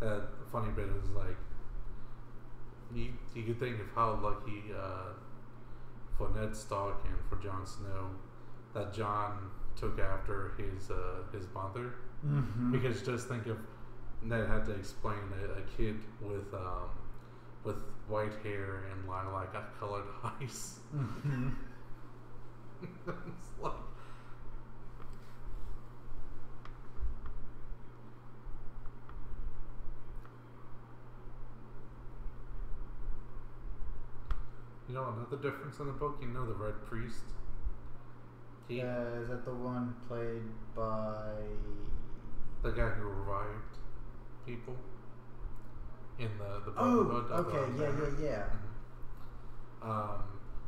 That funny bit is like you could think of how lucky for Ned Stark and for Jon Snow that Jon took after his mother, because just think if Ned had to explain a kid with white hair and lilac colored eyes. It's like, you know, another difference in the book, you know, the Red Priest. Is that the one played by the guy who revived people in the Brotherhood? Oh, okay, yeah.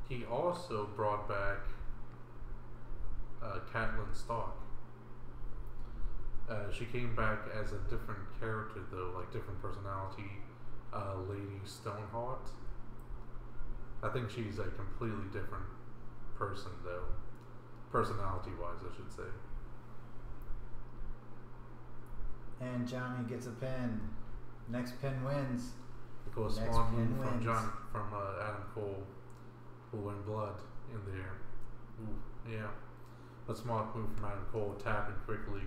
He also brought back Catelyn Stark. She came back as a different character, though, like different personality. Lady Stoneheart. I think she's a completely different person, though. Personality-wise, I should say. And Johnny gets a pin. Next pin wins. Of course, smart move from Adam Cole, who went blood in there. Ooh, yeah, a smart move from Adam Cole, tapping quickly.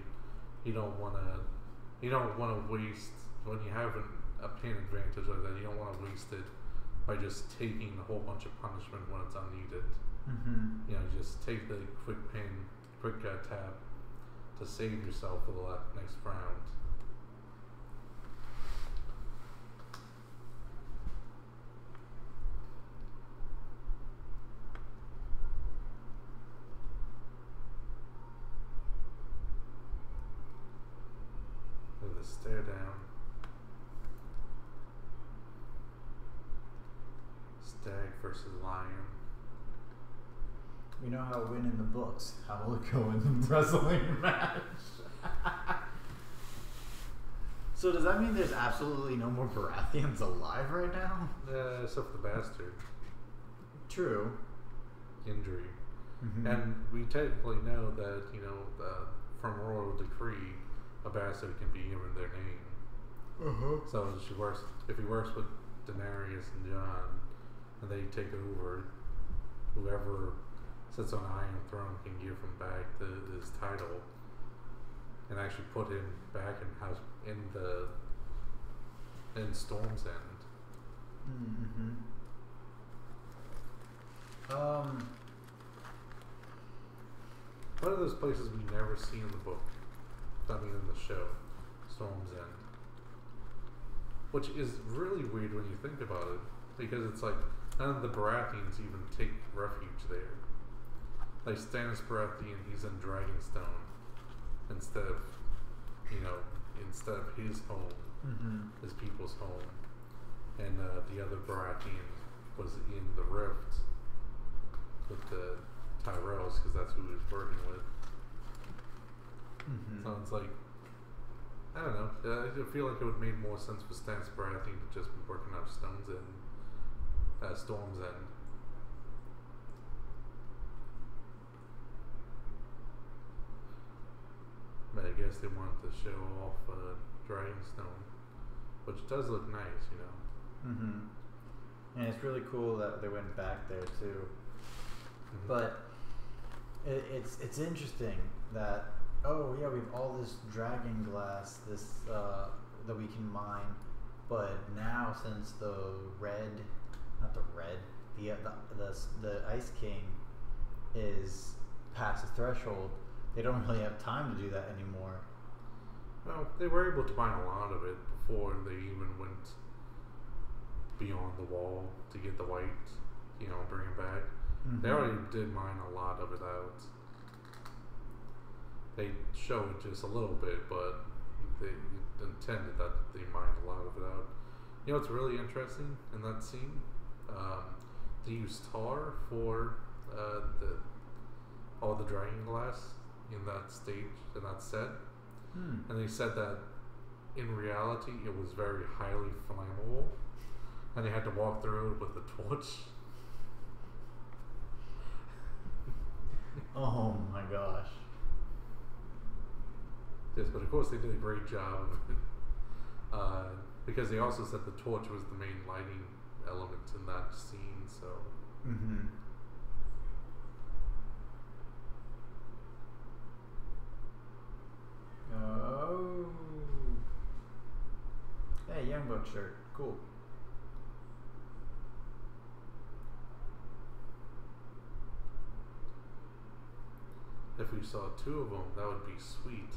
You don't want to waste when you have a pin advantage like that. You don't want to waste it by just taking a whole bunch of punishment when it's unneeded. You know, just take the quick tap to save yourself for the next round. Look at the stare down. Stag versus lion. We know how to win in the books. How will it go in the wrestling match? So does that mean there's absolutely no more Baratheons alive right now? Except for the bastard. True. Injury. And we technically know that, you know, from royal decree, a bastard can be given their name. So if he works with Daenerys and Jon, and they take over, whoever sits on an Iron Throne can give him back his title and actually put him back in Storm's End. One of those places we never see in the book, I mean in the show, Storm's End, which is really weird when you think about it, because it's like none of the Baratheons even take refuge there. Like Stannis Baratheon, he's in Dragonstone instead of his home, his people's home, and the other Baratheon was in the Rift with the Tyrells because that's who he was working with. So it's like, I don't know. I feel like it would have made more sense for Stannis Baratheon to just be working out Storm's End. But I guess they wanted to show off Dragonstone, which does look nice, you know. And it's really cool that they went back there too. But it's interesting that we have all this dragon glass that we can mine, but now since the Ice King is pass a threshold, they don't really have time to do that anymore. Well, they were able to mine a lot of it before they even went beyond the wall to get the white, bring it back. Mm-hmm. They already did mine a lot of it out. They showed just a little bit, but they intended that they mined a lot of it out. You know what's really interesting in that scene? They used tar for all the dragon glass in that stage, in that set. And they said that in reality it was very highly flammable, and they had to walk through it with a torch. Oh my gosh. Yes, but of course they did a great job of it. Because they also said the torch was the main lighting element in that scene, so. Mm-hmm. Oh. Hey, Young Buck shirt. Cool. If we saw two of them, that would be sweet.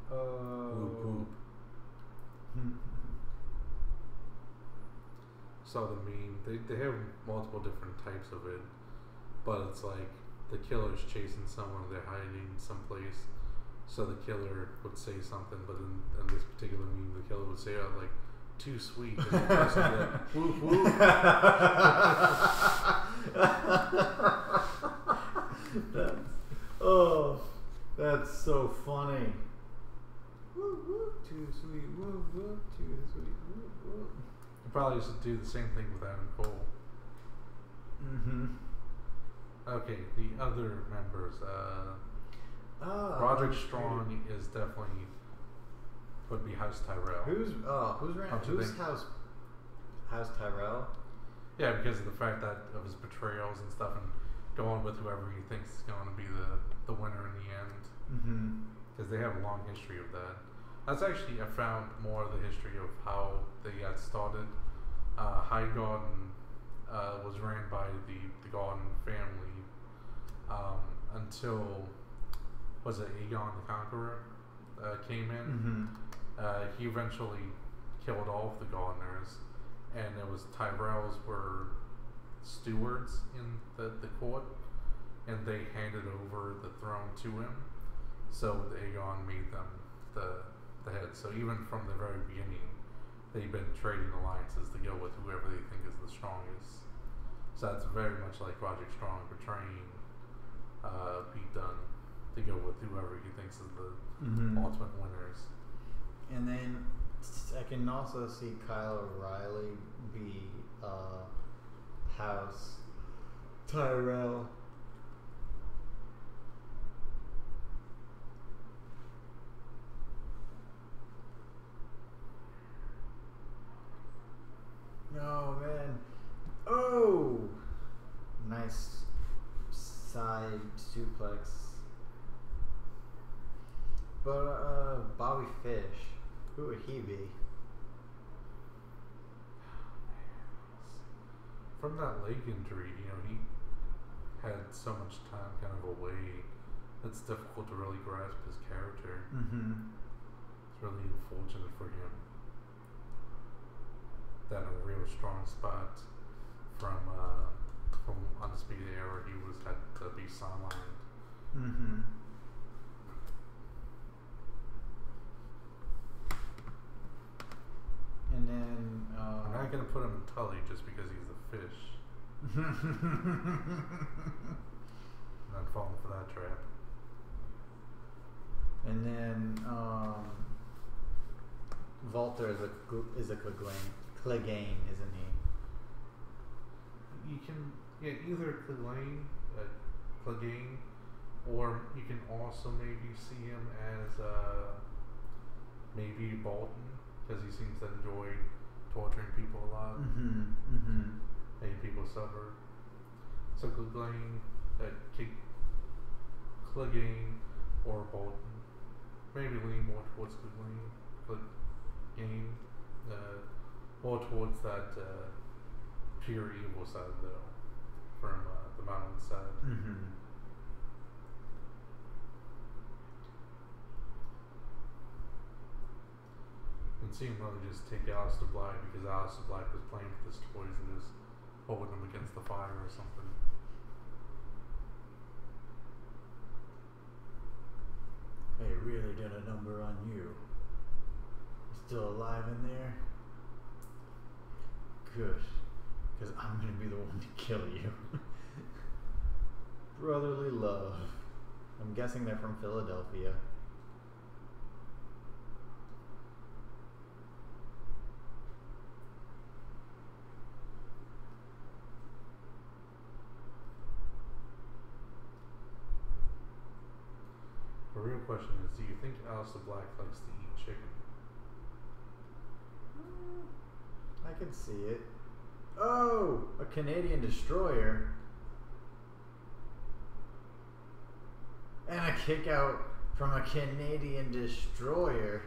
Whoop whoop. Saw the meme. They have multiple different types of it, but it's like the killer's chasing someone, they're hiding someplace. So the killer would say something, but in this particular meme, the killer would say, "Oh, like too sweet." And the person would be like, "Whoop whoop." That's so funny. Woo woo, too sweet. Woo woo, too sweet. Woo woo. You probably should do the same thing with Adam Cole. Mm-hmm. Okay, the other members. Roderick Strong is definitely would be House Tyrell. Who's House Tyrell? Yeah, because of the fact that of his betrayals and stuff, and going with whoever he thinks is going to be the winner in the end. Mm-hmm. Because they have a long history of that. That's actually, I found more of the history of how they got started. High Garden was ran by the Garden family until, was it Aegon the Conqueror came in. Mm-hmm. He eventually killed all of the Gardeners, and it was Tyrells were stewards in the court, and they handed over the throne to him. So Aegon made them the head. So even from the very beginning, they've been trading alliances to go with whoever they think is the strongest. So that's very much like Roderick Strong betraying Pete Dunne to go with whoever he thinks is the ultimate winners. And then I can also see Kyle O'Reilly be House Tyrell. Oh man. Oh, nice side suplex. But Bobby Fish, who would he be? From that leg injury, he had so much time kind of away. It's difficult to really grasp his character. It's really unfortunate for him. That a real strong spot from Undisputed Era, he had to be sidelined. And then I'm not gonna put him in Tully just because he's a fish. Not falling for that trap. And then Walter is a Clegane, isn't he? You can either Clegane, or you can also maybe see him as maybe Bolton, because he seems to enjoy torturing people a lot. Making people suffer. So Clegane, Clegane or Bolton. Maybe lean more towards Clegane. More towards that pure evil side though, from them out inside. Mm-hmm. And seeing Mother just take Aleister Black because Aleister Black was playing with his toys and just holding them against the fire or something. They really did a number on you. You still alive in there? Good. Because I'm going to be the one to kill you. Brotherly love. I'm guessing they're from Philadelphia. The real question is, do you think Aleister Black likes to eat chicken? I can see it. Oh, a Canadian destroyer. And a kick out from a Canadian destroyer.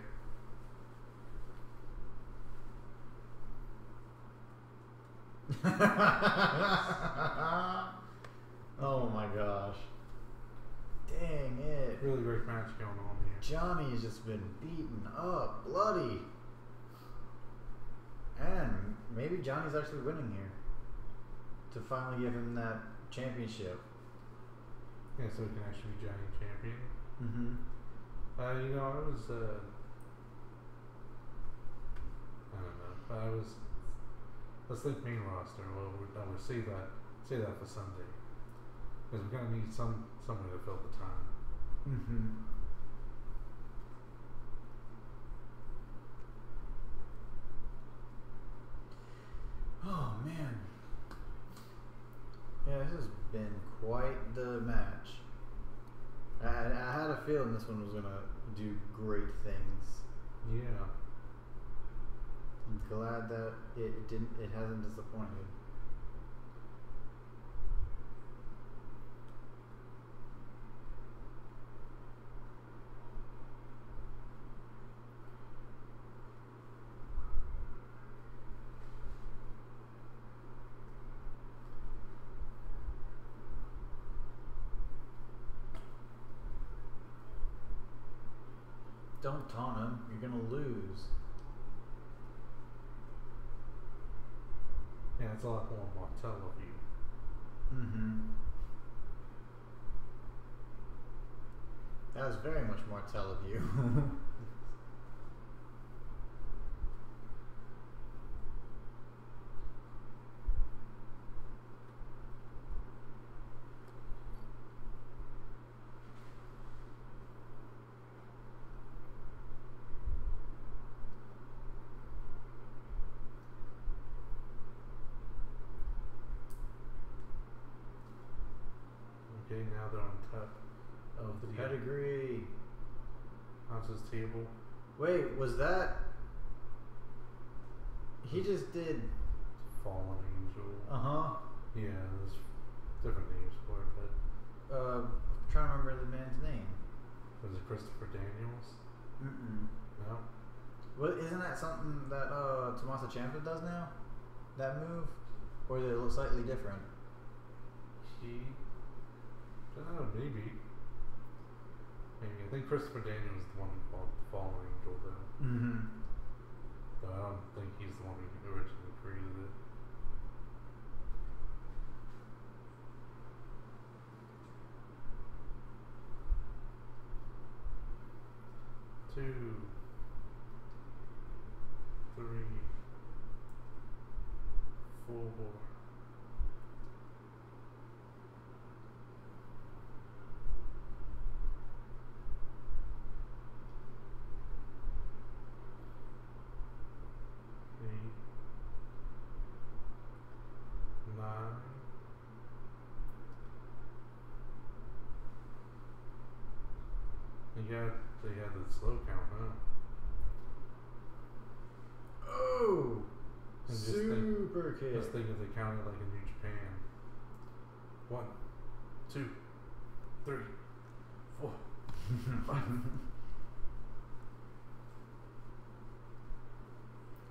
Oh my gosh. Dang it. Really great match going on here. Johnny's just been beaten up, bloody. And maybe Johnny's actually winning here. To finally give him that championship. Yeah, so he can actually be Johnny champion. Mm-hmm. You know, I was, I don't know, but let's think main roster. Well, we'll save that for Sunday. Because we're gonna need somewhere to fill the time. Mm-hmm. Oh man. Yeah, this has been quite the match. I had a feeling this one was gonna do great things. Yeah. I'm glad that it hasn't disappointed. Don't taunt him, you're gonna lose. Yeah, it's a lot more Martel of you. Mm-hmm. That was very much Martel of you. Okay, now they're on top of The pedigree. Announcer's table. Wait, was that? He just did. Fallen Angel. Uh-huh. Yeah, there's different names for it, but I'm trying to remember the man's name. was it Christopher Daniels? Mm-mm. No? Well, isn't that something that Tommaso Ciampa does now? That move? Or is it slightly different? Maybe. I think Christopher Daniels is the one who called the Fallen Angel, though. Mm-hmm. But I don't think he's the one who originally created it. Two, three, four. They had the slow count, huh? Oh! And Super kick. Just think if they counted like in New Japan. 1, 2, 3, 4, 5.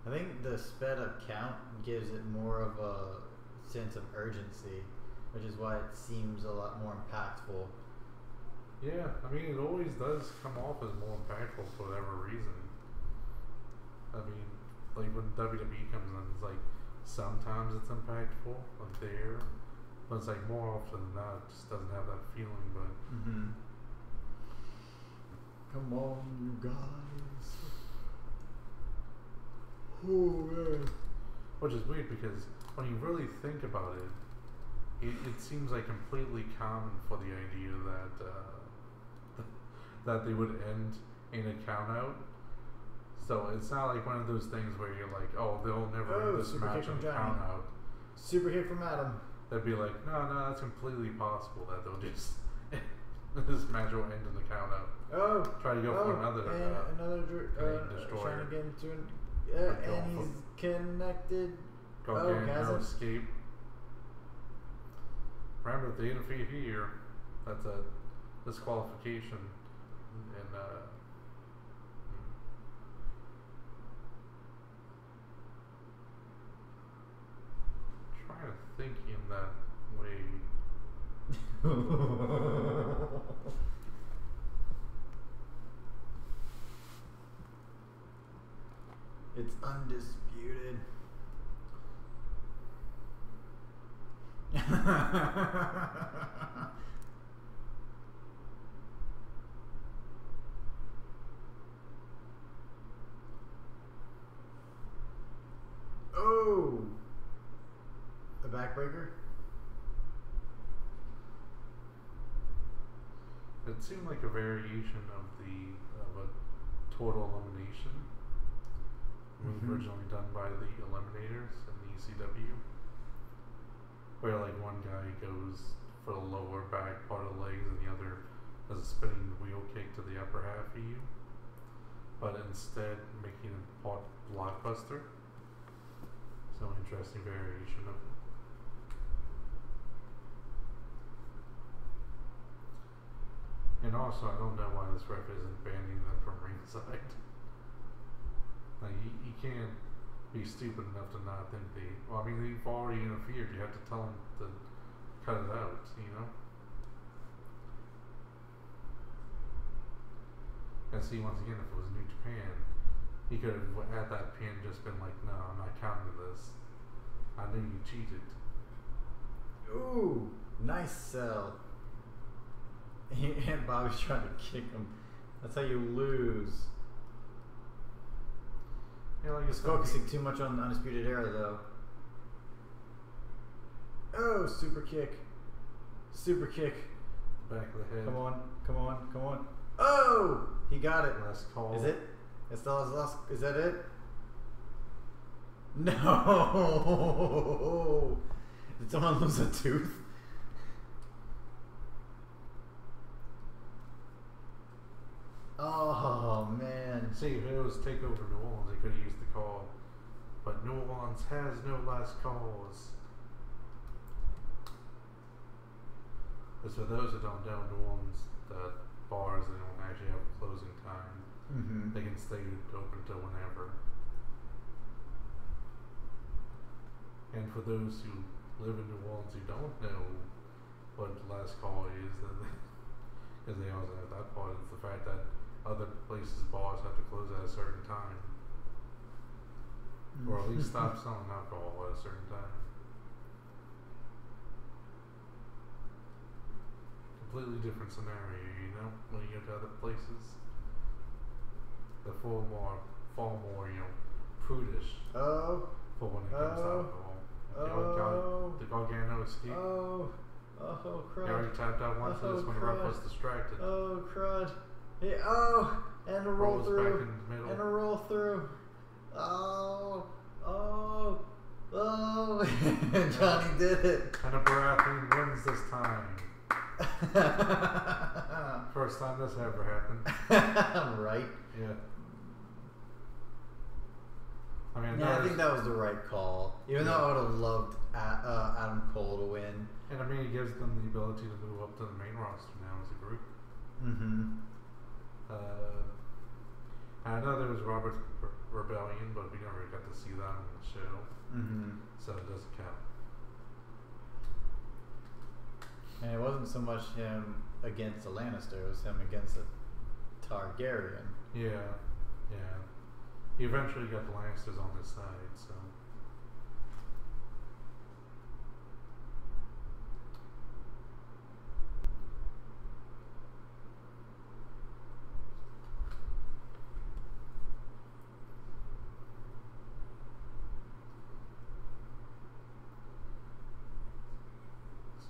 I think the sped up count gives it more of a sense of urgency. which is why it seems a lot more impactful. Yeah, I mean, it always does come off as more impactful for whatever reason. I mean, like when WWE comes in, it's like sometimes it's impactful, like there, but it's like more often than not, it just doesn't have that feeling. But come on, you guys. Oh man. Which is weird because when you really think about it, it seems like completely common for the idea that that they would end in a count out. So it's not like one of those things where you're like, oh, they'll never end this match in a count out. Super hit from Adam. They'd be like, no, that's completely possible that they'll just this match will end in the count out. Oh, try to go for another destroyer. Trying to get into and he's connected. Gargano escape. Remember, if they interfere here, that's a disqualification. And trying to think in that way. It's undisputed. Oh, a backbreaker. It seemed like a variation of a total elimination move originally done by the Eliminators in the ECW, where like one guy goes for the lower back part of the legs and the other does a spinning wheel kick to the upper half of you, but instead making it part blockbuster. So interesting variation of it. And also, I don't know why this ref isn't banning them from ringside. Like, you can't be stupid enough to not think they... Well, I mean, they've already interfered. You have to tell them to cut it out, you know? And see, once again, if it was New Japan, he could have, at that pin, just been like, no, I'm not counting this. I knew you cheated. Ooh, nice sell. And Bobby's trying to kick him. That's how you lose. Yeah, like He's focusing too much on the Undisputed Era, though. Oh, super kick. Super kick. Back of the head. Come on, come on, come on. Oh! He got it. Last call. Is it? It's still his last. Is that it? No! Did someone lose a tooth? Oh man. See, if it was TakeOver New Orleans, they could have used the call. But New Orleans has no last calls. Because for those that don't know, New Orleans, the bars, they don't actually have a closing time. They can stay open until whenever. And for those who live in New Orleans who don't know what the last call is, because they also have that part, it's the fact that other places' bars have to close at a certain time. Or at least stop selling alcohol at a certain time. Completely different scenario, you know, when you go to other places. They're far more, prudish for when it comes to alcohol. The Gargano escape. Oh, crud. He already tapped out once for this when the ref was distracted. Oh, crud. Yeah, and a roll Rolls through. back in the middle. And a roll through. Oh. Johnny did it. And a Baratheon wins this time. First time this ever happened. Right. Yeah. I mean, yeah, I think that was the right call. Even though I would have loved Adam Cole to win. And I mean, it gives them the ability to move up to the main roster now as a group. I know there was Robert's Rebellion, but we never got to see that on the show. So it doesn't count. And it wasn't so much him against a Lannister; it was him against a Targaryen. Yeah, yeah. He eventually got the Lannisters on his side, so.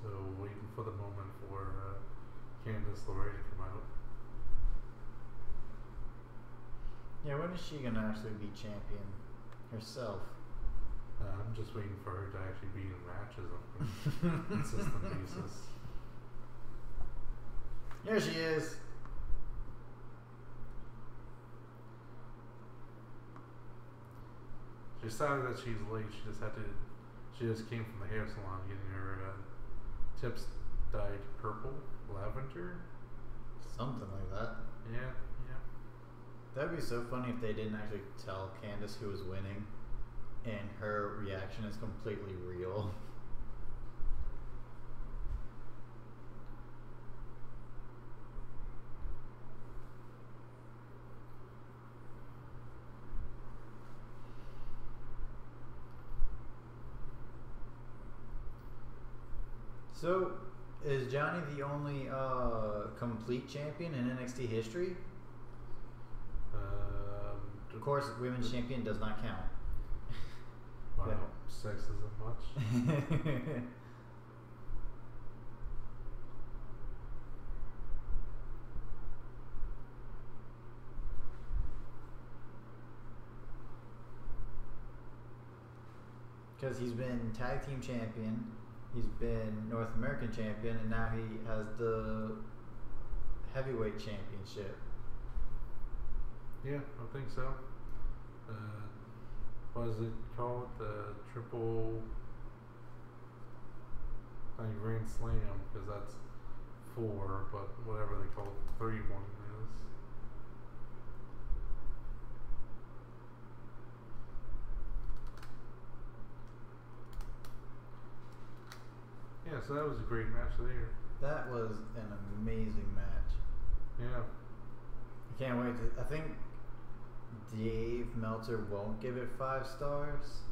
So waiting for the moment for Candice LeRae to come out. Yeah, when is she gonna actually be champion herself? I'm just waiting for her to actually be in matches on a consistent basis. Here she is. She decided that she's late. She just came from the hair salon getting her tips dyed purple, lavender. Something like that. Yeah, yeah. That'd be so funny if they didn't actually tell Candace who was winning, and her reaction is completely real. So, is Johnny the only complete champion in NXT history? Of course, women's champion does not count. Wow, sexism much? Because he's been tag team champion, he's been North American champion, and now he has the heavyweight championship. Yeah, I think so. What is it called? The triple Grand Slam, because that's 4, but whatever they call it, 3 one is. Yeah, so that was a great match of the year. That was an amazing match. Yeah. I can't wait to. I think Dave Meltzer won't give it 5 stars,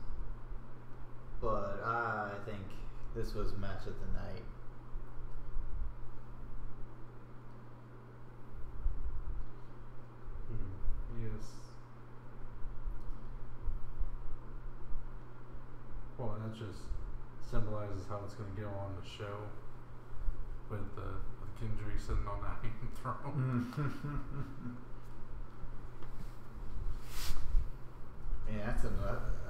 but I think this was match of the night. Yes. Well, that just symbolizes how it's going to go on the show with Kendry sitting on the Iron Throne. Yeah,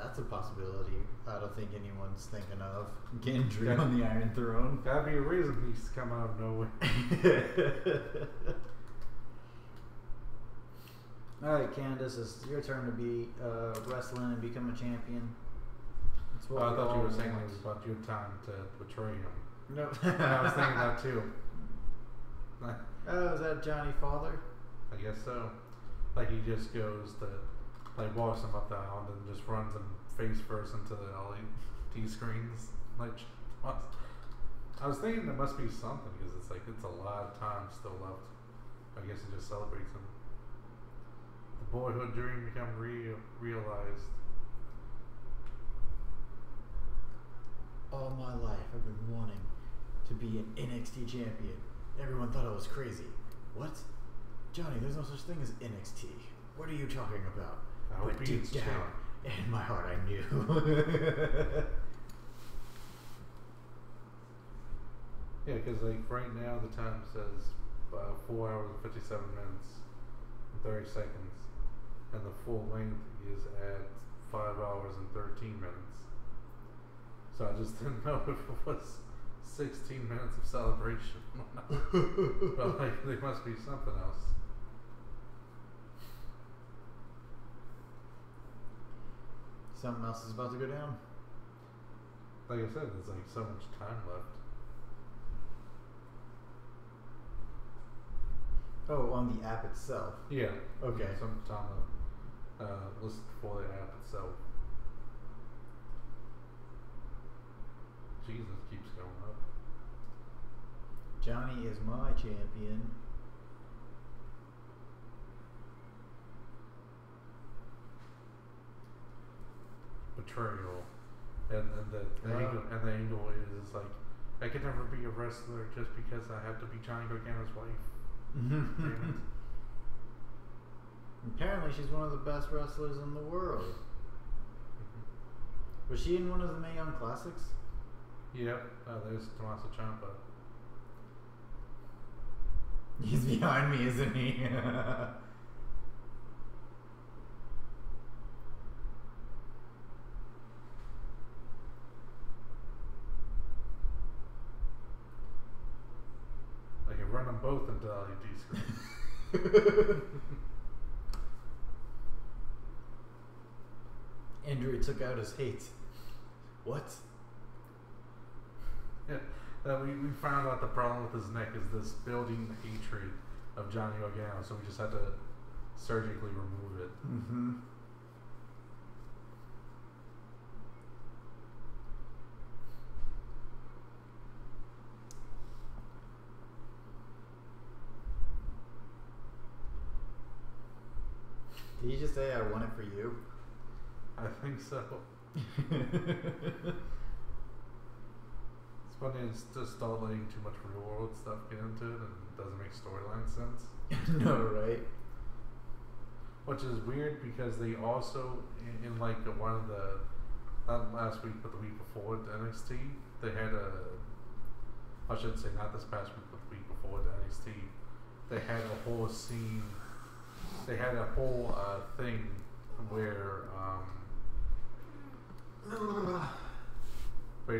that's a possibility. I don't think anyone's thinking of Gendry on the Iron Throne. Gotta be a reason he's come out of nowhere. All right, Candace, it's your turn to be wrestling and become a champion. That's what I thought you were saying want. it was about your time to betray him. Nope. I was thinking that too. Oh, is that Johnny Father? I guess so. Like he just goes to, like walks him up the aisle and then just runs him face first into the LED screens. Like, I was thinking there must be something because it's like it's a lot of time still left. I guess it just celebrates him. The boyhood dream become realized. All my life I've been wanting to be an NXT champion. Everyone thought I was crazy. What? Johnny, there's no such thing as NXT. What are you talking about? But deep down, in my heart, I knew. Yeah, because like right now the time says 4 hours and 57 minutes and 30 seconds, and the full length is at 5 hours and 13 minutes. So I just didn't know if it was 16 minutes of celebration. But like there must be something else. Something else is about to go down. Like I said, there's like so much time left. Oh, on the app itself. Yeah. Okay. Some time listed for the app itself. Jesus keeps going up. Johnny is my champion. Betrayal, and the angle is like, I could never be a wrestler just because I have to be Johnny Gargano's wife. Damn it. Apparently, she's one of the best wrestlers in the world. Was she in one of the Mae Young Classics? Yep, there's Tommaso Ciampa. He's behind me, isn't he? I can run them both into LED screens. Andrew took out his hate. What? Yeah, we found out the problem with his neck is this building hatred of Johnny Gargano, so we just had to surgically remove it. Mm-hmm. Did you just say I want it for you? I think so. It's funny, it's just not letting too much real world stuff get into it, and it doesn't make storyline sense. No, right? Which is weird because they also, in like one of the, not last week but the week before at NXT, they had I should say not this past week but the week before at NXT, they had a whole scene, they had a whole thing where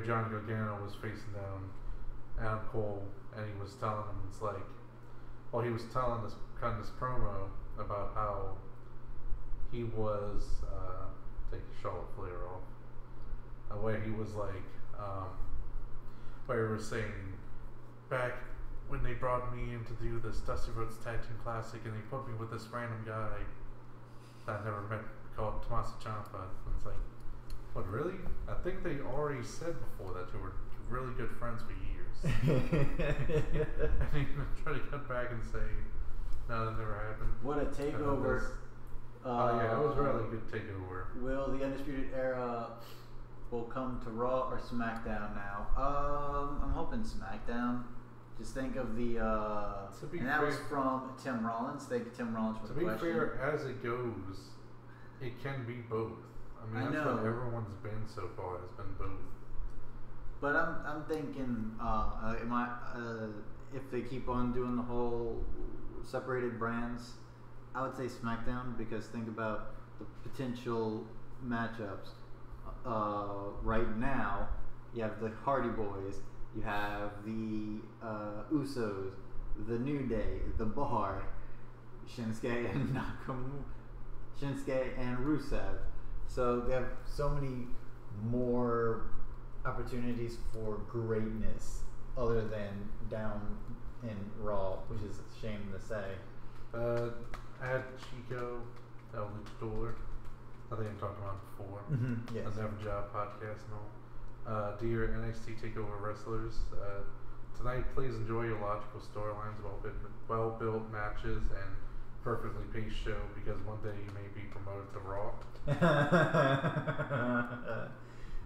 Johnny Gargano was facing down Adam Cole, and he was telling him, it's like, well, he was telling this promo about how he was take Charlotte Flair off, where he was like, where he was saying, back when they brought me in to do this Dusty Rhodes Tag Team Classic, and they put me with this random guy that I never met called Tommaso Ciampa. And it's like, what, really? I think they already said before that you were really good friends for years. And they try to cut back and say, no, that never happened. What a takeover. Yeah, it was a really good takeover. Will the Undisputed Era will come to Raw or SmackDown now? I'm hoping SmackDown. Just think of the and that was from Tim Rollins. Thank you, Tim Rollins, for the question. To be fair, as it goes, it can be both. I mean, that's what everyone's been so far, has been both. But I'm thinking, if they keep on doing the whole separated brands, I would say SmackDown, because think about the potential matchups. Right now, you have the Hardy Boys, you have the Usos, the New Day, the Bar, Shinsuke and Rusev. So they have so many more opportunities for greatness other than down in Raw, which is a shame to say. Add Chico, El Luchador. I think I talked about it before. Mm-hmm, yes. A Never Job podcast and all. Dear NXT TakeOver wrestlers, tonight please enjoy your logical storylines, well-built matches, and perfectly paced show, because one day you may be promoted to Raw.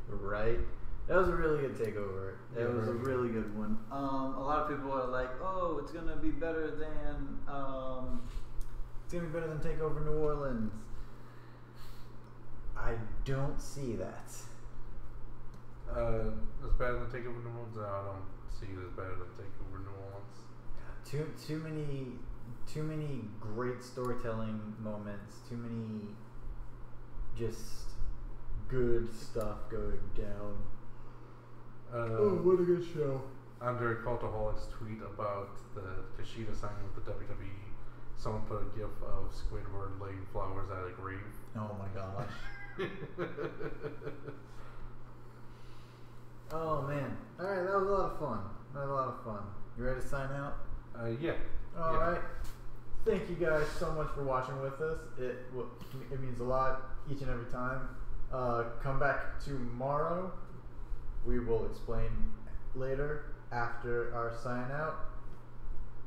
Right. That was a really good takeover. That was a really good one. A lot of people are like, "Oh, it's gonna be better than TakeOver New Orleans." I don't see that. It's better than TakeOver New Orleans. No, I don't see it as better than TakeOver New Orleans. Too many great storytelling moments. Too many just good stuff going down. What a good show. Under Cultaholic's tweet about the Kushida signing with the WWE, someone put a gif of Squidward laying flowers at a grave. Oh my gosh. Oh man. Alright, that was a lot of fun. You ready to sign out? Yeah. Alright. Thank you guys so much for watching with us. It means a lot each and every time. Come back tomorrow. We will explain later after our sign out.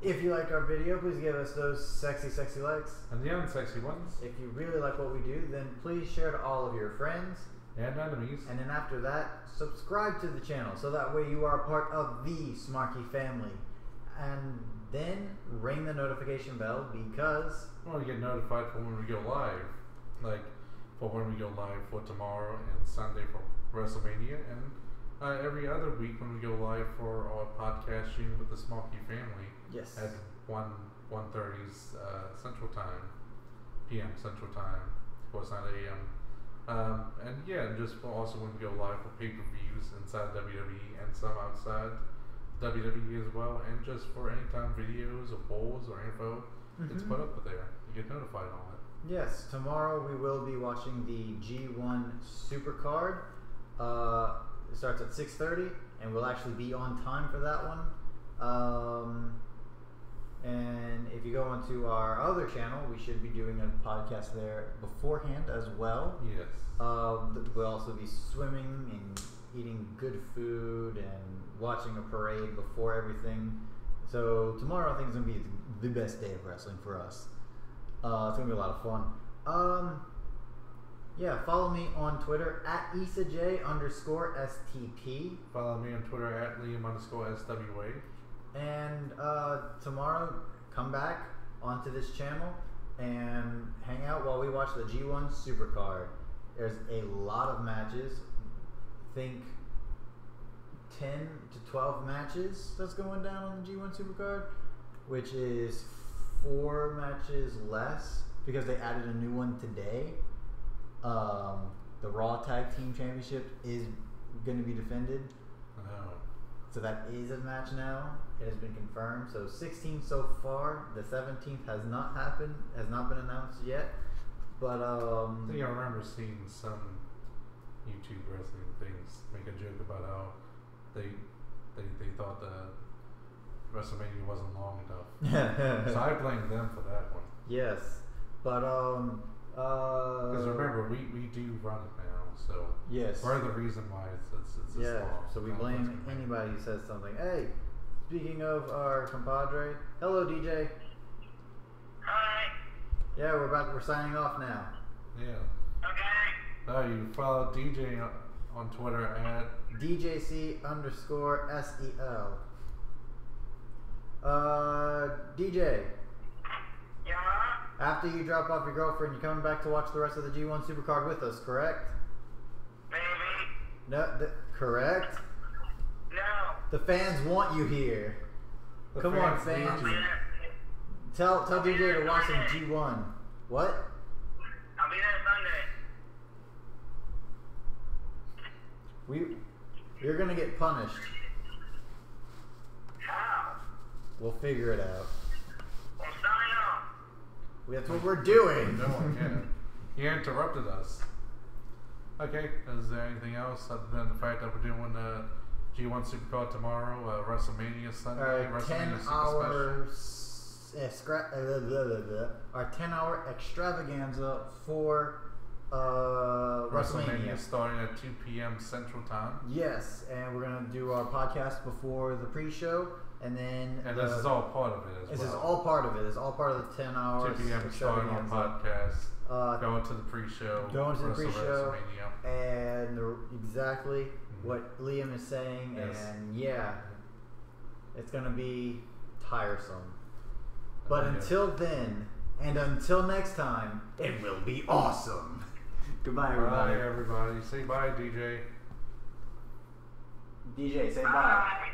If you like our video, please give us those sexy, sexy likes. And the unsexy ones. If you really like what we do, then please share to all of your friends. And enemies. And then after that, subscribe to the channel so that way you are a part of the Smarky family. And then ring the notification bell because... Well, you get notified for when we go live. Like, for when we go live for tomorrow and Sunday for WrestleMania. And every other week when we go live for our podcast stream with the Smarky family. Yes. At 1:30 Central Time. PM Central Time. Of course, not AM. And yeah, just for also when we go live for pay-per-views inside WWE and some outside WWE as well, and just for anytime videos or polls or info, it's put up there. You get notified on it. Yes, tomorrow we will be watching the G1 Supercard. It starts at 6:30, and we'll actually be on time for that one. And if you go onto our other channel, we should be doing a podcast there beforehand as well. Yes. We'll also be swimming and eating good food and watching a parade before everything. So tomorrow I think is going to be the best day of wrestling for us. It's going to be a lot of fun. Yeah, follow me on Twitter at IsaJ_STP. Follow me on Twitter at Liam_SWA. And tomorrow, come back onto this channel and hang out while we watch the G1 Supercard. There's a lot of matches. Think 10 to 12 matches that's going down on the G1 Supercard, which is 4 matches less because they added a new one today. The Raw Tag Team Championship is going to be defended. Oh. So that is a match now. It has been confirmed. So 16 so far. The 17th has not happened. Has not been announced yet. But I think I remember seeing some YouTube wrestling things make a joke about how they thought the WrestleMania wasn't long enough. So I blame them for that one. Yes, but because remember we do run it now, so yes, we're the reason why it's this long. So we blame anybody who says something. Hey, speaking of our compadre, hello DJ. Hi. Yeah, we're signing off now. Yeah. Okay. Oh, you follow DJ on Twitter at DJC_SEL. DJ. Yeah. After you drop off your girlfriend, you're coming back to watch the rest of the G1 Supercard with us, correct? Maybe. No, correct? No. The fans want you here. The Come on, fans need fans. you. Tell DJ to watch some G1. What? I'll be there Sunday. You're gonna get punished. How? We'll figure it out. Well, sign off. That's what we're doing. No, I can't. He interrupted us. Okay, is there anything else other than the fact that we're doing the G1 Supercard tomorrow, WrestleMania Sunday, WrestleMania Super Special? Our 10-hour extravaganza for WrestleMania. Starting at 2 p.m. Central Time. Yes, and we're gonna do our podcast before the pre-show, and then this is all part of it as well. This is all part of it. It's all part of the 10 hours. 2 p.m. starting our podcast. Going to the pre-show. Going to the pre-show. WrestleMania. And exactly what Liam is saying, Yes. and yeah, it's gonna be tiresome. But Yeah. until then, and until next time, it will be awesome. Goodbye, everybody. Bye, everybody. Say bye, DJ. DJ, say bye. Bye.